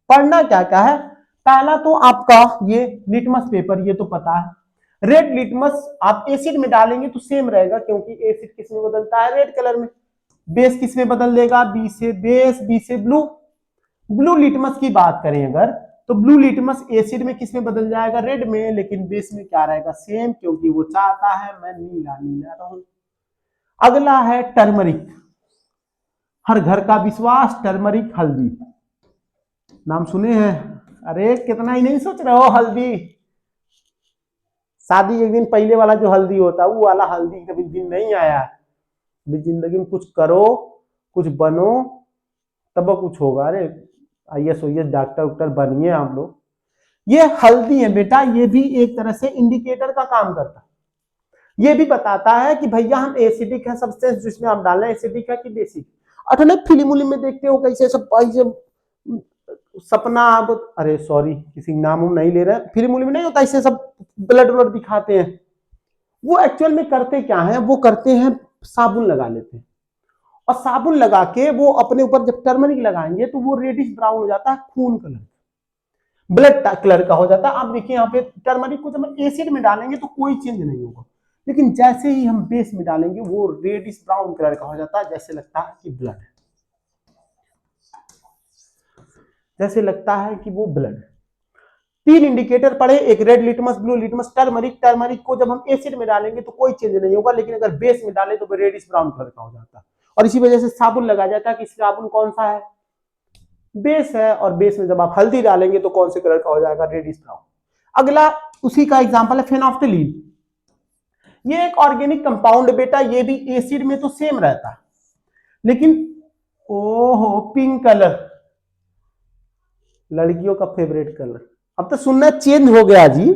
पढ़ना क्या क्या है? पहला तो आपका ये लिटमस पेपर, ये तो पता है। रेड लिटमस आप एसिड में डालेंगे तो सेम रहेगा, क्योंकि एसिड किस में बदलता है? रेड कलर में। बेस किस में बदल देगा? बी से बेस, बी से ब्लू। ब्लू लिटमस की बात करें अगर, तो ब्लू लिटमस एसिड में किस में बदल जाएगा? रेड में। लेकिन बेस में क्या रहेगा? सेम, क्योंकि वो चाहता है मैं नीला नीला रहूं। अगला है टर्मरिक। हर घर का विश्वास, टर्मरिक हल्दी। नाम सुने हैं? अरे कितना ही नहीं सोच रहे हो? हल्दी, शादी एक दिन पहले वाला जो हल्दी होता है वो वाला हल्दी कभी दिन नहीं आया। अभी जिंदगी में कुछ करो, कुछ बनो, तब कुछ होगा। अरे आईएएस ओईएस डॉक्टर उक्टर बनिए आप लोग। ये हल्दी है बेटा, ये भी एक तरह से इंडिकेटर का काम करता है। ये भी बताता है कि भैया हम एसिडिक है सब्सटेंस जिसमें आप डालना है, एसिडिक है कि बेसिक। अठने फिल्म उलिम में देखते हो कैसे सब सपना, अब अरे सॉरी किसी नाम नहीं ले रहे, फिल्म उलिम नहीं होता ऐसे सब ब्लड ब्लड दिखाते हैं। वो एक्चुअल में करते क्या है? वो करते हैं साबुन लगा लेते हैं, और साबुन लगा के वो अपने ऊपर जब टर्मरिक लगाएंगे तो वो रेडिश ब्राउन हो जाता है, खून कलर, ब्लड कलर का हो जाता है। आप देखिए यहाँ पे टर्मरिक को जब हम एसिड में डालेंगे तो कोई चेंज नहीं होगा, लेकिन जैसे ही हम बेस में डालेंगे वो रेडिश ब्राउन कलर का हो जाता है, जैसे लगता है कि ब्लड है, जैसे लगता है कि वो ब्लड है। 3 इंडिकेटर पढ़े, एक red litmus, blue litmus, turmeric. Turmeric को जब हम एसिड में डालेंगे तो कोई चेंज नहीं होगा, लेकिन अगर बेस में डालें तो वो रेडिश ब्राउन कलर का हो जाता है। और इसी वजह से साबुन लगाया जाता है कि साबुन कौन सा है? बेस है। और बेस में जब आप हल्दी डालेंगे तो कौन से कलर का हो जाएगा? Reddish brown. अगला उसी का एग्जांपल है फेनोफ्थलीन। ये एक ऑर्गेनिक कंपाउंड बेटा, ये भी एसिड में तो सेम रहता है, लेकिन ओहो पिंक कलर, लड़कियों का फेवरेट कलर। अब तो सुनना चेंज हो गया जी,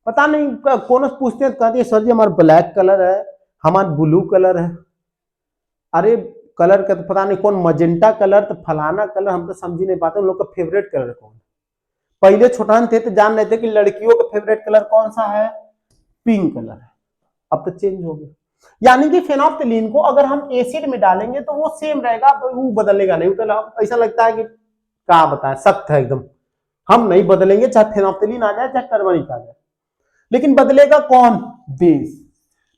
पता नहीं कौन पूछते हैं, कहते हैं सर जी हमारा ब्लैक कलर है, हमारा ब्लू कलर है। अरे कलर का तो पता नहीं कौन, मजेंटा कलर तो फलाना कलर, हम तो समझ ही नहीं पाते उन लोग का फेवरेट कलर कौन। पहले छोटान थे तो जान रहे थे कि लड़कियों का फेवरेट कलर कौन सा है? पिंक कलर है। अब तो चेंज हो गया। यानी कि फेनोफ्थलीन को अगर हम एसिड में डालेंगे तो वो सेम रहेगा, वो बदलेगा नहीं। तो ऐसा लगता है कि क्या बताएं, सख्त है एकदम, हम नहीं बदलेंगे, चाहे फेनोफ्थलीन आ जाए चाहे टर्मरिक आ जाए। लेकिन बदलेगा कौन? बेस।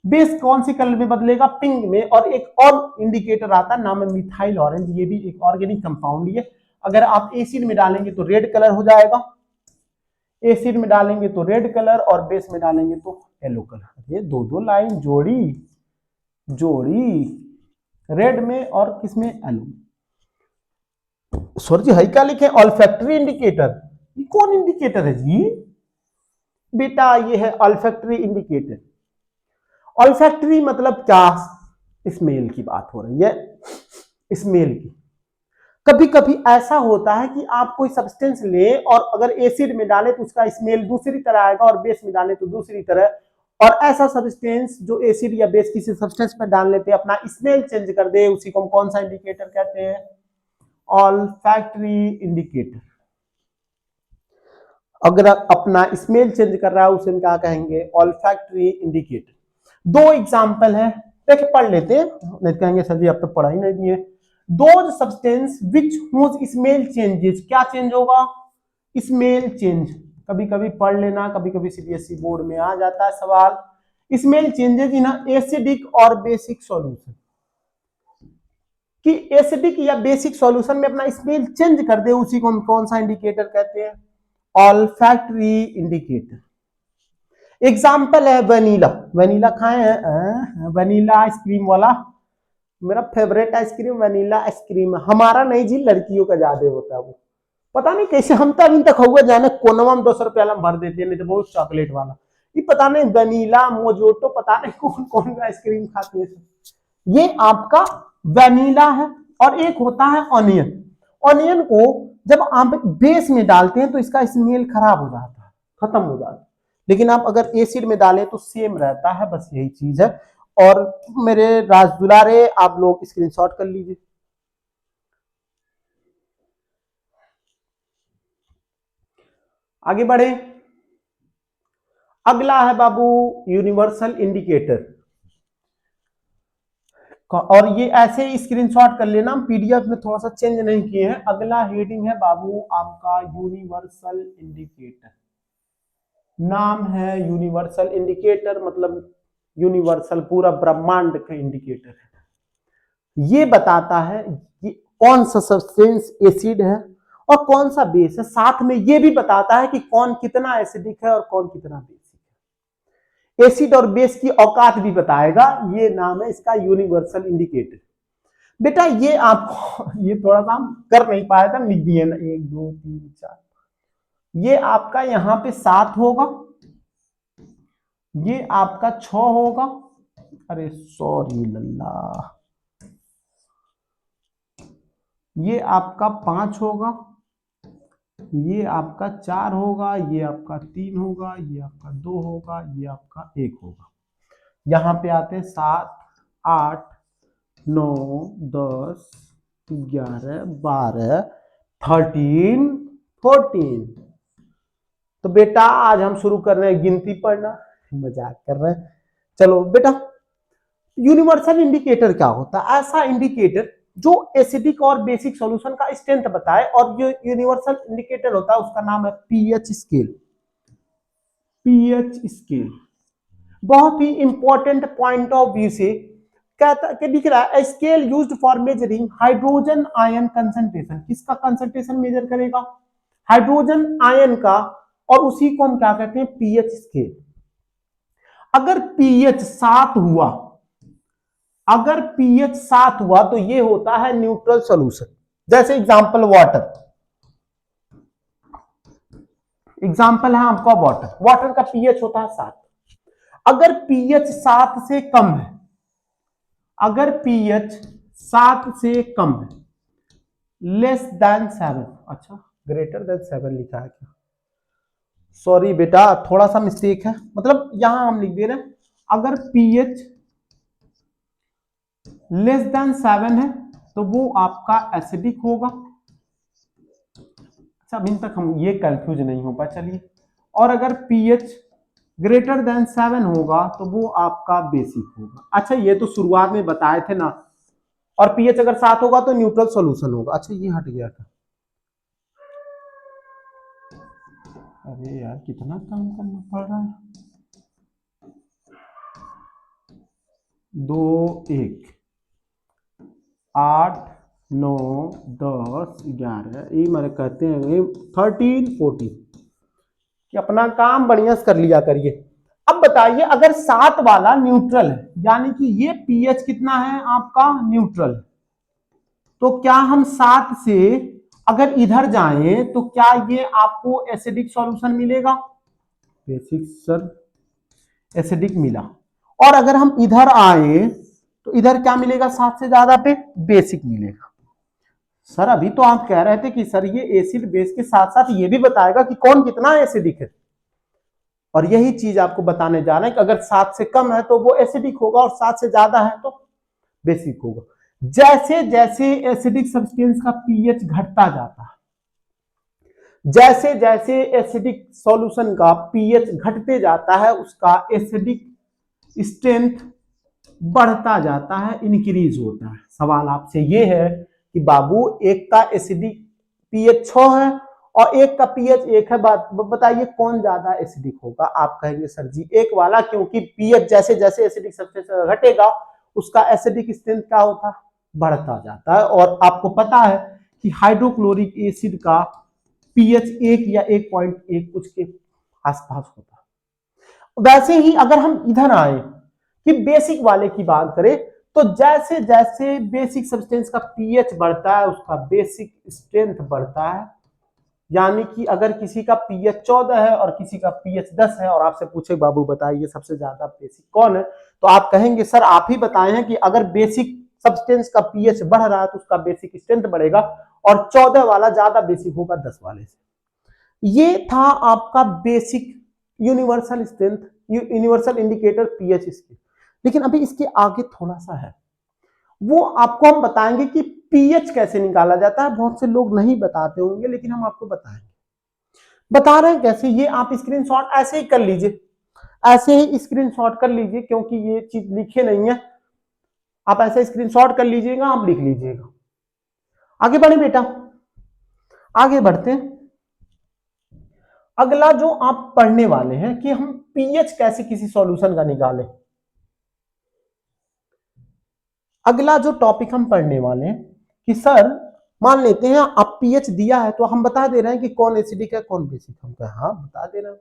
बेस कौन सी कलर में बदलेगा? पिंक में। और एक और इंडिकेटर आता है, नाम है मिथाइल ऑरेंज, ये भी एक ऑर्गेनिक कंपाउंड है। अगर आप एसिड में डालेंगे तो रेड कलर हो जाएगा, एसिड में डालेंगे तो रेड कलर, और बेस में डालेंगे तो येलो कलर। ये दो लाइन जोड़ी जोड़ी, रेड में और किसमें? येलो। सर जी हई क्या लिखे, ऑल्फैक्टरी इंडिकेटर, ये कौन इंडिकेटर है जी? बेटा ये है ऑल्फैक्टरी इंडिकेटर। ऑल्फैक्टरी मतलब क्या? स्मेल की बात हो रही है, स्मेल की। कभी कभी ऐसा होता है कि आप कोई सब्सटेंस ले और अगर एसिड में डालें तो उसका स्मेल दूसरी तरह आएगा और बेस में डालें तो दूसरी तरह, और ऐसा सब्सटेंस जो एसिड या बेस किसी सब्सटेंस में डालने पे अपना स्मेल चेंज कर दे, उसी को हम कौन सा इंडिकेटर कहते हैं? Olfactory indicator. अगर अपना स्मेल चेंज कर रहा है उसे हम क्या कहेंगे? Olfactory indicator. दो एग्जांपल है, देखिए पढ़ लेते हैं, नहीं कहेंगे सर जी अब तो पढ़ा ही नहीं दिए। Those substance which whose smell changes, क्या चेंज होगा? Smell change. कभी कभी पढ़ लेना, कभी कभी सीबीएसई बोर्ड में आ जाता है सवाल। स्मेल चेंजेस इन एसिडिक और बेसिक सॉल्यूशन, कि एसिडिक या बेसिक सॉल्यूशन में अपना स्मेल चेंज कर दे, उसी को हम कौन सा इंडिकेटर कहते हैं? Olfactory indicator. एग्जाम्पल है वनीला, वनीला खाए हैं? वनीला आइसक्रीम वाला, मेरा फेवरेट आइसक्रीम वनीला आइसक्रीम। हमारा नहीं जी, लड़कियों का ज्यादा होता है वो, पता नहीं कैसे हम तक अभी तक हुआ जाने कोनवा में 200 रुपया भर देते हैं, नहीं तो बहुत चॉकलेट वाला, ये पता नहीं वनीला मोजोटो, पता नहीं कौन कौन आइसक्रीम खाते हैं। ये आपका वनीला है। और एक होता है ऑनियन। ऑनियन को जब आप बेस में डालते हैं तो इसका स्मेल खराब हो जाता है, खत्म हो जाता है, लेकिन आप अगर एसिड में डालें तो सेम रहता है, बस यही चीज है। और मेरे राज दुलारे आप लोग स्क्रीनशॉट कर लीजिए। आगे बढ़े, अगला है बाबू यूनिवर्सल इंडिकेटर, और ये ऐसे ही स्क्रीनशॉट कर लेना, पीडीएफ में थोड़ा सा चेंज नहीं किए हैं। अगला हेडिंग है बाबू आपका यूनिवर्सल इंडिकेटर। नाम है यूनिवर्सल इंडिकेटर, मतलब यूनिवर्सल पूरा ब्रह्मांड का इंडिकेटर है। ये बताता है कि कौन सा सब्सटेंस एसिड है और कौन सा बेस है, साथ में ये भी बताता है कि कौन कितना एसिडिक है और कौन कितना बेसिक है। एसिड और बेस की औकात भी बताएगा, ये नाम है इसका यूनिवर्सल इंडिकेटर। बेटा ये आपको ये थोड़ा सा हम कर नहीं पाए थे, लिख दिए ना, 1 2 3 4, ये आपका यहां पे 7 होगा, ये आपका 6 होगा, अरे सॉरी लल्ला, ये आपका 5 होगा, ये आपका 4 होगा, ये आपका 3 होगा, ये आपका 2 होगा, ये आपका 1 होगा। यहां पे आते हैं 7 8 9 10 11 12 13 14। तो बेटा आज हम शुरू कर रहे हैं गिनती पढ़ना, मजाक कर रहे हैं। चलो बेटा, यूनिवर्सल इंडिकेटर क्या होता है? ऐसा इंडिकेटर जो एसिडिक और बेसिक सॉल्यूशन का स्ट्रेंथ बताए, और जो यूनिवर्सल इंडिकेटर होता है उसका नाम है पीएच स्केल। पीएच स्केल बहुत ही इंपॉर्टेंट पॉइंट ऑफ व्यू से कहता कि दिख रहा है, scale used for measuring hydrogen ion concentration. किसका कंसंट्रेशन मेजर करेगा? हाइड्रोजन आयन का, और उसी को हम क्या कहते हैं? PH scale. अगर पीएच 7 हुआ, अगर पीएच 7 हुआ तो ये होता है न्यूट्रल सॉल्यूशन। जैसे एग्जांपल वाटर, एग्जांपल है आपका वाटर, वाटर का पीएच होता है 7। अगर पीएच 7 से कम है, अगर पीएच 7 से कम है, लेस देन 7, अच्छा ग्रेटर देन 7 लिखा है क्या? सॉरी बेटा थोड़ा सा मिस्टेक है, मतलब यहां हम लिख दे रहे हैं अगर पीएच लेस देन 7 है तो वो आपका एसिडिक होगा। अच्छा अभी तक हम ये कंफ्यूज नहीं हो पाए, चलिए। और अगर पीएच ग्रेटर देन 7 होगा तो वो आपका बेसिक होगा। अच्छा ये तो शुरुआत में बताए थे ना। और पीएच अगर 7 होगा तो न्यूट्रल सॉल्यूशन होगा। अच्छा ये हट गया था, अरे यार कितना काम करना पड़ रहा है। 2 1 8 9 10 11, ये मैंने कहते हैं 13 14, कि अपना काम बढ़िया से कर लिया करिए। अब बताइए अगर 7 वाला न्यूट्रल है, यानी कि ये पीएच कितना है आपका? न्यूट्रल। तो क्या हम 7 से अगर इधर जाएं तो क्या ये आपको एसिडिक सॉल्यूशन मिलेगा? बेसिक सर एसिडिक मिला। और अगर हम इधर आए तो इधर क्या मिलेगा? 7 से ज्यादा पे बेसिक मिलेगा। सर अभी तो आप कह रहे थे कि सर ये एसिड बेस के साथ साथ ये भी बताएगा कि कौन कितना एसिडिक है, और यही चीज आपको बताने जा रहे हैं कि अगर 7 से कम है तो वो एसिडिक होगा और 7 से ज्यादा है तो बेसिक होगा। जैसे जैसे एसिडिक सब्सटेंस का पीएच घटता जाता है, जैसे जैसे एसिडिक सॉल्यूशन का पीएच घटते जाता है, उसका एसिडिक स्ट्रेंथ बढ़ता जाता है, इंक्रीज होता है। सवाल आपसे ये है कि बाबू एक का एसिडिक पीएच 6 है और एक का पीएच 1 है, बात बताइए कौन ज्यादा एसिडिक होगा? आप कहेंगे सर जी एक वाला, क्योंकि पीएच जैसे जैसे एसिडिक सब्सटेंस घटेगा उसका एसिडिक स्ट्रेंथ क्या होता है? बढ़ता जाता है। और आपको पता है कि हाइड्रोक्लोरिक एसिड का पीएच 1 या 1.1 कुछ के आसपास होता है। वैसे ही अगर हम इधर आए कि बेसिक वाले की बात करें तो जैसे जैसे बेसिक सब्सटेंस का पीएच बढ़ता है उसका बेसिक स्ट्रेंथ बढ़ता है। यानी कि अगर किसी का पीएच 14 है और किसी का पीएच 10 है और आपसे पूछे बाबू बताइए सबसे ज्यादा बेसिक कौन है, तो आप कहेंगे सर आप ही बताए हैं कि अगर बेसिक सब्सटेंस का पीएच बढ़ रहा है तो उसका बेसिक स्ट्रेंथ बढ़ेगा और 14 वाला ज्यादा बेसिक होगा 10 वाले से। ये था आपका basic universal strength, universal indicator pH इसके। लेकिन अभी इसके आगे थोड़ा सा है, वो आपको हम बताएंगे कि पीएच कैसे निकाला जाता है। बहुत से लोग नहीं बताते होंगे लेकिन हम आपको बताएंगे। बता रहे हैं कैसे, ये आप स्क्रीनशॉट ऐसे ही कर लीजिए, ऐसे ही स्क्रीनशॉट कर लीजिए, क्योंकि ये चीज लिखे नहीं है। आप ऐसे स्क्रीनशॉट कर लीजिएगा, आप लिख लीजिएगा। आगे बढ़े बेटा, आगे बढ़ते हैं। अगला जो आप पढ़ने वाले हैं कि हम पीएच कैसे किसी सॉल्यूशन का निकालें। अगला जो टॉपिक हम पढ़ने वाले हैं कि सर मान लेते हैं आप पीएच दिया है तो हम बता दे रहे हैं कि कौन एसिडिक है कौन बेसिक। हम कहें हाँ बता दे रहे हैं।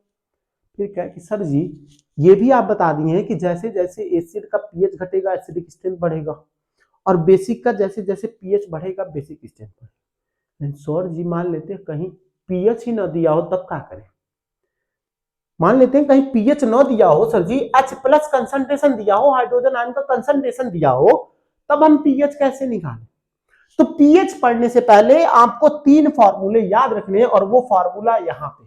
फिर क्या कि सर जी ये भी आप बता दिए हैं कि जैसे जैसे एसिड का पीएच घटेगा एसिडिक स्ट्रेंथ बढ़ेगा और बेसिक का जैसे जैसे पीएच बढ़ेगा बेसिक स्ट्रेंथ बढ़ेगा। सर जी मान लेते हैं कहीं पीएच ही न दिया हो तब क्या करें? मान लेते हैं कहीं पीएच न दिया हो सर जी, H+ कंसंट्रेशन दिया हो, हाइड्रोजन आयन का कंसंट्रेशन दिया हो, तब हम पीएच कैसे निकालें? तो पीएच पढ़ने से पहले आपको 3 फॉर्मूले याद रखने हैं और वो फॉर्मूला यहां पे,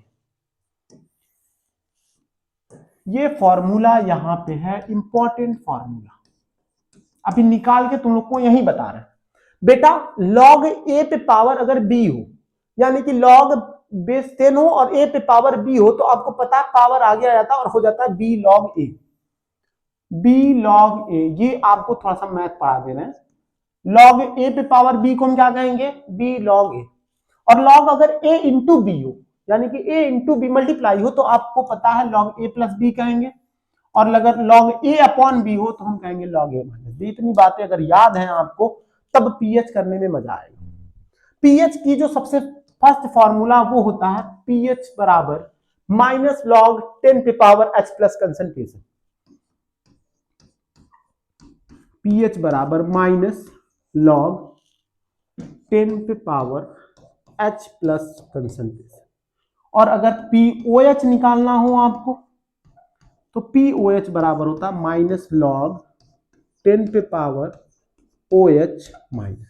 ये फॉर्मूला यहां पे है, इंपॉर्टेंट फॉर्मूला। अभी निकाल के तुम लोग को यही बता रहे हैं बेटा। log a पे पावर अगर b हो, यानी कि log बेस 10 हो और a पे पावर b हो, तो आपको पता है पावर आगे आ जाता है और हो जाता है b log a। b log a, ये आपको थोड़ा सा मैथ पढ़ा दे रहे हैं। log a पे पावर b को हम क्या कहेंगे? b log a। और log अगर a इंटू बी हो, यानी कि a इंटू बी मल्टीप्लाई हो, तो आपको पता है log a प्लस बी कहेंगे। और अगर log a अपॉन बी हो तो हम कहेंगे log a माइनस बी। इतनी बातें अगर याद हैं आपको तब पीएच करने में मजा आएगा। पीएच की जो सबसे फर्स्ट फॉर्मूला वो होता है पीएच बराबर माइनस log 10 पे power h plus concentration. PH बराबर माइनस log 10 पे पावर h प्लस कंसंट्रेशन। और अगर पीओएच निकालना हो आपको तो पीओएच बराबर होता है माइनस log 10 पे पावर OH माइनस।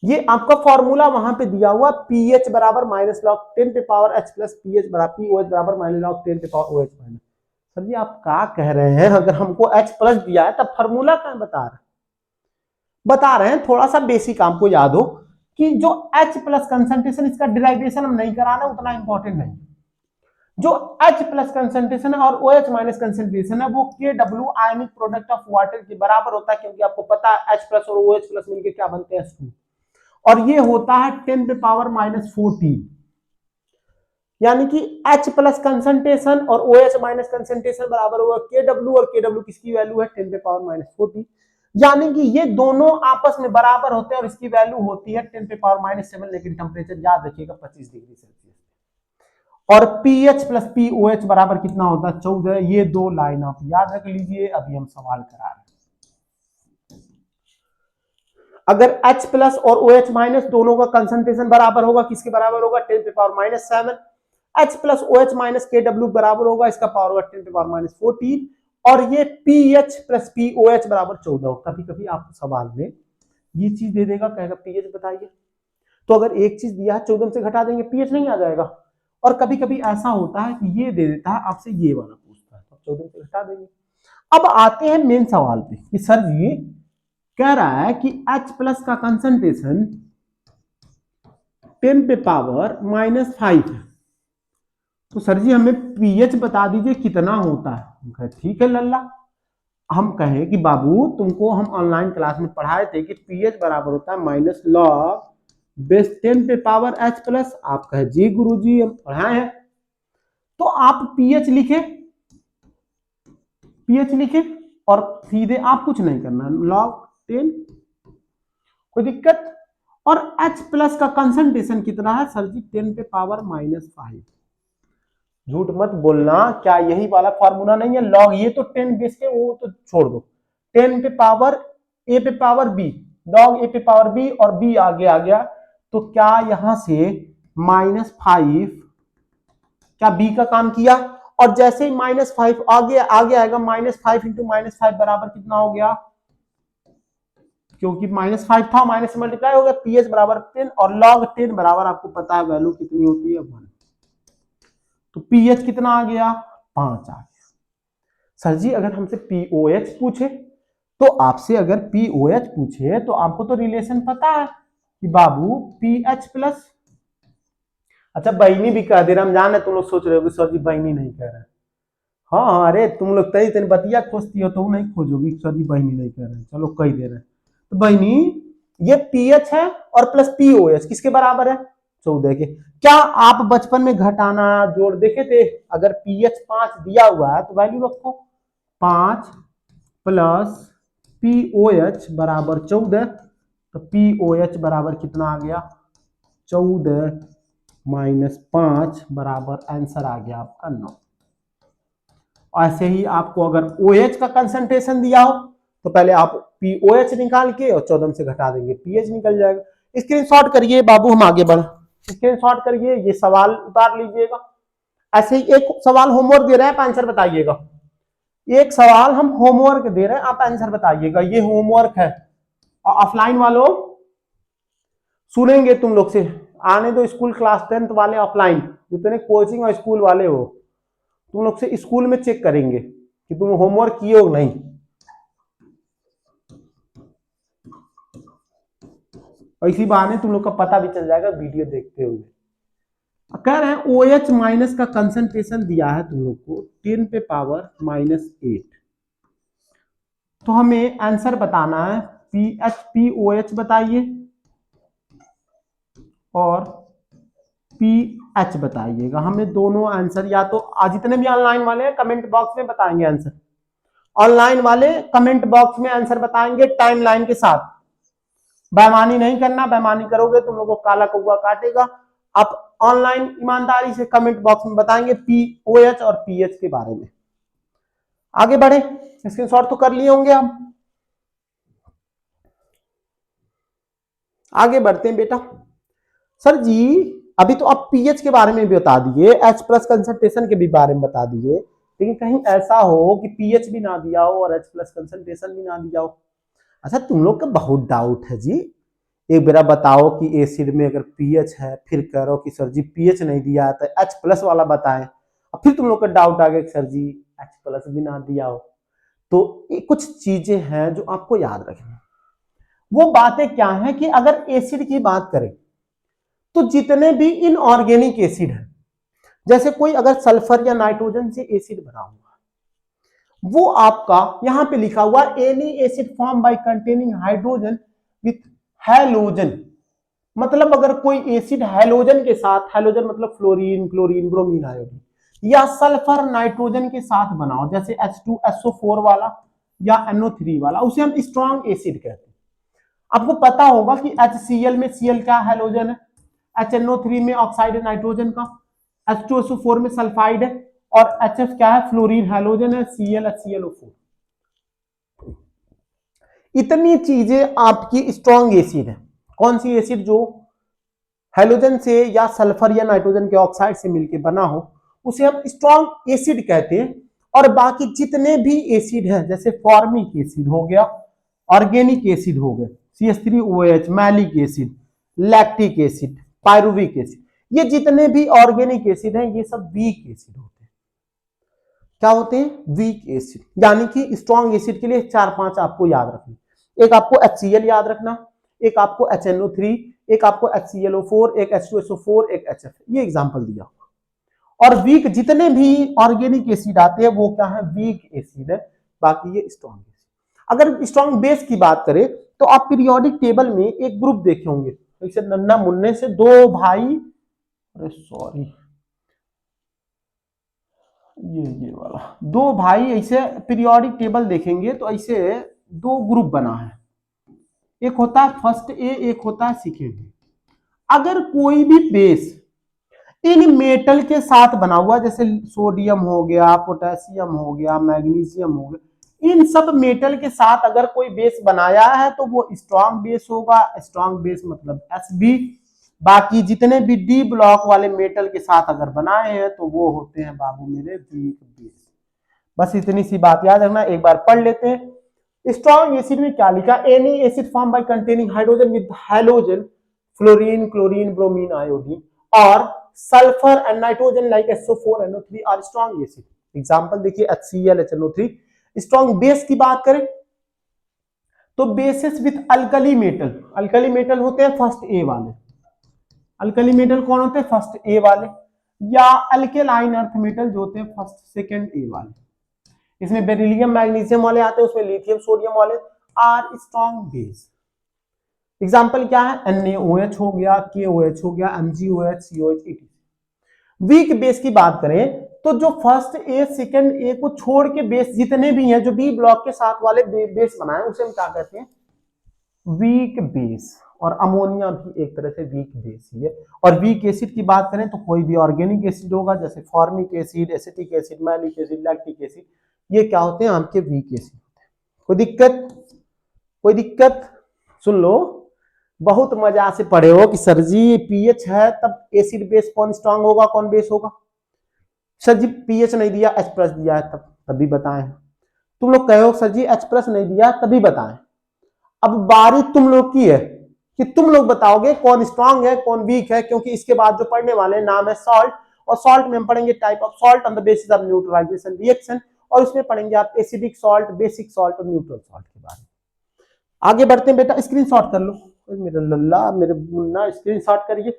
ये आपका फॉर्मूला वहां पे दिया हुआ, पीएच बराबर माइनस log 10 पे पावर h प्लस पीएच बराबर पीओएच बराबर माइनस log 10 पे पावर OH माइनस। सर जी आप क्या कह रहे हैं? अगर हमको H प्लस दिया है तब फॉर्मूला क्या बता रहे हैं। थोड़ा सा बेसिक आपको याद हो कि जो H प्लस कंसंट्रेशन, इसका डिराइवेशन हम नहीं कराना, उतना इंपॉर्टेंट नहीं। जो H प्लस कंसंट्रेशन है और OH माइनस कंसंट्रेशन है वो KW ionic product of water के बराबर होता है, क्योंकि आपको पता है H प्लस और OH प्लस मिलकर क्या बनते हैं? H2। और ये होता है 10 पे पावर माइनस 14। यानी कि H प्लस कंसंट्रेशन और OH माइनस कंसंट्रेशन बराबर होगा KW, और KW किसकी वैल्यू है? 10 पे पावर माइनस 14। यानी कि ये दोनों आपस में बराबर होते हैं और इसकी वैल्यू होती है 10 पे पावर माइनस 7, लेकिन टेम्परेचर याद रखिएगा 25 डिग्री सेल्सियस। और पीएच प्लस पीओएच बराबर कितना होता है? 14। ये दो लाइन आप याद रख लीजिए, अभी हम सवाल करा रहे हैं। अगर H प्लस और OH माइनस दोनों का कंसंट्रेशन बराबर होगा, किसके बराबर होगा, 10⁻⁻⁷। H plus OH minus KW बराबर होगा, इसका पावर होगा 10⁻⁻14, और ये PH प्लस POH बराबर 14 हो। कभी कभी आपको सवाल में ये चीज दे देगा, कहेगा पीएच बताइए, तो अगर एक चीज दिया है 14 से घटा देंगे, पीएच नहीं आ जाएगा। और कभी कभी ऐसा होता है कि ये दे देता है आपसे, ये वाला पूछता है, तो 14 से घटा देंगे। अब आते हैं मेन सवाल पे कि सर जी कह रहा है कि H प्लस का कंसंट्रेशन 10⁻⁻5 है, तो सर जी हमें पीएच बता दीजिए कितना होता है। ठीक है लल्ला, हम कहें कि बाबू तुमको हम ऑनलाइन क्लास में पढ़ाए थे कि पीएच बराबर होता है minus log base 10⁻H plus. आप कहे जी गुरुजी हम पढ़ाए हैं, तो आप पीएच लिखे, पीएच लिखे और सीधे आप कुछ नहीं करना, लॉग 10, कोई दिक्कत। और H प्लस का कंसंट्रेशन कितना है सर जी, 10⁻⁻5। झूठ मत बोलना, क्या यही वाला फार्मूला नहीं है लॉग, ये तो 10 बेस के, वो तो छोड़ दो, 10 पे पावर a पे पावर b, लॉग a पे पावर b और b आगे आ गया, तो क्या यहां से -5 क्या b का काम किया, और जैसे ही -5 आगे आएगा, -5 इंटू -5 बराबर कितना हो गया, क्योंकि -5 था, माइनस मल्टीप्लाई हो गया, पीएच बराबर 10, और लॉग 10 बराबर आपको पता है वैल्यू कितनी होती है 1, तो पीएच कितना आ गया 5 आ गया। सर जी अगर हमसे पीओएच पूछे, तो आपसे अगर पीओएच पूछे तो आपको तो रिलेशन पता है कि बाबू पीएच प्लस, अच्छा बहनी भी कह दे, रमजान है, तुम लोग सोच रहे हो सर जी बहनी नहीं कह रहे, हाँ अरे तुम लोग तई तेन बतिया खोजती हो तो नहीं खोजोगी सर जी बहनी नहीं कह रहे, चलो कह दे रहे, तो बहनी ये पीएच है और प्लस पीओएच किसके बराबर है 14 के। क्या आप बचपन में घटाना जोड़ देखे थे, अगर पीएच 5 दिया हुआ है तो वैल्यू रखो 5 प्लस पीओएच बराबर 14, तो पीओएच बराबर कितना आ गया 14 माइनस 5 बराबर आंसर आ गया आपका 9। ऐसे ही आपको अगर OH का कंसंट्रेशन दिया हो तो पहले आप POH निकाल के और 14 से घटा देंगे, पीएच निकल जाएगा। स्क्रीनशॉट करिए बाबू, हम आगे बढ़े, स्क्रीनशॉट करिए, ये सवाल उतार लीजिएगा। ऐसे ही एक सवाल होमवर्क दे रहे हैं, आप आंसर बताइएगा, एक सवाल हम होमवर्क दे रहे हैं, आप आंसर बताइएगा, ये होमवर्क है। और ऑफलाइन वालों सुनेंगे तुम लोग से, आने दो स्कूल क्लास 10th वाले ऑफलाइन, जितने कोचिंग और स्कूल वाले हो तुम लोग से स्कूल में चेक करेंगे कि तुम होमवर्क किए हो नहीं। और इसी बहाने तुम लोग का पता भी चल जाएगा वीडियो देखते हुए। कह रहे हैं OH माइनस का कंसंट्रेशन दिया है तुम लोग को 10⁻⁻8, तो हमें आंसर बताना है POH बताइए और PH बताइएगा। हमें दोनों आंसर, या तो जितने भी ऑनलाइन वाले हैं कमेंट बॉक्स में बताएंगे आंसर, ऑनलाइन वाले कमेंट बॉक्स में आंसर बताएंगे टाइमलाइन के साथ, बेईमानी नहीं करना, बेईमानी करोगे तुम लोगों को काला कौवा काटेगा। आप ऑनलाइन ईमानदारी से कमेंट बॉक्स में बताएंगे POH और PH के बारे में। आगे बढ़े, स्क्रीनशॉट तो कर लिए होंगे हम, आगे बढ़ते हैं बेटा। सर जी अभी तो आप पीएच के बारे में भी बता दिए, H प्लस कंसंट्रेशन के भी बारे में बता दिए, लेकिन कहीं ऐसा हो कि पीएच भी ना दिया हो और H प्लस कंसंट्रेशन भी ना दिया हो। अच्छा तुम लोग का बहुत डाउट है जी, एक बार बताओ कि एसिड में अगर पीएच है, फिर कह रहे हो कि सर जी पीएच नहीं दिया है तो H प्लस वाला बताएं, और फिर तुम लोग का डाउट आ गया कि सर जी H प्लस भी ना दिया हो। तो ये कुछ चीजें हैं जो आपको याद रखनी। वो बातें क्या है कि अगर एसिड की बात करें तो जितने भी इनऑर्गेनिक एसिड है, जैसे कोई अगर सल्फर या नाइट्रोजन से एसिड बना हुआ, वो आपका यहां पे लिखा हुआ any acid form by containing hydrogen with halogen, मतलब अगर कोई एसिड हैलोजन के साथ, हैलोजन मतलब फ्लोरीन, क्लोरीन, ब्रोमीन, आयोडीन, या सल्फर नाइट्रोजन के साथ बनाओ, जैसे H2SO4 वाला या NO3 वाला, उसे हम स्ट्रॉन्ग एसिड कहते हैं। आपको पता होगा कि HCl में Cl क्या हैलोजन है, HNO3 में ऑक्साइड है नाइट्रोजन का, H2SO4 में सल्फाइड है, और HF क्या है फ्लोरीन हैलोजन है, Cl HClO4। इतनी चीजें आपकी स्ट्रॉन्ग एसिड है। कौन सी एसिड? जो हेलोजन से या सल्फर या नाइट्रोजन के ऑक्साइड से मिलकर बना हो उसे हम स्ट्रॉन्ग एसिड कहते हैं। और बाकी जितने भी एसिड हैं जैसे फॉर्मिक एसिड हो गया, ऑर्गेनिक एसिड हो गए, CH3OH, malic acid, lactic acid, pyruvic acid, ये जितने भी ऑर्गेनिक एसिड हैं ये सब वीक एसिड होते हैं। क्या होते हैं? Weak acid. यानी कि स्ट्रॉन्ग एसिड के लिए 4-5 आपको याद रखना। एक आपको HCl याद रखना, एक आपको HNO3, एक आपको HClO4, एक H2SO4, एक HF, ये एग्जांपल दिया। और वीक जितने भी ऑर्गेनिक एसिड आते हैं वो क्या है? वीक एसिड है। बाकी ये स्ट्रॉन्ग एसिड। अगर स्ट्रॉन्ग बेस की बात करें तो आप पीरियोडिक टेबल में एक ग्रुप देखे होंगे, जैसे नन्ना मुन्ने से दो भाई, अरे सॉरी, ये वाला दो भाई, ऐसे पीरियोडिक टेबल देखेंगे तो ऐसे दो ग्रुप बना है, एक होता है फर्स्ट ए, एक होता है सेकेंड ए। अगर कोई भी बेस इन मेटल के साथ बना हुआ, जैसे सोडियम हो गया, पोटेशियम हो गया, मैग्नीशियम हो गया, इन सब मेटल के साथ अगर कोई बेस बनाया है तो वो स्ट्रॉन्ग बेस होगा। स्ट्रॉन्ग बेस मतलब Sb। बाकी जितने भी डी ब्लॉक वाले मेटल के साथ अगर बनाए हैं तो वो होते हैं बाबू मेरे वीक बेस। बस इतनी सी बात याद रखना, एक बार पढ़ लेते हैं। स्ट्रॉन्ग एसिड में क्या लिखा? Any acid form by containing hydrogen with halogen, fluorine, chlorine, bromine, iodine और sulphur and nitrogen like SO4, NO3 are strong acid. Example देखिए HCl, HNO3। स्ट्रॉन्ग बेस की बात करें तो bases with alkali metal, alkali metal होते हैं first A वाले। Alkali metal कौन होते हैं? फर्स्ट ए वाले। या अल्केलाइन अर्थ मेटल जो होते हैं फर्स्ट सेकंड ए वाले। इसमें बेरिलियम मैग्नीशियम वाले आते हैं, उसमें लिथियम सोडियम वाले आर स्ट्रॉन्ग बेस। एग्जांपल क्या है? NaOH हो गया, KOH हो गया, MgOH, COH, etc। Weak base की बात करें तो जो फर्स्ट ए सेकंड ए को छोड़ के बेस जितने भी हैं जो बी ब्लॉक के साथ वाले बेस बनाए उसे हम क्या कहते हैं? Weak base. और अमोनिया भी एक तरह से वीक बेस ही है। और वीक एसिड की बात करें तो कोई भी ऑर्गेनिक एसिड होगा, जैसे formic acid, acetic acid, malic acid, lactic acid, ये क्या होते हैं? आपके वीक एसिड। कोई दिक्कत? कोई दिक्कत? सुन लो, बहुत मजा से पढ़े हो कि सर जी पीएच है तब एसिड बेस कौन स्ट्रांग होगा, कौन बेस होगा। सर जी पीएच नहीं दिया, H+ दिया है तब भी बताएं। तुम लोग कहो सर जी H+ नहीं दिया तभी बताएं। अब बारी तुम लोग की है कि तुम लोग बताओगे कौन स्ट्रांग है कौन वीक है, क्योंकि इसके बाद जो पढ़ने वाले नाम है सॉल्ट, और सॉल्ट में हम पढ़ेंगे type of salt on the basis of neutralisation reaction, और उसमें पढ़ेंगे आप एसिडिक सॉल्ट, बेसिक सॉल्ट और न्यूट्रल सॉल्ट के बारे में। आगे बढ़ते हैं बेटा, स्क्रीनशॉट कर लो। मेरे लल्ला मेरे मुन्ना स्क्रीनशॉट करिए,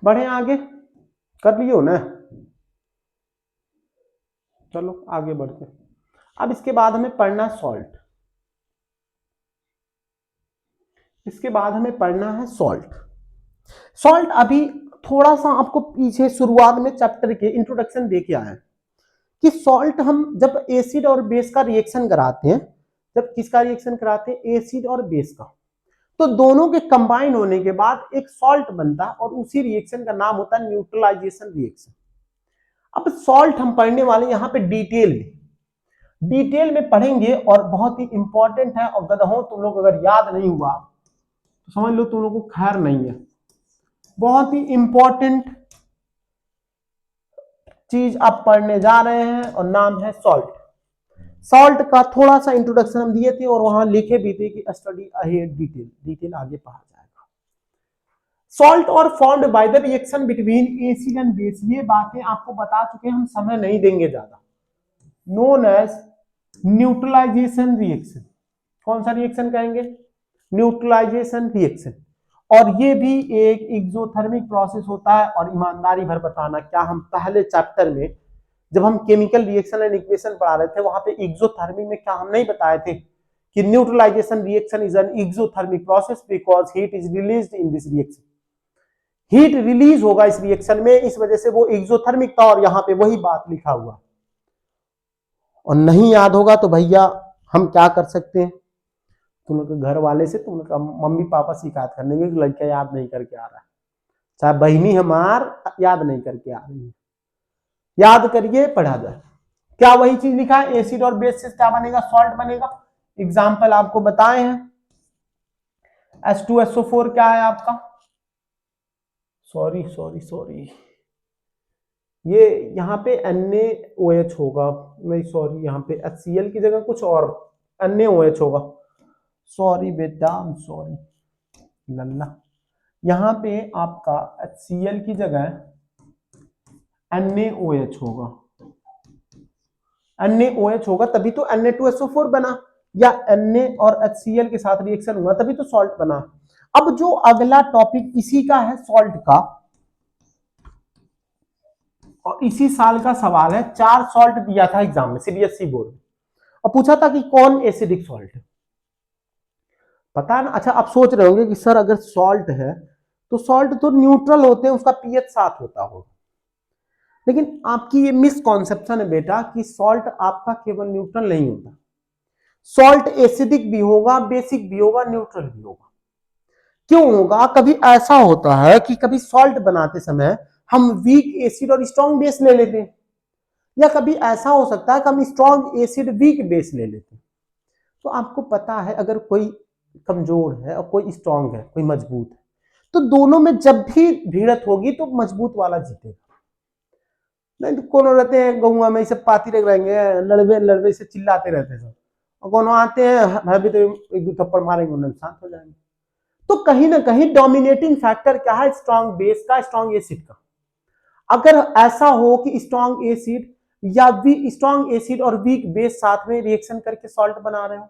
बढ़े आगे, कर लियो ना। चलो आगे बढ़ते हैं। अब इसके बाद हमें पढ़ना सॉल्ट, इसके बाद हमें पढ़ना है सॉल्ट। सॉल्ट अभी थोड़ा सा आपको पीछे शुरुआत में चैप्टर के इंट्रोडक्शन दे के आए कि सॉल्ट हम जब एसिड और बेस का रिएक्शन कराते हैं, जब किसका रिएक्शन कराते हैं? एसिड और बेस का, तो दोनों के कंबाइन होने के बाद एक सॉल्ट बनता है और उसी रिएक्शन का नाम होता है न्यूट्रलाइजेशन रिएक्शन। अब सॉल्ट हम पढ़ने वाले यहाँ पे डिटेल में पढ़ेंगे और बहुत ही इंपॉर्टेंट है। और गधों तुम लोग अगर याद नहीं हुआ तो समझ लो तुम लोग को खैर नहीं है। बहुत ही इंपॉर्टेंट चीज आप पढ़ने जा रहे हैं और नाम है सॉल्ट। सॉल्ट का थोड़ा सा इंट्रोडक्शन हम दिए थे और वहां लिखे भी थे कि स्टडी अहेड डिटेल आगे पढ़ा जाएगा। सॉल्ट और formed by the reaction between acid and base, ये बातें आपको बता चुके हैं, हम समय नहीं देंगे ज्यादा। Known as neutralisation reaction. कौन सा रिएक्शन कहेंगे? Neutralisation reaction. और ये भी एक एक्सोथर्मिक प्रोसेस होता है। और ईमानदारी भर बताना, क्या हम पहले चैप्टर में जब हम केमिकल रिएक्शन एंड इक्वेशन पढ़ा रहे थे वहां पे एक्सोथर्मिक में क्या हम नहीं बताए थे कि neutralisation reaction is an exothermic process because heat is released in this reaction. Heat release होगा इस रिएक्शन में, इस वजह से वो एक्सोथर्मिक था। और यहाँ पे वही बात लिखा हुआ। और नहीं याद होगा तो भैया हम क्या कर सकते हैं, तुम लोग घर वाले से तुम लोग मम्मी पापा शिकायत करने के लड़का याद नहीं करके आ रहा है, चाहे बहनी हमार याद नहीं करके आ रही है, याद करिए पढ़ा जाए। क्या वही चीज लिखा है, एसिड और बेस से क्या बनेगा, सॉल्ट बनेगा। एग्जाम्पल आपको बताए हैं, H2SO4 क्या है आपका, सॉरी सॉरी सॉरी, ये यहाँ पे NaOH होगा, नहीं सॉरी, यहाँ पे HCl की जगह कुछ और NaOH होगा, सॉरी बेटा, सॉरी लल्ला, यहाँ पे आपका HCl की जगह NaOH होगा, NaOH होगा, तभी तो Na2SO4 बना, या Na और HCl के साथ रिएक्शन हुआ तभी तो सॉल्ट बना। अब जो अगला टॉपिक इसी का है, सॉल्ट का, और इसी साल का सवाल है, 4 सॉल्ट दिया था एग्जाम में सीबीएसई बोर्ड में, और पूछा था कि कौन एसिडिक सॉल्ट है, पता ना। अच्छा, आप सोच रहे होंगे कि सर अगर सॉल्ट है तो सॉल्ट तो न्यूट्रल होते हैं, उसका पीएच 7 होता होगा, लेकिन आपकी ये मिसकॉन्सेप्शन है बेटा कि सॉल्ट आपका केवल न्यूट्रल नहीं होता, सॉल्ट एसिडिक भी होगा, बेसिक भी होगा, न्यूट्रल भी होगा। क्यों होगा, कभी ऐसा होता है कि कभी सॉल्ट बनाते समय हम वीक एसिड और स्ट्रॉन्ग बेस ले लेते हैं, या कभी ऐसा हो सकता है कि हम स्ट्रॉन्ग एसिड वीक बेस ले लेते हैं। तो आपको पता है अगर कोई कमजोर है और कोई स्ट्रॉन्ग है, कोई मजबूत है, तो दोनों में जब भी भिड़त होगी तो मजबूत वाला जीतेगा। नहीं तो कौन रहते हैं गौवा में, सब पाती रहेंगे, लड़वे लड़वे से चिल्लाते रहते हैं सब, और कौन आते हैं भी तो एक दो थप्पड़ मारेंगे उन्हें शांत हो जाएंगे। तो कहीं ना कहीं डोमिनेटिंग फैक्टर क्या है, स्ट्रॉन्ग बेस का, स्ट्रॉन्ग एसिड का। अगर ऐसा हो कि स्ट्रॉन्ग एसिड या स्ट्रॉन्ग एसिड और वीक बेस साथ में रिएक्शन करके सॉल्ट बना रहे हो,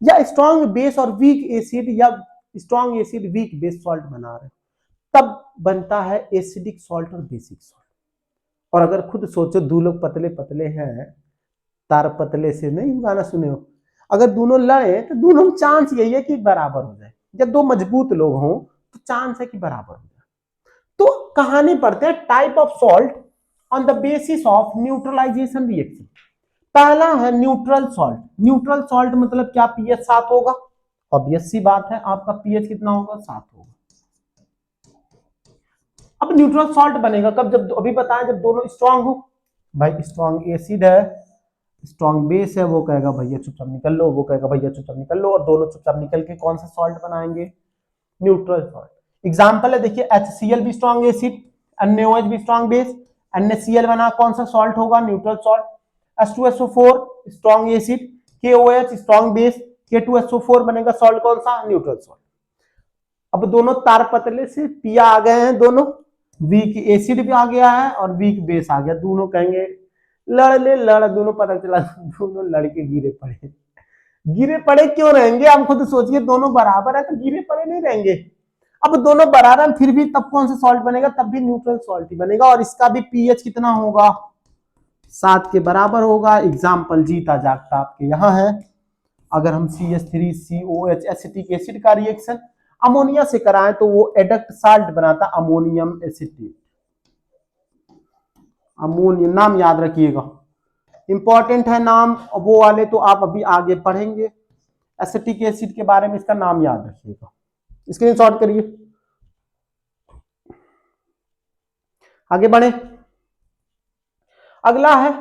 या स्ट्रॉन्ग बेस और वीक एसिड या strong acid weak base salt बना रहे हो, तब बनता है एसिडिक सॉल्ट और बेसिक सॉल्ट। और अगर खुद सोचो, दो लोग पतले पतले हैं, तार पतले से, नहीं गाना सुने हो, अगर दोनों लड़े तो दोनों में चांस यही है कि बराबर हो जाए, जब दो मजबूत लोग हों तो चांस है कि बराबर हो जाए। तो कहानी पढ़ते हैं, type of salt on the basis of neutralisation reaction. पहला है न्यूट्रल सॉल्ट। न्यूट्रल सॉल्ट मतलब क्या, पीएच 7 होगा, ऑब्वियस सी बात है, आपका पीएच कितना होगा, 7 होगा। अब न्यूट्रल सॉल्ट बनेगा कब, जब अभी बताएं जब दोनों स्ट्रांग हो। भाई स्ट्रांग एसिड है, स्ट्रांग बेस है, वो कहेगा भैया चुपचाप निकल लो, वो कहेगा भैया चुपचाप निकल लो, और दोनों चुपचाप निकल के कौन सा सॉल्ट बनाएंगे, न्यूट्रल सॉल्ट। एग्जांपल है देखिए, HCl भी स्ट्रांग एसिड, NaOH भी स्ट्रांग बेस, NaCl बना, कौन सा सॉल्ट होगा, neutral salt. H2SO4 strong acid, KOH strong base, K2SO4 बनेगा सॉल्ट कौन सा, न्यूट्रल सॉल्ट। अब दोनों तार पतले से पिया आ गए हैं, दोनों वीक एसिड भी आ गया है और वीक बेस आ गया, दोनों कहेंगे लड़ ले लड़, दोनों पता चला दोनों लड़के गिरे पड़े। गिरे पड़े क्यों रहेंगे, आप खुद सोचिए, दोनों बराबर है तो गिरे पड़े नहीं रहेंगे। अब दोनों बराबर है फिर भी तब कौन सा सॉल्ट बनेगा, तब भी न्यूट्रल सॉल्ट ही बनेगा, और इसका भी पीएच कितना होगा, 7 के बराबर होगा। एग्जाम्पल जीता जागता आपके यहाँ है, अगर हम CH3COH एसिटिक एसिड का रिएक्शन अमोनिया से कराएं तो वो एडक्ट साल्ट बनाता, अमोनियम एसिटेट। अमोनियम नाम याद रखिएगा, इंपॉर्टेंट है नाम, वो वाले तो आप अभी आगे पढ़ेंगे, एसिटिक एसिड के बारे में इसका नाम याद रखिएगा, स्क्रीनशॉट करिए। आगे बढ़े, अगला है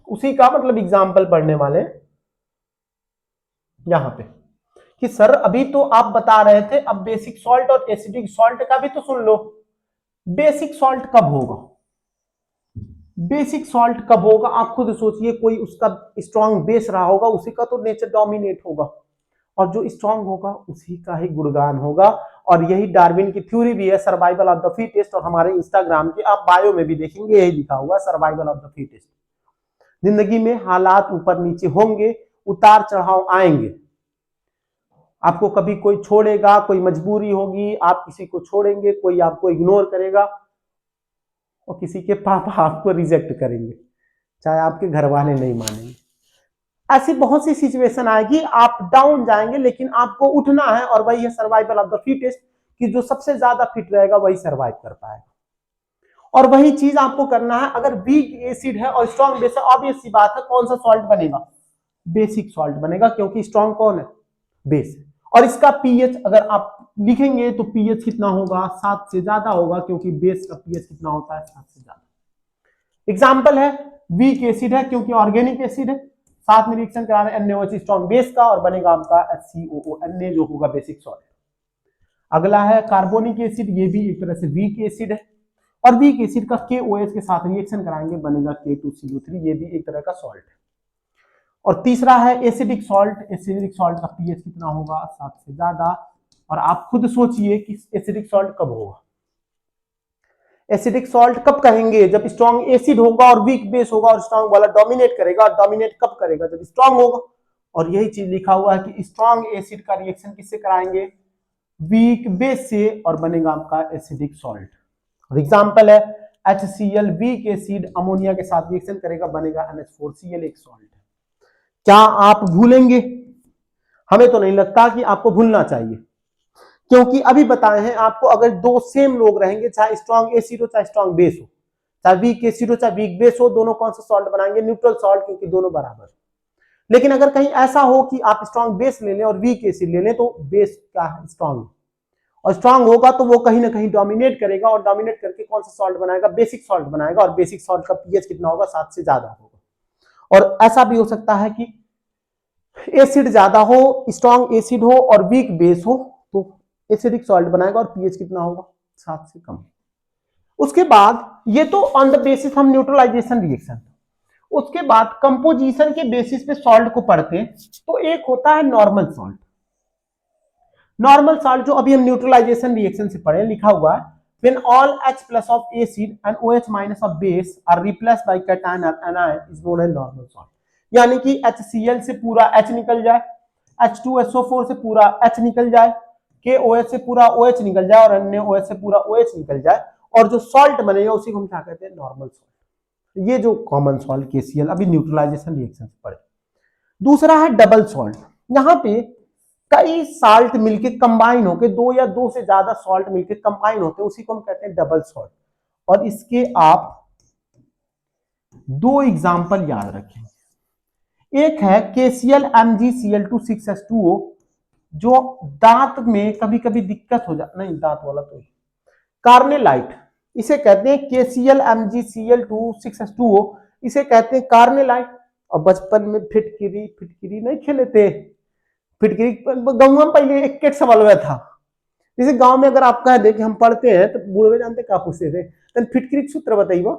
उसी का मतलब एग्जाम्पल पढ़ने वाले यहां पे, कि सर अभी तो आप बता रहे थे, अब बेसिक सॉल्ट और एसिडिक सॉल्ट का भी तो सुन लो। बेसिक सॉल्ट कब होगा, बेसिक सॉल्ट कब होगा, आप खुद सोचिए, कोई उसका स्ट्रॉन्ग बेस रहा होगा, उसी का तो नेचर डोमिनेट होगा, और जो स्ट्रॉन्ग होगा उसी का ही गुणगान होगा। और यही डार्विन की थ्योरी भी है, सर्वाइवल ऑफ द फिटेस्ट, और हमारे इंस्टाग्राम के आप बायो में भी देखेंगे यही लिखा हुआ, सर्वाइवल ऑफ द फिटेस्ट। जिंदगी में हालात ऊपर नीचे होंगे, उतार चढ़ाव आएंगे, आपको कभी कोई छोड़ेगा, कोई मजबूरी होगी, आप किसी को छोड़ेंगे, कोई आपको इग्नोर करेगा, और किसी के पापा आपको रिजेक्ट करेंगे, चाहे आपके घर वाले नहीं मानेंगे। ऐसी बहुत सी सिचुएशन आएगी, आप डाउन जाएंगे, लेकिन आपको उठना है, और वही है सर्वाइवल ऑफ द फिटेस्ट, कि जो सबसे ज्यादा फिट रहेगा वही सर्वाइव कर पाएगा। और वही चीज आपको करना है, अगर वीक एसिड है और स्ट्रॉन्ग बेस है, ऑब्वियस सी बात है कौन सा सॉल्ट बनेगा, बेसिक सॉल्ट बनेगा, क्योंकि स्ट्रॉन्ग कौन है, बेस है। और इसका पीएच अगर आप लिखेंगे तो पीएच कितना होगा, 7 से ज्यादा होगा, क्योंकि बेस का पीएच कितना होता है, 7 से ज्यादा। एग्जाम्पल है वीक एसिड है क्योंकि ऑर्गेनिक एसिड है, साथ में रिएक्शन करा रहे हैं NaOH स्ट्रॉन्ग बेस का और बनेगा आपका HCOO, Na जो होगा बेसिक सॉल्ट। अगला है कार्बोनिक एसिड, ये भी एक तरह से वीक एसिड है और वीक एसिड का KOH के साथ रिएक्शन कराएंगे बनेगा K2CO3, ये भी एक तरह का सॉल्ट है। और तीसरा है एसिडिक सॉल्ट, एसिडिक सॉल्ट का पीएच कितना होगा 7 से ज्यादा। और आप खुद सोचिए कि एसिडिक सॉल्ट कब होगा, एसिडिक सॉल्ट कब कहेंगे, जब स्ट्रॉन्ग एसिड होगा और वीक बेस होगा और स्ट्रॉन्ग वाला डोमिनेट करेगा, और डोमिनेट कब करेगा जब स्ट्रॉन्ग होगा। और यही चीज लिखा हुआ है कि स्ट्रॉन्ग एसिड का रिएक्शन किससे कराएंगे, वीक बेस से, और बनेगा आपका एसिडिक सॉल्ट। और एग्जांपल है HCl, वीक एसिड अमोनिया के साथ रिएक्शन करेगा बनेगा NH4Cl, एक सॉल्ट है। क्या आप भूलेंगे? हमें तो नहीं लगता कि आपको भूलना चाहिए, क्योंकि अभी बताए हैं आपको, अगर दो सेम लोग रहेंगे, चाहे स्ट्रॉन्ग एसिड हो चाहे स्ट्रॉन्ग बेस हो, चाहे वीक एसिड हो चाहे वीक बेस हो, दोनों कौन सा सॉल्ट बनाएंगे, न्यूट्रल सॉल्ट, क्योंकि दोनों बराबर। लेकिन अगर कहीं ऐसा हो कि आप स्ट्रॉन्ग बेस ले लें और वीक एसिड ले लें, तो बेस क्या है, स्ट्रॉन्ग, और स्ट्रॉन्ग होगा तो वो कहीं ना कहीं डोमिनेट करेगा, और डोमिनेट करके कौन सा सॉल्ट बनाएगा, बेसिक सॉल्ट बनाएगा, और बेसिक सॉल्ट का पीएच कितना होगा 7 से ज्यादा होगा। और ऐसा भी हो सकता है कि एसिड ज्यादा हो, स्ट्रॉन्ग एसिड हो और वीक बेस हो, तो एसिडिक सॉल्ट बनाएगा और पीएच कितना होगा 7 से कम। उसके बाद ये तो ऑन द बेसिस हम न्यूट्रलाइजेशन रिएक्शन, उसके बाद कंपोजिशन के बेसिस पे सॉल्ट को पढ़ते हैं, तो एक होता है नॉर्मल सॉल्ट। नॉर्मल सॉल्ट जो अभी हम न्यूट्रलाइजेशन रिएक्शन से पढ़े, लिखा हुआ है when all H plus of acid and OH minus of base are replaced by cation or anion is known as normal salt। यानी कि HCl से पूरा H निकल जाए, H2SO4 से पूरा H निकल जाए, KOH से पूरा OH निकल जाए और NaOH से पूरा OH निकल जाए, और जो सॉल्ट बनेगा उसी को हम क्या कहते हैं, नॉर्मल सॉल्ट। ये जो कॉमन सॉल्ट KCl अभी न्यूट्रलाइजेशन रिएक्शन से पढ़े। दूसरा है डबल सॉल्ट, यहाँ पे कई साल्ट मिलके कंबाइन होके, दो या दो से ज्यादा सॉल्ट मिलके कंबाइन होते हैं, उसी को हम कहते हैं डबल सॉल्ट। और इसके आप दो एग्जांपल याद रखें, एक है KCl MgCl2 6H2O, जो दांत में कभी कभी दिक्कत हो जाती, नहीं दांत वाला तो कार्नेलाइट, इसे कहते हैं KCl MgCl2 6H2O, इसे कहते हैं कार्नेलाइट। और बचपन में फिटकिरी फिटकिरी नहीं खेले थे, फिटकिरी गाँव में पहले एक केट सवाल हुआ था, जैसे गांव में अगर आप कह दे कि हम पढ़ते हैं, तो बूढ़े जानते क्या पूछते थे, तो फिटकिरी सूत्र बताइए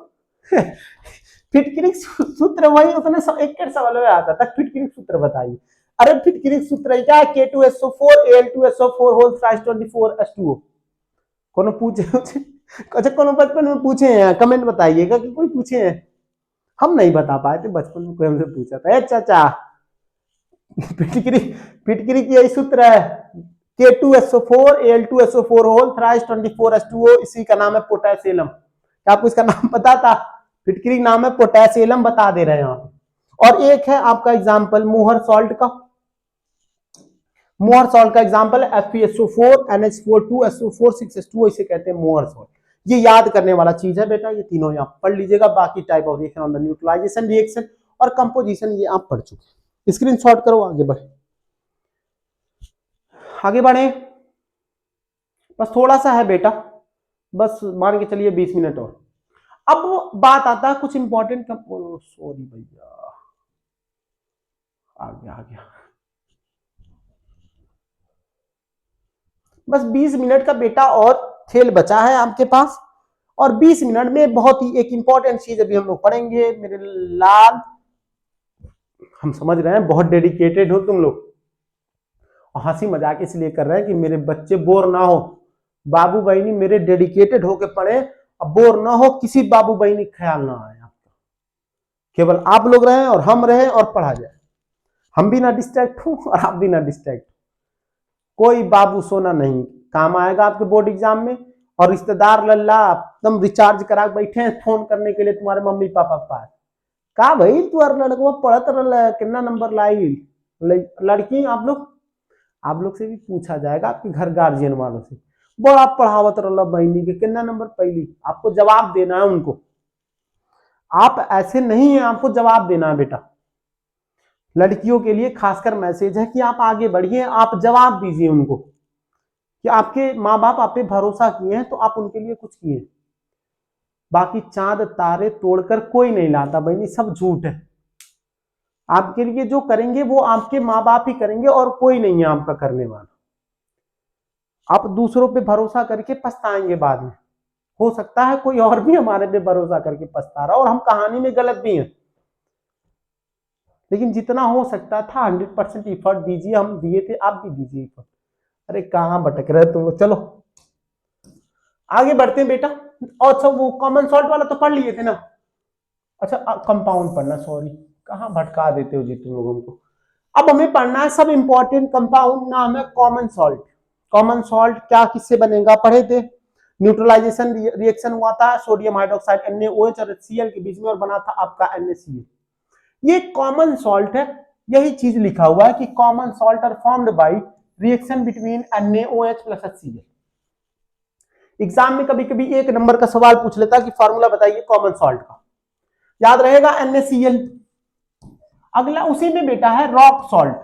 फिटकिरी सूत्र वही उतने एक केट सवाल में आता था, फिटकिरी सूत्र बताइए। अरे फिटकिरी सूत्र क्या है, K2SO4 Al2SO4 whole thrice 24H2O। कोनो पूछे अच्छा, कोनो बचपन में पूछे हैं, कमेंट बताइएगा कि कोई पूछे हैं, हम नहीं बता पाए थे बचपन में, कोई हमसे पूछा था चाचा फिटकिरी, फिटकिरी की यही सूत्र है, K2SO4 Al2SO4 whole thrice 24H2O, इसी का नाम है पोटेशियम। क्या आपको इसका नाम पता था? फिटकिरी नाम है, पोटेशियम बता दे रहे हैं आप। और एक है आपका एग्जांपल मोहर सॉल्ट का, मोहर सॉल्ट का एग्जांपल है FeSO4 NH4 6H2O, इसे कहते हैं मोहर सॉल्ट। ये याद करने वाला चीज है बेटा, ये तीनों आप पढ़ लीजिएगा। बाकी type of reaction on the neutralisation reaction और कंपोजिशन ये आप पढ़ चुके, स्क्रीनशॉट करो, आगे बढ़े, आगे बढ़े, बस थोड़ा सा है बेटा, बस मान के चलिए 20 मिनट और। अब बात आता है कुछ इंपॉर्टेंट, सॉरी भैया, आ गया, बस 20 मिनट का बेटा और खेल बचा है आपके पास, और 20 मिनट में बहुत ही एक इंपॉर्टेंट चीज अभी हम लोग पढ़ेंगे मेरे लाल। हम समझ रहे हैं बहुत डेडिकेटेड हो तुम लोग, और हंसी मजाक इसलिए कर रहे हैं कि मेरे बच्चे बोर ना हो, बाबू बहनी मेरे डेडिकेटेड होके पढ़े, अब बोर ना हो, किसी बाबू बहनी ख्याल ना आए आपका, केवल आप लोग रहे और हम रहे और पढ़ा जाए, हम भी ना डिस्ट्रैक्ट हो और आप भी ना डिस्ट्रैक्ट, कोई बाबू सोना नहीं, काम आएगा आपके बोर्ड एग्जाम में। और रिश्तेदार लल्ला एकदम रिचार्ज करा बैठे हैं फोन करने के लिए तुम्हारे मम्मी पापा के पास, का भाई तू लड़को पढ़त रहा कितना नंबर लाई, लड़की आप लोग से भी पूछा जाएगा, आपके घर गार्जियन वालों से, बड़ा पढ़ावत रहा बहनी के कितना नंबर पहली, आपको जवाब देना है उनको, आप ऐसे नहीं है, आपको जवाब देना है बेटा। लड़कियों के लिए खासकर मैसेज है कि आप आगे बढ़िए, आप जवाब दीजिए उनको कि आपके माँ बाप आप पे भरोसा किए हैं, तो आप उनके लिए कुछ किए। बाकी चांद तारे तोड़कर कोई नहीं लाता बहनी, सब झूठ है। आपके लिए जो करेंगे वो आपके माँ बाप ही करेंगे और कोई नहीं है आपका करने वाला। आप दूसरों पे भरोसा करके पछताएंगे बाद में। हो सकता है कोई और भी हमारे पे भरोसा करके पछता रहा और हम कहानी में गलत भी हैं, लेकिन जितना हो सकता था 100% इफर्ट दीजिए। हम दिए थे, आप भी दीजिए इफर्ट। अरे कहाँ भटक रहे तुम, चलो आगे बढ़ते हैं बेटा। और अच्छा वो कॉमन सॉल्ट वाला तो पढ़ लिए थे ना। अच्छा कंपाउंड पढ़ना, सॉरी कहाँ भटका देते हो जी तुम लोगों को। अब हमें पढ़ना है सब इंपॉर्टेंट कंपाउंड, नाम है कॉमन सॉल्ट। कॉमन सॉल्ट क्या किससे बनेगा पढ़े थे। न्यूट्रलाइजेशन रिएक्शन हुआ था सोडियम हाइड्रोक्साइड NaOH और HCl के बीच में और बना था आपका NaCl। ये कॉमन सॉल्ट है। यही चीज लिखा हुआ है कि common salt are formed by reaction between NaOH plus HCl। Exam में कभी कभी एक नंबर का सवाल पूछ लेता कि फॉर्मूला बताइए कॉमन सॉल्ट का, याद रहेगा NaCl। अगला उसी में बेटा है रॉक सॉल्ट।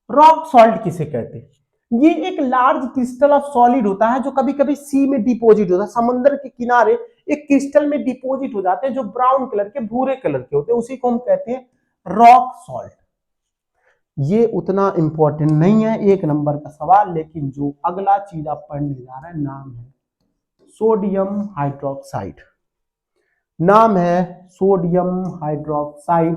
रॉक सॉल्ट किसे कहते हैं? ये एक लार्ज क्रिस्टल ऑफ सॉलिड होता है जो कभी कभी सी में डिपोजिट होता है, समुद्र के किनारे एक क्रिस्टल में डिपोजिट हो जाते हैं जो ब्राउन कलर के, भूरे कलर के होते हैं, उसी को हम कहते हैं रॉक सॉल्ट। ये उतना इंपॉर्टेंट नहीं है, एक नंबर का सवाल। लेकिन जो अगला चीज आप पढ़ने जा रहे हैं नाम है सोडियम हाइड्रोक्साइड। नाम है सोडियम हाइड्रोक्साइड।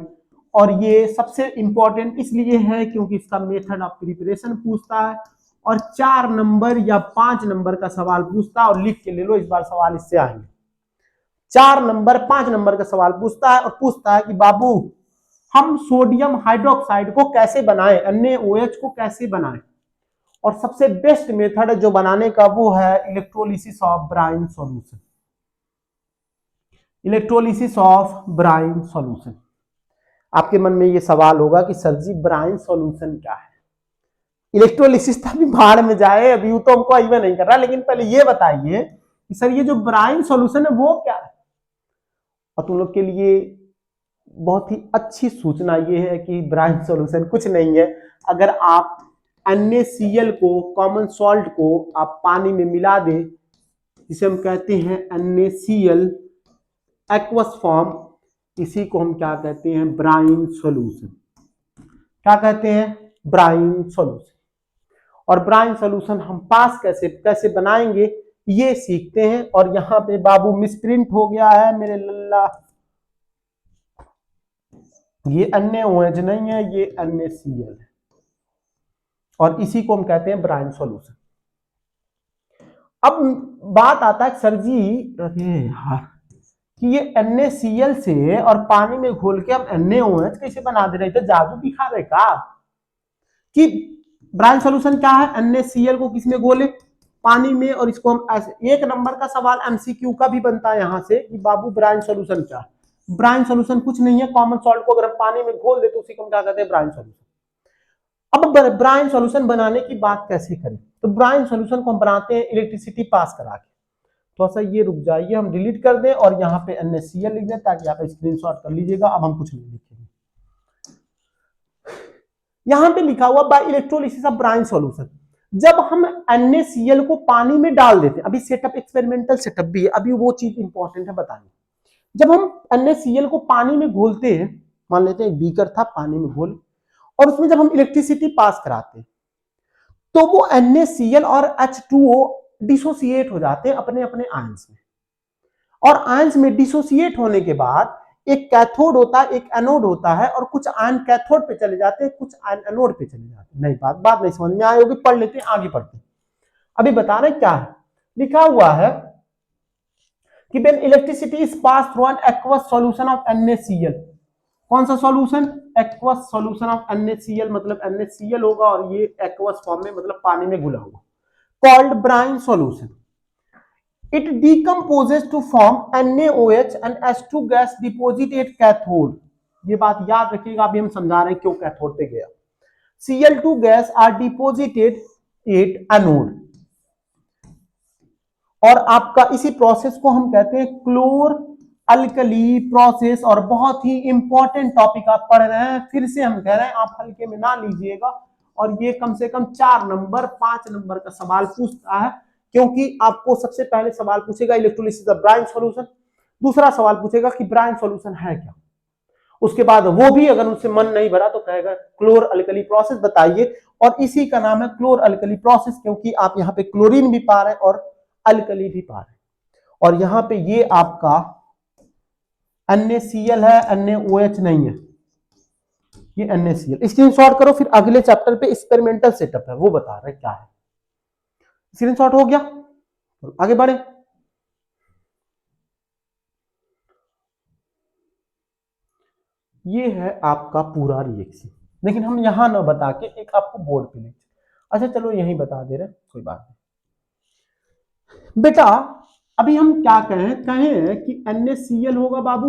और ये सबसे इंपॉर्टेंट इसलिए है क्योंकि इसका मेथड ऑफ प्रिपरेशन पूछता है और 4 नंबर या 5 नंबर का सवाल पूछता है। और लिख के ले लो, इस बार सवाल इससे आएंगे। 4 नंबर 5 नंबर का सवाल पूछता है और पूछता है कि बाबू हम सोडियम हाइड्रोक्साइड को कैसे बनाएं, NaOH को कैसे बनाएं। और सबसे बेस्ट मेथड जो बनाने का वो है electrolysis of brine solution. Electrolysis of brine solution. आपके मन में ये सवाल होगा कि सर जी ब्राइन सॉल्यूशन क्या है। इलेक्ट्रोलिसिस अभी भाड़ में जाए, अभी तो हमको आइवा नहीं कर रहा, लेकिन पहले ये बताइए कि सर ये जो ब्राइन सॉल्यूशन है वो क्या है। और तुम लोग के लिए बहुत ही अच्छी सूचना ये है कि ब्राइन सॉल्यूशन कुछ नहीं है। अगर आप NaCl को, कॉमन सॉल्ट को आप पानी में मिला दे, जिसे हम कहते हैं NaCl एक्वस फॉर्म, इसी को हम क्या कहते हैं ब्राइन सॉल्यूशन। क्या कहते हैं ब्राइन सॉल्यूशन। और ब्राइन सॉल्यूशन हम पास कैसे कैसे बनाएंगे ये सीखते हैं। और यहां पे बाबू मिसप्रिंट हो गया है मेरे लल्ला, ये NaOH नहीं है, ये NaCl है और इसी को हम कहते हैं ब्राइन सॉल्यूशन। अब बात आता है सर जी, अरे यार कि ये NaCl से और पानी में घोल के हम NaOH कैसे बना दे रहे थे, जादू दिखा रहे का कि ब्राइन सॉल्यूशन क्या है। NaCl को किसमें घोले, पानी में, और इसको हम ऐसे। एक नंबर का सवाल MCQ का भी बनता है यहां से कि बाबू ब्राइन सॉल्यूशन क्या है। ब्राइन सॉल्यूशन कुछ नहीं है, कॉमन सॉल्ट को अगर हम पानी में घोल दे तो उसी को हम क्या कहते हैं ब्राइन सॉल्यूशन। अब ब्राइन सॉल्यूशन बनाने की बात कैसे करें, तो ब्राइन सॉल्यूशन को हम बनाते हैं इलेक्ट्रिसिटी पास करा के। थोड़ा सा ये रुक जाइए, हम डिलीट कर दें और यहाँ पे NaCl लिख दें ताकि आप स्क्रीनशॉट कर लीजिएगा। अब हम कुछ नहीं लिखेंगे, यहाँ पे लिखा हुआ by electrolysis of brine solution. जब हम NaCl को पानी में डाल देते हैं, अभी सेटअप एक्सपेरिमेंटल सेटअप भी है, अभी वो चीज इंपॉर्टेंट है बताने। जब हम NaCl को पानी में घोलते हैं, मान लेते हैं बीकर था, पानी में घोल, और उसमें जब हम इलेक्ट्रिसिटी पास कराते हैं तो वो NaCl और H2O डिसोसिएट हो जाते हैं अपने अपने आयंस में। और आयंस में डिसोसिएट होने के बाद एक कैथोड होता है, एक एनोड होता है, और कुछ आयन कैथोड पे चले जाते हैं, कुछ आयन एनोड पे चले जाते हैं। नहीं बात नहीं समझ में आई होगी, पढ़ लेते हैं, आगे पढ़ते हैं। अभी बता रहे क्या है, लिखा हुआ है कि when electricity is pass through an aqueous solution of NaCl। कौन सा solution, aqueous solution of NaCl, मतलब NaCl होगा और ये एक्वस फॉर्म में मतलब पानी में घुला हुआ, called brine solution. It decomposes to form NaOH and H2 gas deposit at cathode। ये बात याद रखिएगा, अभी हम समझा रहे हैं क्यों कैथोड पे गया। Cl2 gas are deposited at anode। और आपका इसी प्रोसेस को हम कहते हैं क्लोर अल्कली प्रोसेस। और बहुत ही इंपॉर्टेंट टॉपिक आप पढ़ रहे हैं, फिर से हम कह रहे हैं आप हल्के में ना लीजिएगा। और ये कम से कम 4 नंबर 5 नंबर का सवाल पूछता है क्योंकि आपको सबसे पहले सवाल पूछेगा इलेक्ट्रोलिसिस ऑफ ब्राइन सॉल्यूशन, दूसरा सवाल पूछेगा कि ब्राइन सॉल्यूशन है क्या, उसके बाद वो भी अगर उनसे मन नहीं भरा तो कहेगा क्लोर अल्कली प्रोसेस बताइए, और इसी का नाम है क्लोर अल्कली प्रोसेस, क्योंकि आप यहाँ पे क्लोरीन भी पा रहे हैं और अल्कली भी पा रहे हैं। और यहाँ पे ये आपका NaCl है, NaOH नहीं है, ये NaCl। स्क्रीनशॉट करो, फिर अगले चैप्टर पे एक्सपेरिमेंटल सेटअप है वो बता रहे क्या है। स्क्रीनशॉट हो गया, आगे बढ़े। ये है आपका पूरा रिएक्शन, लेकिन हम यहां ना बता के एक आपको बोर्ड पे लिख, अच्छा चलो यही बता दे रहे, कोई बात नहीं बेटा। अभी हम क्या कहें कि NaCl होगा बाबू,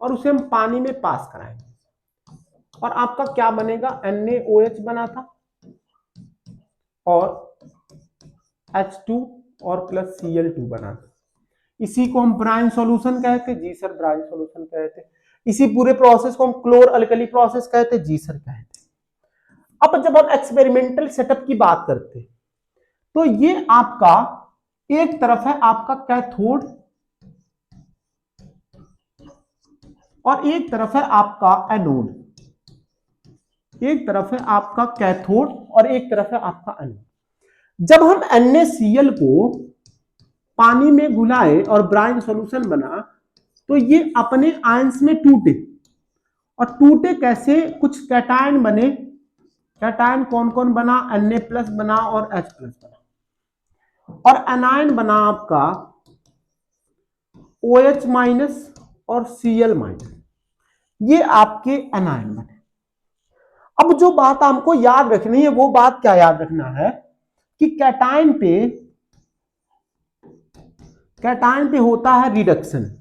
और उसे हम पानी में पास कराएंगे, और आपका क्या बनेगा, NaOH बना था और H2 और प्लस Cl2 बना था। इसी को हम ब्राइन सॉल्यूशन कहते, जी सर ब्राइन सॉल्यूशन कहते। इसी पूरे प्रोसेस को हम क्लोर अल्कली प्रोसेस कहते, जी सर कहते। अब जब हम एक्सपेरिमेंटल सेटअप की बात करते तो ये आपका एक तरफ है आपका कैथोड और एक तरफ है आपका एनोड, एक तरफ है आपका कैथोड और एक तरफ है आपका एनोड। जब हम NaCl को पानी में घुलाए और ब्राइन सॉल्यूशन बना तो ये अपने आयंस में टूटे, और टूटे कैसे, कुछ कैटायन बने। कैटायन कौन कौन बना, Na+ बना और H+ बना, और एनायन बना आपका OH- और Cl-। ये आपके एनायन बने। अब जो बात हमको याद रखनी है वो बात क्या याद रखना है कि कैटायन पे होता है रिडक्शन,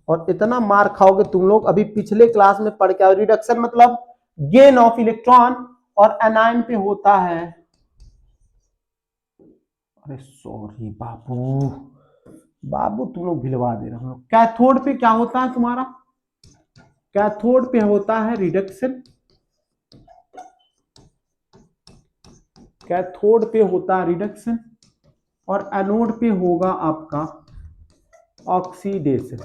और इतना मार खाओगे तुम लोग, अभी पिछले क्लास में पढ़ के आओ, रिडक्शन मतलब गेन ऑफ इलेक्ट्रॉन, और एनायन पे होता है, अरे सॉरी बाबू तुम लोग भिलवा दे रहे हो। कैथोड पे क्या होता है तुम्हारा, कैथोड पे होता है रिडक्शन, कैथोड पे होता है रिडक्शन, और एनोड पे होगा आपका ऑक्सीडेशन।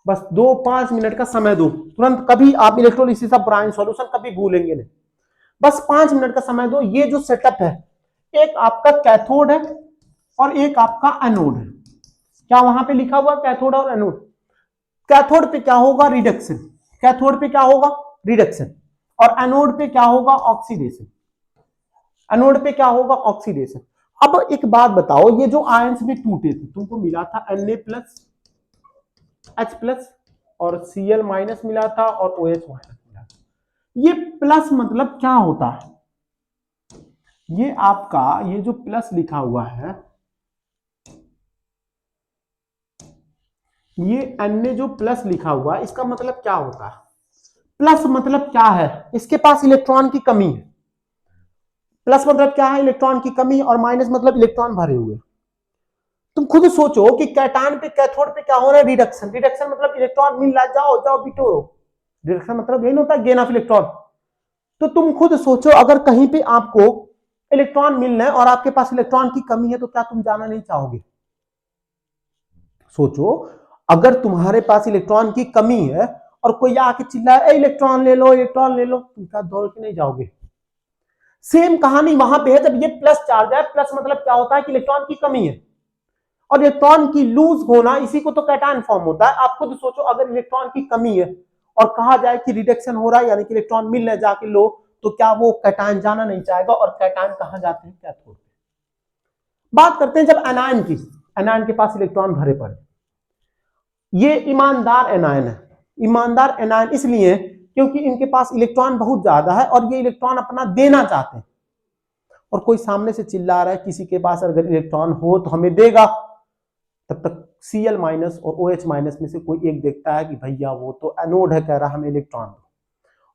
बस 2-5 मिनट का समय दो, तुरंत कभी आप इलेक्ट्रोलिसिस ऑफ ब्राइन सॉल्यूशन कभी भूलेंगे नहीं, बस 5 मिनट का समय दो। ये जो सेटअप है, एक आपका कैथोड है और एक आपका एनोड है। क्या वहां पे लिखा हुआ कैथोड और एनोड? कैथोड पे क्या होगा, रिडक्शन, कैथोड पे क्या होगा, रिडक्शन, और एनोड पे क्या होगा, ऑक्सीडेशन, एनोड पे क्या होगा, ऑक्सीडेशन। अब एक बात बताओ, ये जो आयंस में टूटे थे तुमको मिला था Na+, H+ और Cl- मिला था और OH- मिला था। ये प्लस मतलब क्या होता है, ये आपका ये जो प्लस लिखा हुआ है, ये Na जो प्लस लिखा हुआ है, इसका मतलब क्या होता है, प्लस मतलब क्या है, इसके पास इलेक्ट्रॉन की कमी है। प्लस मतलब क्या है, इलेक्ट्रॉन की कमी, और माइनस मतलब इलेक्ट्रॉन भरे हुए। तुम खुद सोचो कि कैटायन पे कैथोड पे क्या हो रहा है, रिडक्शन, रिडक्शन मतलब इलेक्ट्रॉन मिल रहा है, जाओ जाओ बिटोरो, रिडक्शन मतलब यही होता है गेन ऑफ इलेक्ट्रॉन। तो तुम खुद सोचो, अगर कहीं पे आपको इलेक्ट्रॉन मिल रहे हैं और आपके पास इलेक्ट्रॉन की कमी है तो क्या तुम जाना नहीं चाहोगे? सोचो, अगर तुम्हारे पास इलेक्ट्रॉन की कमी है और कोई आके चिल्लाए इलेक्ट्रॉन ले लो, इलेक्ट्रॉन ले लो, तुम क्या दौड़ के नहीं जाओगे? सेम कहानी वहां पे है, जब ये प्लस चार्ज है, प्लस मतलब क्या होता है कि इलेक्ट्रॉन की कमी है, और इलेक्ट्रॉन की लूज होना, इसी को तो कैटायन फॉर्म होता है। आप खुद सोचो, अगर इलेक्ट्रॉन की कमी है और कहा जाए कि रिडक्शन हो रहा है, यानी कि इलेक्ट्रॉन मिल रहे जाके लो, तो क्या वो कैटायन जाना नहीं चाहेगा? और कैटायन कहां जाते हैं, कैथोड। बात करते हैं जब एनायन की, एनायन के पास इलेक्ट्रॉन भरे पड़े, ये ईमानदार एनायन है। ईमानदार एनायन इसलिए क्योंकि इनके पास इलेक्ट्रॉन बहुत ज्यादा है और ये इलेक्ट्रॉन अपना देना चाहते हैं, और कोई सामने से चिल्ला रहा है किसी के पास अगर इलेक्ट्रॉन हो तो हमें देगा, तब तक Cl- और OH- में से कोई एक देखता है कि भैया वो तो एनोड है, कह रहा हमें इलेक्ट्रॉन दो,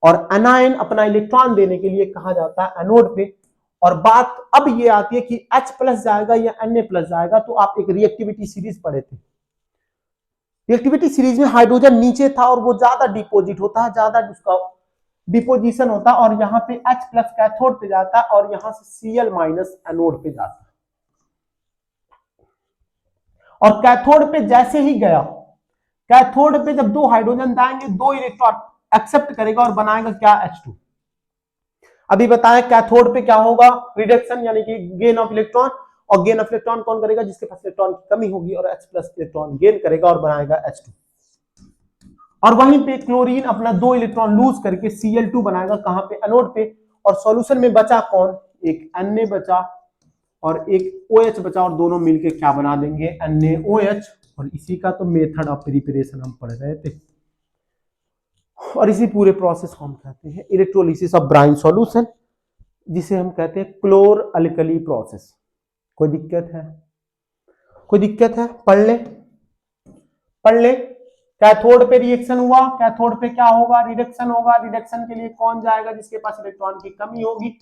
और एनायन अपना इलेक्ट्रॉन देने के लिए कहा जाता है एनोड पे। और बात अब ये आती है कि H+ जाएगा या Na+ जाएगा, तो आप एक रिएक्टिविटी सीरीज पढ़े थे, रिएक्टिविटी सीरीज में हाइड्रोजन नीचे था और वो ज्यादा डिपोजिट होता है, ज्यादा उसका डिपोजिशन होता है और यहाँ पे H प्लस कैथोड पे जाता है और यहाँ से Cl माइनस एनोड पे जाता है। और कैथोड पे जैसे ही गया, कैथोड पे जब दो हाइड्रोजन जाएंगे, दो इलेक्ट्रॉन एक्सेप्ट करेगा और बनाएगा क्या, H2। अभी बताएं कैथोड पे क्या होगा, रिडक्शन यानी कि गेन ऑफ इलेक्ट्रॉन, और गेन ऑफ इलेक्ट्रॉन कौन करेगा, जिसके पास इलेक्ट्रॉन की कमी होगी, और H प्लस इलेक्ट्रॉन गेन करेगा और बनाएगा H2। और वहीं पे क्लोरीन अपना दो इलेक्ट्रॉन लूज करके Cl2 बनाएगा, कहां पे, एनोड पे। और सॉल्यूशन में बचा कौन, एक Na बचा और एक OH बचा, और दोनों मिलके क्या बना देंगे, NaOH। और इसी का तो मेथड ऑफ प्रिपरेशन हम पढ़ रहे थे। और इसी पूरे प्रोसेस को हम कहते हैं इलेक्ट्रोलिसिस ऑफ ब्राइन सॉल्यूशन, जिसे हम कहते हैं क्लोर अल्कली प्रोसेस। कोई दिक्कत है, कोई दिक्कत है, पढ़ ले। कैथोड पे रिएक्शन हुआ, कैथोड पे क्या होगा, रिडक्शन होगा। रिडक्शन के लिए कौन जाएगा, जिसके पास इलेक्ट्रॉन की कमी होगी,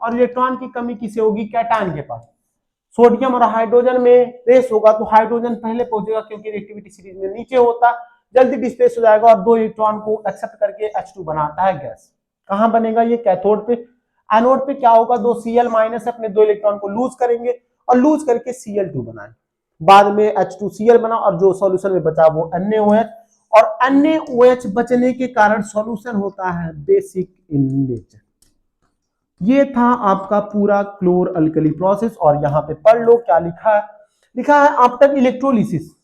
और इलेक्ट्रॉन की कमी किसे होगी, कैटायन के पास। सोडियम और हाइड्रोजन में रेस होगा तो हाइड्रोजन पहले पहुंचेगा क्योंकि रिएक्टिविटी सीरीज में नीचे होता, जल्दी डिस्प्लेस हो जाएगा और दो इलेक्ट्रॉन को एक्सेप्ट करके H2 बनाता है गैस। कहां बनेगा ये, कैथोड पे। एनोड पे क्या होगा, दो Cl माइनस अपने दो इलेक्ट्रॉन को लूज करेंगे और लूज करके Cl2 बनाए, बाद में H2Cl बना और जो सॉल्यूशन में बचा वो NaOH। और NaOH बचने के कारण सॉल्यूशन होता है बेसिक इन नेचर। ये था आपका पूरा क्लोर अल्कली प्रोसेस। और यहां पे पढ़ लो क्या लिखा है, लिखा है after electrolysis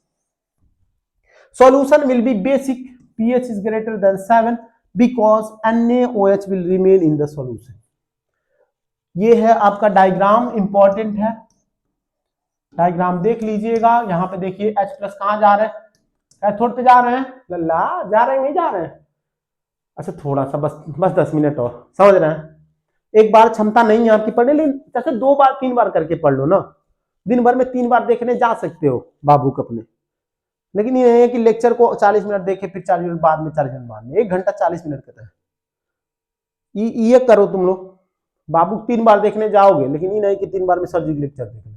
solution will be basic, pH is greater than 7 because NaOH will remain in the solution। ये है आपका डायग्राम, इंपॉर्टेंट है, डायग्राम देख लीजिएगा। यहाँ पे देखिए H प्लस कहाँ जा रहे हैं, कैथोड पे जा रहे हैं, लल्ला जा रहे हैं, नहीं जा रहे हैं, अच्छा थोड़ा सा बस 10 मिनट और, समझ रहे हैं। एक बार क्षमता नहीं है आपकी पढ़ने, लेकिन जैसे 2 बार 3 बार करके पढ़ लो ना, दिन भर में 3 बार देखने जा सकते हो बाबू को अपने। लेकिन ये है कि लेक्चर को 40 मिनट देखे, फिर 40 मिनट बाद में, 40 मिनट बाद में, 1 घंटा 40 मिनट का है। ये करो तुम लोग, बाबू 3 बार देखने जाओगे, लेकिन ये नहीं कि 3 बार में सर जी लेक्चर देख लो।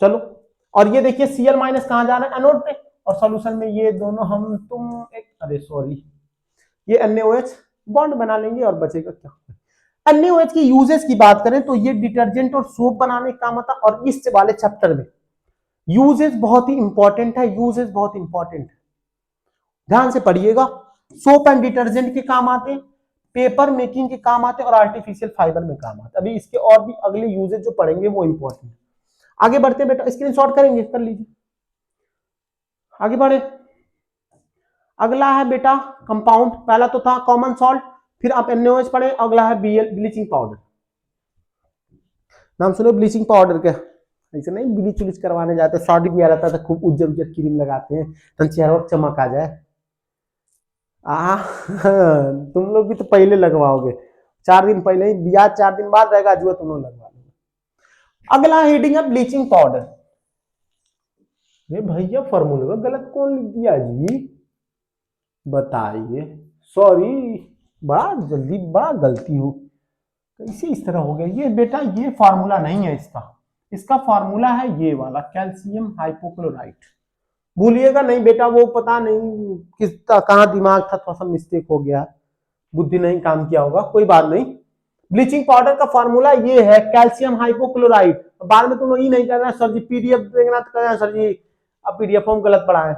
चलो, और ये देखिए Cl माइनस कहां जा रहा है, एनोड पे, और सॉल्यूशन में ये दोनों हम तुम एक, अरे सॉरी, ये NaOH बॉन्ड बना लेंगे और बचेगा क्या। NaOH की यूजेस की बात करें तो ये डिटर्जेंट और सोप बनाने का काम आता है, और इस वाले चैप्टर में यूजेस बहुत ही इंपॉर्टेंट है, यूजेस बहुत इंपॉर्टेंट है, ध्यान से पढ़िएगा। सोप एंड डिटर्जेंट के काम आते हैं, पेपर मेकिंग के काम आते हैं, और आर्टिफिशियल फाइबर में काम आते हैं। अभी इसके और भी अगले यूजेस जो पढ़ेंगे वो इंपॉर्टेंट है। आगे बढ़ते बेटा, स्क्रीनशॉट करेंगे, कर लीजिए, आगे बढ़े। अगला है बेटा कंपाउंड, पहला तो था कॉमन सॉल्ट, फिर आप NaOH पढ़े, अगला है Bl ब्लीचिंग पाउडर। नाम सुनो ब्लीचिंग पाउडर के, ऐसे नहीं ब्लीच उलीच करवाने जाते, शादी में रहता था खूब उज्जर उज्जर क्रीम लगाते हैं तो चेहरा और चमक आ जाए। तुम लोग भी तो पहले लगवाओगे, 4 दिन पहले ही, या 4 दिन बाद रहेगा जो तुम लोग लगवा लोगे। अगला हेडिंग है ब्लीचिंग पाउडर। ये भैया फॉर्मूला गलत कौन लिख दिया जी, बताइए, सॉरी, बड़ा जल्दी, बड़ा गलती हो, कैसे इस तरह हो गया ये बेटा, ये फार्मूला नहीं है इसका फार्मूला है ये वाला, कैल्शियम हाइपोक्लोराइट। भूलिएगा नहीं बेटा, वो पता नहीं किस कहाँ दिमाग था, थोड़ा सा मिस्टेक हो गया, बुद्धि नहीं काम किया होगा, कोई बात नहीं। ब्लीचिंग पाउडर का फार्मूला ये है कैल्शियम हाइपोक्लोराइट। बाद में तुम लोग ये नहीं कहना सर जी पीडीएफ देखना, तो कहना सर जी अब पीडीएफ हम गलत पढ़ाए,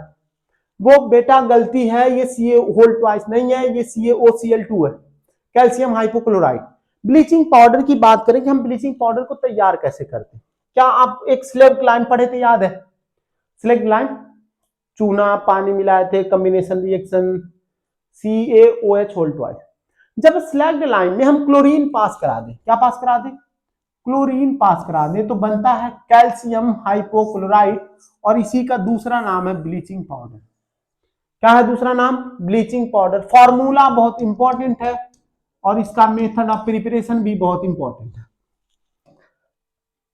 वो बेटा गलती है, ये Ca होल ट्वाइस नहीं है, ये CaOCl2 है, कैल्शियम हाइपोक्लोराइट। ब्लीचिंग पाउडर की बात करें कि हम ब्लीचिंग पाउडर को तैयार कैसे करते हैं, क्या आप एक स्लेक्ट लाइन पढ़े थे, याद है स्लेक्ट लाइन, चूना पानी मिलाए थे, combination reaction, CaOH whole twice. जब स्लैग्ड लाइन में हम क्लोरीन पास करा दें, क्या पास करा दें, क्लोरीन पास करा दें, तो बनता है कैल्शियम हाइपोक्लोराइट, और इसी का दूसरा नाम है ब्लीचिंग पाउडर। क्या है दूसरा नाम, ब्लीचिंग पाउडर। फॉर्मूला बहुत इंपॉर्टेंट है और इसका मेथड ऑफ प्रिपरेशन भी बहुत इंपॉर्टेंट है।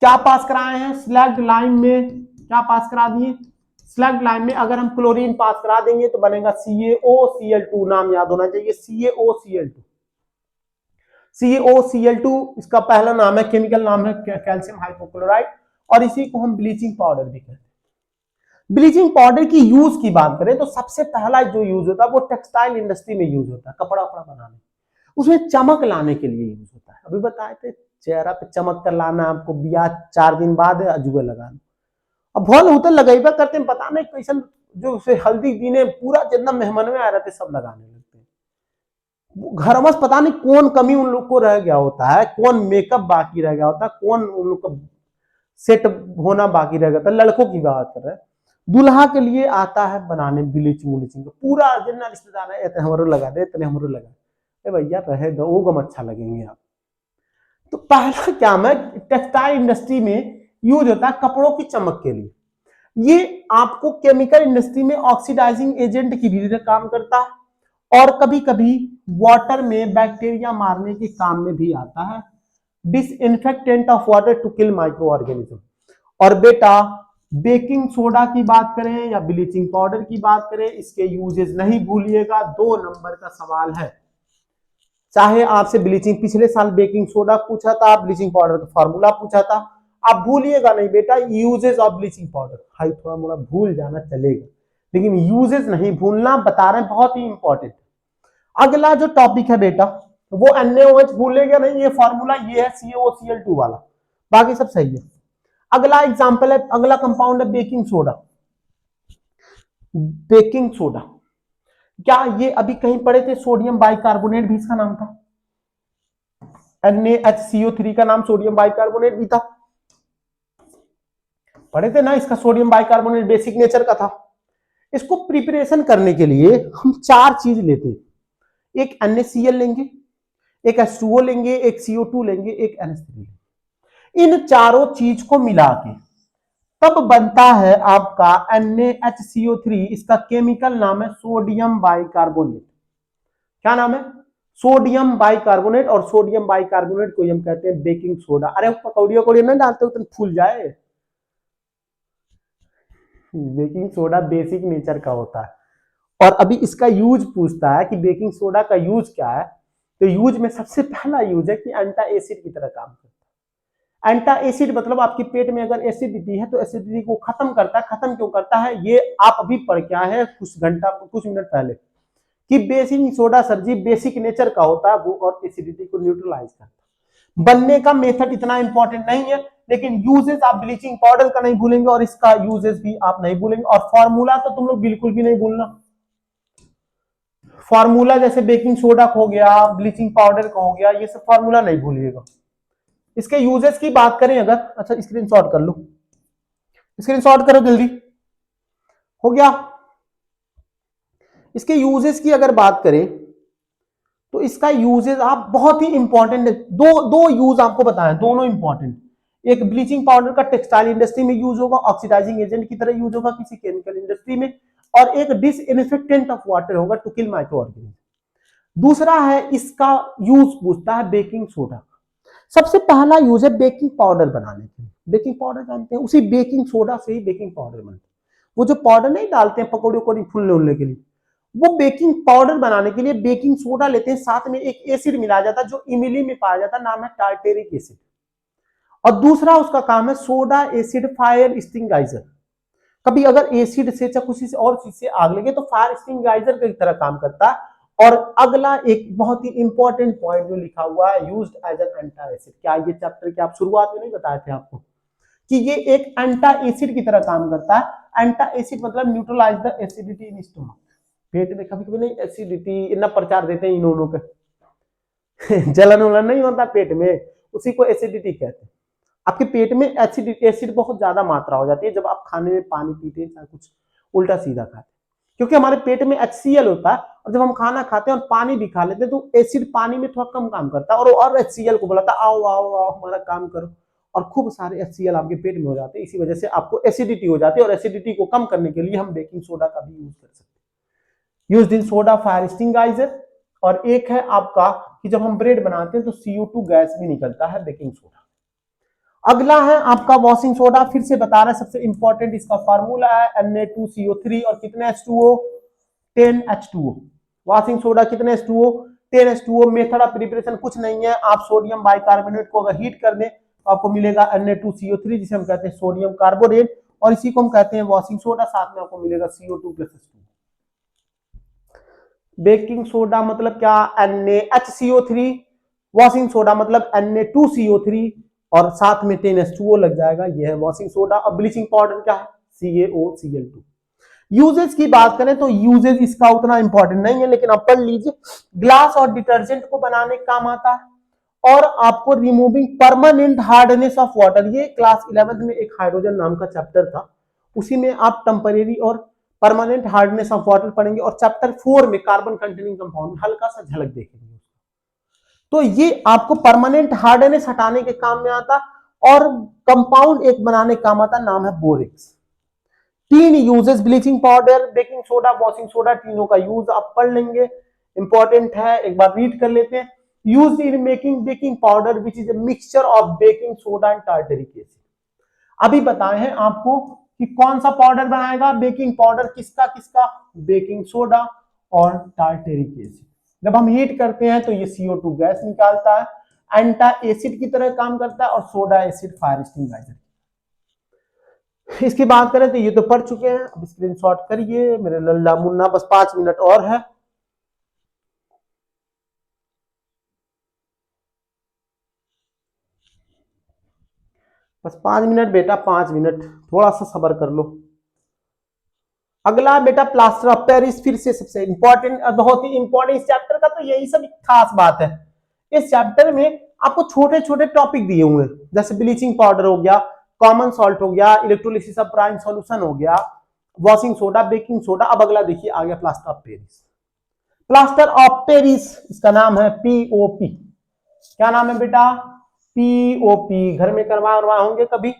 क्या पास कराए हैं स्लैग्ड लाइन में, क्या पास करा दिए, स्लैग्ड लाइन में अगर हम क्लोरीन पास करा देंगे तो बनेगा CaOCl2, नाम याद होना चाहिए, CaOCl2। CaOCl2 इसका पहला नाम है, केमिकल नाम है कैल्शियम हाइपोक्लोराइट, और इसी को हम ब्लीचिंग पाउडर भी कहते हैं। ब्लीचिंग पाउडर की यूज की बात करें तो सबसे पहला जो यूज होता है वो टेक्सटाइल इंडस्ट्री में यूज होता है, कपड़ा वपड़ा बनाने। उसमें चमक लाने के लिए यूज होता है। अभी बताए थे चेहरा पे चमक कर लाना आपको, ब्याह 4 दिन बाद अजूबे लगाना। अब भल होते लगाइबा करते हैं, पता नहीं कैसन जो उसे हल्दी दीने पूरा जितना मेहमान में आ रहे थे सब लगाने लगते हैं। घर में पता नहीं कौन कमी उन लोग को रह गया होता है, कौन मेकअप बाकी रह गया होता है, कौन उन लोग का सेट होना बाकी रह गया था। लड़कों की बात कर रहे हैं, दूल्हा के लिए आता है बनाने ब्लीचिंग व्लीचिंग पूरा जितना रिश्तेदार है इतने हमारे लगा दे, इतने हमारे लगा दे भैया, रहे दो वो गम अच्छा लगेंगे आप। तो पहला क्या है, टेक्सटाइल इंडस्ट्री में यूज होता है कपड़ों की चमक के लिए। ये आपको केमिकल इंडस्ट्री में ऑक्सीडाइजिंग एजेंट की भी काम करता है और कभी कभी वाटर में बैक्टीरिया मारने के काम में भी आता है। Disinfectant of water to kill micro organism. और बेटा बेकिंग सोडा की बात करें या ब्लीचिंग पाउडर की बात करें, इसके यूजेस नहीं भूलिएगा, 2 नंबर का सवाल है। चाहे आपसे ब्लीचिंग पिछले साल बेकिंग सोडा पूछा था, ब्लीचिंग पाउडर का फॉर्मूला पूछा था, आप भूलिएगा नहीं बेटा uses of bleaching powder. High थोड़ा मोड़ा भूल जाना चलेगा, लेकिन यूजेस नहीं भूलना, बता रहे हैं बहुत ही इंपॉर्टेंट। अगला जो टॉपिक है बेटा वो NaOH भूलेगा नहीं, ये फॉर्मूला ये है CaOCl2 वाला, बाकी सब सही है। अगला एग्जांपल है, अगला कंपाउंड है बेकिंग सोडा। बेकिंग सोडा क्या ये अभी कहीं पढ़े थे, सोडियम बाइकार्बोनेट भी इसका नाम था, NaHCO3 का नाम सोडियम बाइकार्बोनेट भी था, पढ़े थे ना, इसका सोडियम बाइकार्बोनेट बेसिक नेचर का था। इसको प्रिपरेशन करने के लिए हम 4 चीज लेते हैं, एक NaCl लेंगे, एक H2O लेंगे, एक CO2 लेंगे, एक NH3 लेंगे। इन चारों चीज को मिला के तब बनता है आपका NaHCO3। इसका केमिकल नाम है सोडियम बाइकार्बोनेट। क्या नाम है? Sodium bicarbonate. और सोडियम बाइकार्बोनेट को हम कहते हैं बेकिंग सोडा। अरे पकौड़ियों को नहीं डालते हो तो फूल जाए। बेकिंग सोडा बेसिक नेचर का होता है। और अभी इसका यूज पूछता है कि बेकिंग सोडा का यूज क्या है, तो यूज में सबसे पहला यूज है कि एंटा एसिड की तरह काम करता है। एंटा एसिड मतलब आपके पेट में अगर एसिडिटी है तो एसिडिटी को खत्म करता है। खत्म क्यों करता है ये आप अभी पढ़ के आए हैं कुछ मिनट पहले कि बेकिंग सोडा सर जी बेसिक नेचर का होता है वो, और एसिडिटी को न्यूट्रलाइज करता है। बनने का मेथड इतना इंपॉर्टेंट नहीं है, लेकिन यूजेस आप ब्लीचिंग पाउडर का नहीं भूलेंगे और इसका यूजेस भी आप नहीं भूलेंगे। और फॉर्मूला तो तुम लोग बिल्कुल भी नहीं भूलना। फॉर्मूला जैसे बेकिंग सोडा का हो गया, ब्लीचिंग पाउडर का हो गया, ये सब फॉर्मूला नहीं भूलिएगा। इसके यूजेस की बात करें अगर, अच्छा स्क्रीनशॉट कर लो, स्क्रीनशॉट करो जल्दी, हो गया। इसके यूजेस की अगर बात करें तो इसका यूजेस आप बहुत ही इंपॉर्टेंट, दो यूज आपको बताएं, दोनों इंपॉर्टेंट। एक ब्लीचिंग पाउडर का टेक्सटाइल इंडस्ट्री में यूज होगा, ऑक्सीडाइजिंग एजेंट की तरह यूज होगा किसी केमिकल इंडस्ट्री में, और एक डिसइंफेक्टेंट ऑफ वाटर होगा टू किल माइक्रो ऑर्गेनिज्म। दूसरा है इसका यूज पूछता है बेकिंग सोडा। सबसे पहला यूज है बेकिंग पाउडर बनाने के लिए। बेकिंग पाउडर जानते हैं, उसी बेकिंग सोडा से ही बेकिंग पाउडर बनता है। वो जो पाउडर नहीं डालते हैं पकौड़े को फूलने उलने के लिए, वो बेकिंग पाउडर बनाने के लिए बेकिंग सोडा लेते हैं, साथ में एक एसिड मिलाया जाता है जो इमिली में पाया जाता है, नाम है टार्टेरिक एसिड। और दूसरा उसका काम है सोडा एसिड फायर एक्सटिंग्विशर। कभी अगर एसिड से या किसी और चीज से आग लगे तो फायर एक्सटिंग्विशर की तरह काम करता है। और अगला एक बहुत ही इंपॉर्टेंट पॉइंट जो लिखा हुआ है, यूज्ड एज एन एंटा एसिड। क्या ये चैप्टर के आप शुरुआत में नहीं बताए थे आपको कि ये एक एंटा एसिड की तरह काम करता है। एंटा एसिड मतलब neutralise the acidity in stomach. पेट में कभी कभी नहीं एसिडिटी इतना प्रचार देते हैं इन्होंने के जलन वलन नहीं होता पेट में, उसी को एसिडिटी कहते हैं। आपके पेट में एसिड बहुत ज्यादा मात्रा हो जाती है जब आप खाने में पानी पीते हैं, चाहे कुछ उल्टा सीधा खाते हैं, क्योंकि हमारे पेट में HCl होता है। और जब हम खाना खाते हैं और पानी भी खा लेते हैं तो एसिड पानी में थोड़ा कम काम करता है, और HCl को बुलाता है आओ आओ आओ हमारा काम करो, और खूब सारे HCl आपके पेट में हो जाते हैं। इसी वजह से आपको एसिडिटी हो जाती है, और एसिडिटी को कम करने के लिए हम बेकिंग सोडा का भी यूज कर सकते हैं। Used in soda fire extinguisher. और एक है आपका कि जब हम ब्रेड बनाते हैं तो CO2 गैस भी निकलता है बेकिंग सोडा। अगला है आपका वॉशिंग सोडा। फिर से बता रहा है, सबसे इंपॉर्टेंट इसका फार्मूला है Na2CO3 और कितने H2O, 10 H2O। वॉशिंग सोडा कितने H2O, 10 H2O। Method of preparation कुछ नहीं है, आप सोडियम बाइकार्बोनेट को अगर हीट कर दें तो आपको मिलेगा Na2CO3 जिसे हम कहते हैं सोडियम कार्बोनेट, और इसी को हम कहते हैं वॉशिंग सोडा। साथ में आपको मिलेगा CO2 plus H2O। Baking soda मतलब क्या, NaHCO3, वॉशिंग सोडा मतलब Na2CO3 और साथ में 10H2O लग जाएगा, ये है वॉशिंग सोडा। और ब्लीचिंग पाउडर क्या है, CaOCl2। यूजेज की बात करें तो यूजेज इसका उतना इंपॉर्टेंट नहीं है, लेकिन आप पढ़ लीजिए। ग्लास और डिटर्जेंट को बनाने का काम आता है। और आपको removing permanent hardness of water, ये क्लास 11th में एक हाइड्रोजन नाम का चैप्टर था, उसी में आप टेम्परेरी और परमानेंट हार्डनेस ऑफ वाटर पढ़ेंगे। और चैप्टर 4 में कार्बन कंटेनिंग कंपाउंड हल्का सा झलक देखेंगे। तो ये आपको परमानेंट हार्डनेस हटाने के काम में आता, और कंपाउंड एक बनाने का काम आता, नाम है borax. 3 uses, bleaching powder, baking soda, washing soda, तीनों का यूज आप पढ़ लेंगे, इंपॉर्टेंट है, एक बार रीड कर लेते हैं। Use in making baking powder which is a mixture of baking soda and tartaric acid. अभी बताए हैं आपको कि कौन सा पाउडर बनाएगा, बेकिंग पाउडर किसका किसका, बेकिंग सोडा और टार्टरिक एसिड। जब हम हीट करते हैं तो ये CO2 गैस निकालता है, एंटा एसिड की तरह काम करता है, और सोडा एसिड फायर एक्सटिंग्विशर। इसकी बात करें तो ये तो पढ़ चुके हैं, अब स्क्रीनशॉट करिए मेरे लल्ला मुन्ना, बस 5 मिनट और है। बस 5 मिनट बेटा, 5 मिनट, थोड़ा सा सब्र कर लो। अगला बेटा प्लास्टर ऑफ पेरिस, फिर से सबसे इंपॉर्टेंट, बहुत ही इंपॉर्टेंट इस चैप्टर का, तो यही सब खास बात है। इस चैप्टर में आपको छोटे छोटे टॉपिक दिए हुए हैं, जैसे ब्लीचिंग पाउडर हो गया, कॉमन सॉल्ट हो गया, इलेक्ट्रोलिसिस ऑफ प्राइम सॉल्यूशन हो गया, वॉशिंग सोडा, बेकिंग सोडा। अब अगला देखिए आ गया plaster of Paris. Plaster of Paris, इसका नाम है POP। क्या नाम है बेटा, POP। घर में करवाए होंगे कभी,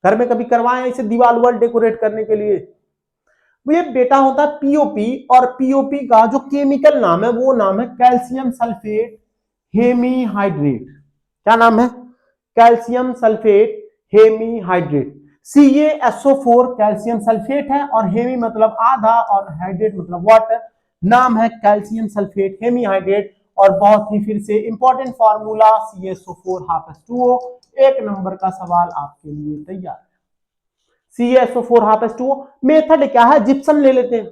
घर में कभी करवाए इसे दीवार वाल डेकोरेट करने के लिए। ये बेटा होता है POP, और POP का जो केमिकल नाम है वो नाम है कैल्शियम सल्फेट हेमीहाइड्रेट। क्या नाम है, calcium sulphate hemihydrate. CaSO4 calcium sulphate है, और हेमी मतलब आधा और हाइड्रेट मतलब वाटर, नाम है कैल्शियम सल्फेट हेमीहाइड्रेट। और बहुत ही फिर से important formula CaSO4 H2O। 1 number का सवाल आपके लिए तैयार है। CaSO4 H2O। मेथड क्या है, जिप्सम ले लेते हैं,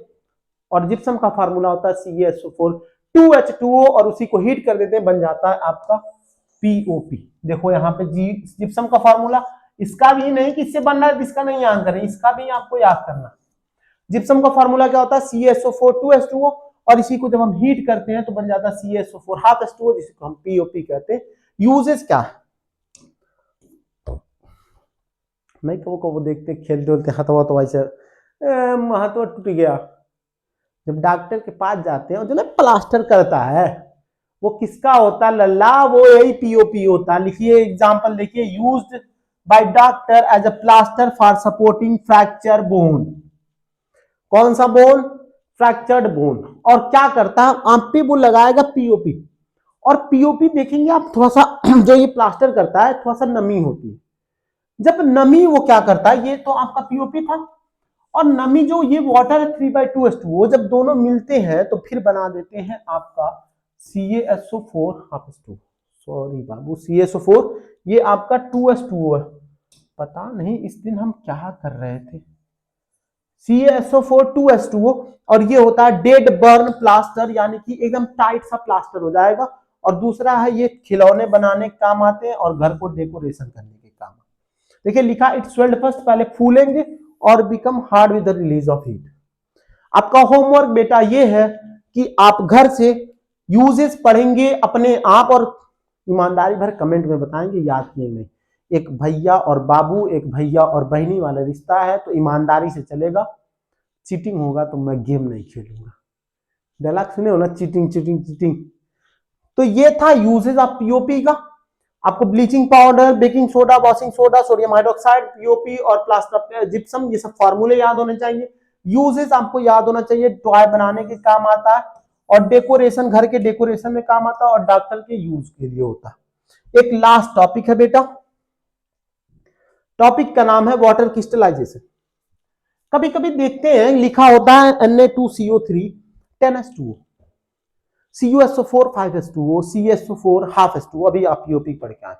और जिप्सम का फार्मूला होता है CaSO4 2H2O, और उसी को हीट कर देते हैं, बन जाता है आपका POP। देखो यहाँ पे जिप्सम का फार्मूला, इसका भी नहीं कि इससे बन रहा है, इसका नहीं याद करें, इसका भी आपको याद करना। जिप्सम का फार्मूला क्या होता है, CaSO4 2H2O, और इसी को जब हम हीट करते हैं तो बन जाता है CaSO4 H2O, जिसको हम POP कहते हैं। यूजेस क्या है, नहीं कबो देखते खेलते बोलते हथवा तो ऐसे महत्व टूट गया। जब डॉक्टर के पास जाते हैं, जो ना प्लास्टर करता है, वो किसका होता है लल्ला, वो यही POP होता है। लिखिए एग्जांपल देखिए, used by doctor as a plaster for supporting fracture bone. कौन सा बोन, फ्रैक्चर्ड बोन। और क्या करता है, आप पे वो लगाएगा POP, और POP देखेंगे आप थोड़ा सा जो ये प्लास्टर करता है थोड़ा सा नमी होती है। जब नमी वो क्या करता है, ये तो आपका POP था, और नमी जो ये वाटर है 3/2H2O, जब दोनों मिलते हैं तो फिर बना देते हैं आपका CaSO4 H2O। सॉरी बाबू, CaSO4 ये आपका 2H2O है। पता नहीं इस दिन हम क्या कर रहे थे, CaSO4 2H2O, और ये होता है डेड बर्न प्लास्टर, यानी कि एकदम टाइट सा प्लास्टर हो जाएगा। और दूसरा है ये खिलौने बनाने के काम आते हैं, और घर को डेकोरेशन करने के काम। देखिए लिखा, इट स्वेल्ड फर्स्ट, पहले फूलेंगे और become hard with the release of heat. आपका होमवर्क बेटा ये है कि आप घर से यूजेस पढ़ेंगे अपने आप, और ईमानदारी भर कमेंट में बताएंगे याद किए नहीं। एक भैया और बाबू, एक भैया और बहनी वाला रिश्ता है, तो ईमानदारी से चलेगा। चीटिंग होगा तो मैं गेम नहीं खेलूंगा। डायलॉग सुने हो ना, चीटिंग चीटिंग चीटिंग। तो ये था यूजेस ऑफ POP का। आपको bleaching powder, baking soda, washing soda, sodium hydroxide, POP और प्लास्टर जिप्सम, ये सब फार्मूले याद होने चाहिए। यूजेस आपको याद होना चाहिए, टॉय बनाने के काम आता है, और डेकोरेशन, घर के डेकोरेशन में काम आता है, और डॉक्टर के यूज के लिए होता है। एक लास्ट टॉपिक है बेटा, टॉपिक का नाम है वाटर क्रिस्टलाइजेशन। कभी कभी देखते हैं लिखा होता है Na2CO3 10H2O, CuSO4 5H2O, CaSO4 H2O। अभी आप POP पढ़ के आए।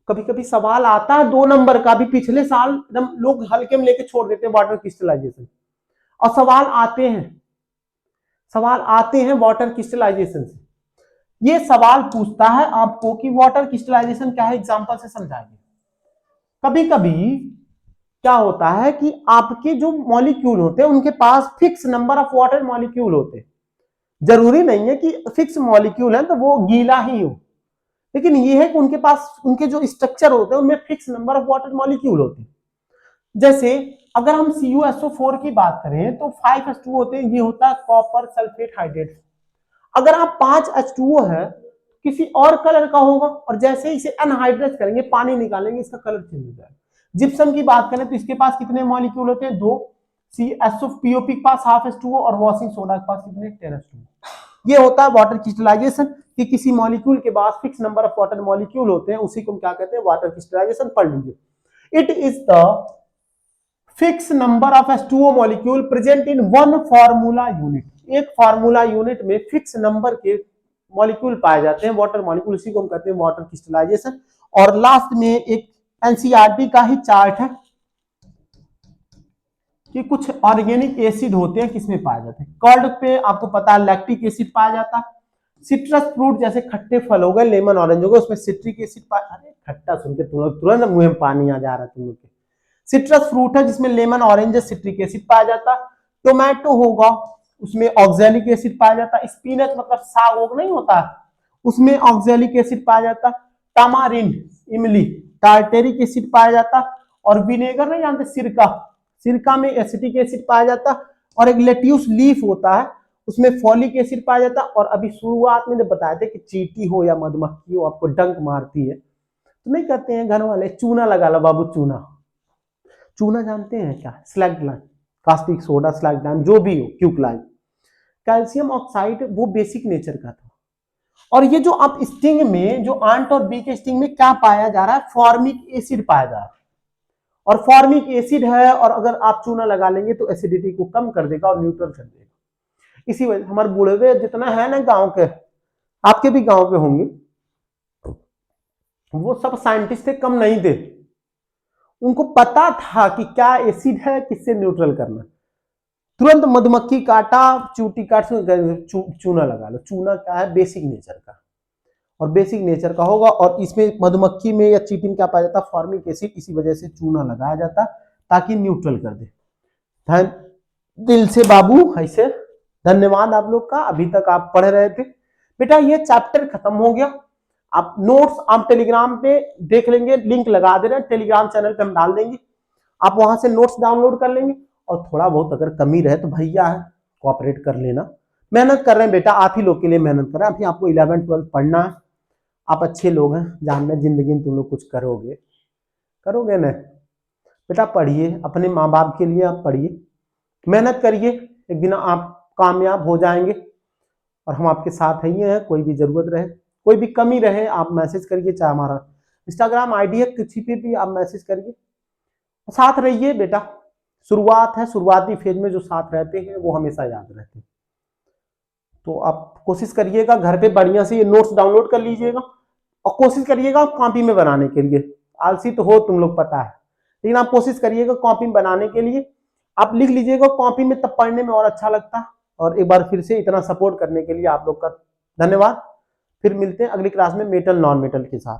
कभी कभी सवाल आता है 2 नंबर का भी, पिछले साल एकदम लोग हल्के में लेके छोड़ देते हैं वाटर क्रिस्टलाइजेशन, और सवाल आते हैं। सवाल आते हैं वाटर क्रिस्टलाइजेशन से। ये सवाल पूछता है आपको कि वाटर क्रिस्टलाइजेशन क्या है, एग्जांपल से समझाइए। कभी कभी क्या होता है कि आपके जो मॉलिक्यूल होते हैं उनके पास fix number of water molecule होते हैं। जरूरी नहीं है कि फिक्स मॉलिक्यूल है तो वो गीला ही हो, लेकिन ये है कि उनके पास उनके जो स्ट्रक्चर होते हैं उनमें fix number of water molecule होते हैं। जैसे अगर हम CuSO4 की बात करें तो 5H2 होते हैं, ये होता है कॉपर सल्फेट हाइड्रेट। अगर आप 5H2O है किसी और कलर का होगा, और जैसे ही इसे अनहाइड्रेट करेंगे पानी निकालेंगे इसका कलर चेंज हो जाएगा। जिप्सम की बात करें तो इसके पास कितने मॉलिक्यूल होते हैं, 2। CSOPOP के पास हाफ H2O और वॉशिंग सोडा के पास कितने, 10H2O। ये होता है वाटर क्रिस्टलाइजेशन कि किसी मॉलिक्यूल के पास fix number of water molecule होते हैं, उसी को हम क्या कहते हैं, वाटर क्रिस्टलाइजेशन। पढ़ लीजिए। It is the fix number of H2O molecule present in one formula unit. एक फार्मूला यूनिट में फिक्स नंबर के मॉलिक्यूल पाए जाते हैं, वाटर मॉलिक्यूल, इसी को हम कहते हैं वाटर क्रिस्टलाइजेशन। और लास्ट में एक एनसीईआरटी का ही चार्ट है कि कुछ ऑर्गेनिक एसिड होते हैं किसमें पाए जाते हैं। कर्ड पे आपको पता है लैक्टिक एसिड पाया जाता है। सिट्रस फ्रूट जैसे खट्टे फल हो गए, लेमन ऑरेंज हो गए, उसमें सिट्रिक एसिड पाया। अरे खट्टा सुन के तुम लोग तुरंत मुंह में पानी आ जा रहा है तुम लोग के। सिट्रस फ्रूट है जिसमें लेमन ऑरेंज सिट्रिक एसिड पाया जाता है। टोमेटो होगा उसमें ऑक्सैलिक एसिड पाया जाता है। स्पिनच मतलब साग नहीं होता है, उसमें ऑक्सैलिक एसिड पाया जाता है। टामारिन इमली टार्टेरिक एसिड पाया जाता। और विनेगर नहीं जानते, सिरका, सिरका में एसिटिक एसिड पाया जाता। और एक लेट्यूस लीफ होता है उसमें फॉलिक एसिड पाया जाता। और अभी शुरुआत में जब बताए थे कि चींटी हो या मधुमक्खी हो आपको डंक मारती है तो नहीं कहते हैं घर वाले चूना लगा लो बाबू, चूना। चूना जानते हैं क्या, स्लैगलाइम, कास्टिक सोडा, स्लैगलाइम जो भी हो, क्यूकलाइम। कैल्शियम ऑक्साइड वो बेसिक नेचर का था। और ये जो आप स्टिंग में, जो आंट और बी के स्टिंग में क्या पाया जा रहा है, फॉर्मिक एसिड पाया जा रहा है। और फॉर्मिक एसिड है, और अगर आप चूना लगा लेंगे तो एसिडिटी को कम कर देगा और न्यूट्रल कर देगा। इसी वजह हमारे बूढ़े जितना है ना गांव के, आपके भी गांव के होंगे, वो सब साइंटिस्ट से कम नहीं थे। उनको पता था कि क्या एसिड है, किससे न्यूट्रल करना। तुरंत मधुमक्खी काटा, चूटी काट, चूना लगा लो। चूना क्या है, बेसिक नेचर का, और बेसिक नेचर का होगा। और इसमें मधुमक्खी में या चींटी में क्या पाया जाता, फॉर्मिक एसिड, इसी वजह से चूना लगाया जाता ताकि न्यूट्रल कर दे। दिल से बाबू ऐसे धन्यवाद आप लोग का, अभी तक आप पढ़ रहे थे। बेटा ये चैप्टर खत्म हो गया। आप नोट्स आप टेलीग्राम पे देख लेंगे, लिंक लगा दे रहे हैं, टेलीग्राम चैनल पे हम डाल देंगे, आप वहां से नोट्स डाउनलोड कर लेंगे। और थोड़ा बहुत अगर कमी रहे तो भैया है कोऑपरेट कर लेना। मेहनत कर रहे हैं बेटा, आप ही लोग के लिए मेहनत कर रहे हैं। अभी आपको 11-12 पढ़ना है, आप अच्छे लोग हैं, जानना जिंदगी में तुम लोग कुछ करोगे, करोगे ना बेटा। पढ़िए, अपने माँ बाप के लिए आप पढ़िए, मेहनत करिए, एक दिन आप कामयाब हो जाएंगे। और हम आपके साथ ही हैं, कोई भी जरूरत रहे, कोई भी कमी रहे आप मैसेज करिए, चाहे हमारा इंस्टाग्राम आईडी है, किसी पे भी आप मैसेज करिए, साथ रहिए बेटा। शुरुआत है, शुरुआती फेज में जो साथ रहते हैं वो हमेशा याद रहते हैं। तो आप कोशिश करिएगा घर पे बढ़िया से ये नोट्स डाउनलोड कर लीजिएगा, और कोशिश करिएगा कॉपी में बनाने के लिए। आलसी तो हो तुम लोग पता है, लेकिन आप कोशिश करिएगा कॉपी में बनाने के लिए। आप लिख लीजिएगा कॉपी में, तब पढ़ने में और अच्छा लगता है। और एक बार फिर से इतना सपोर्ट करने के लिए आप लोग का धन्यवाद। फिर मिलते हैं अगली क्लास में मेटल नॉन मेटल के साथ।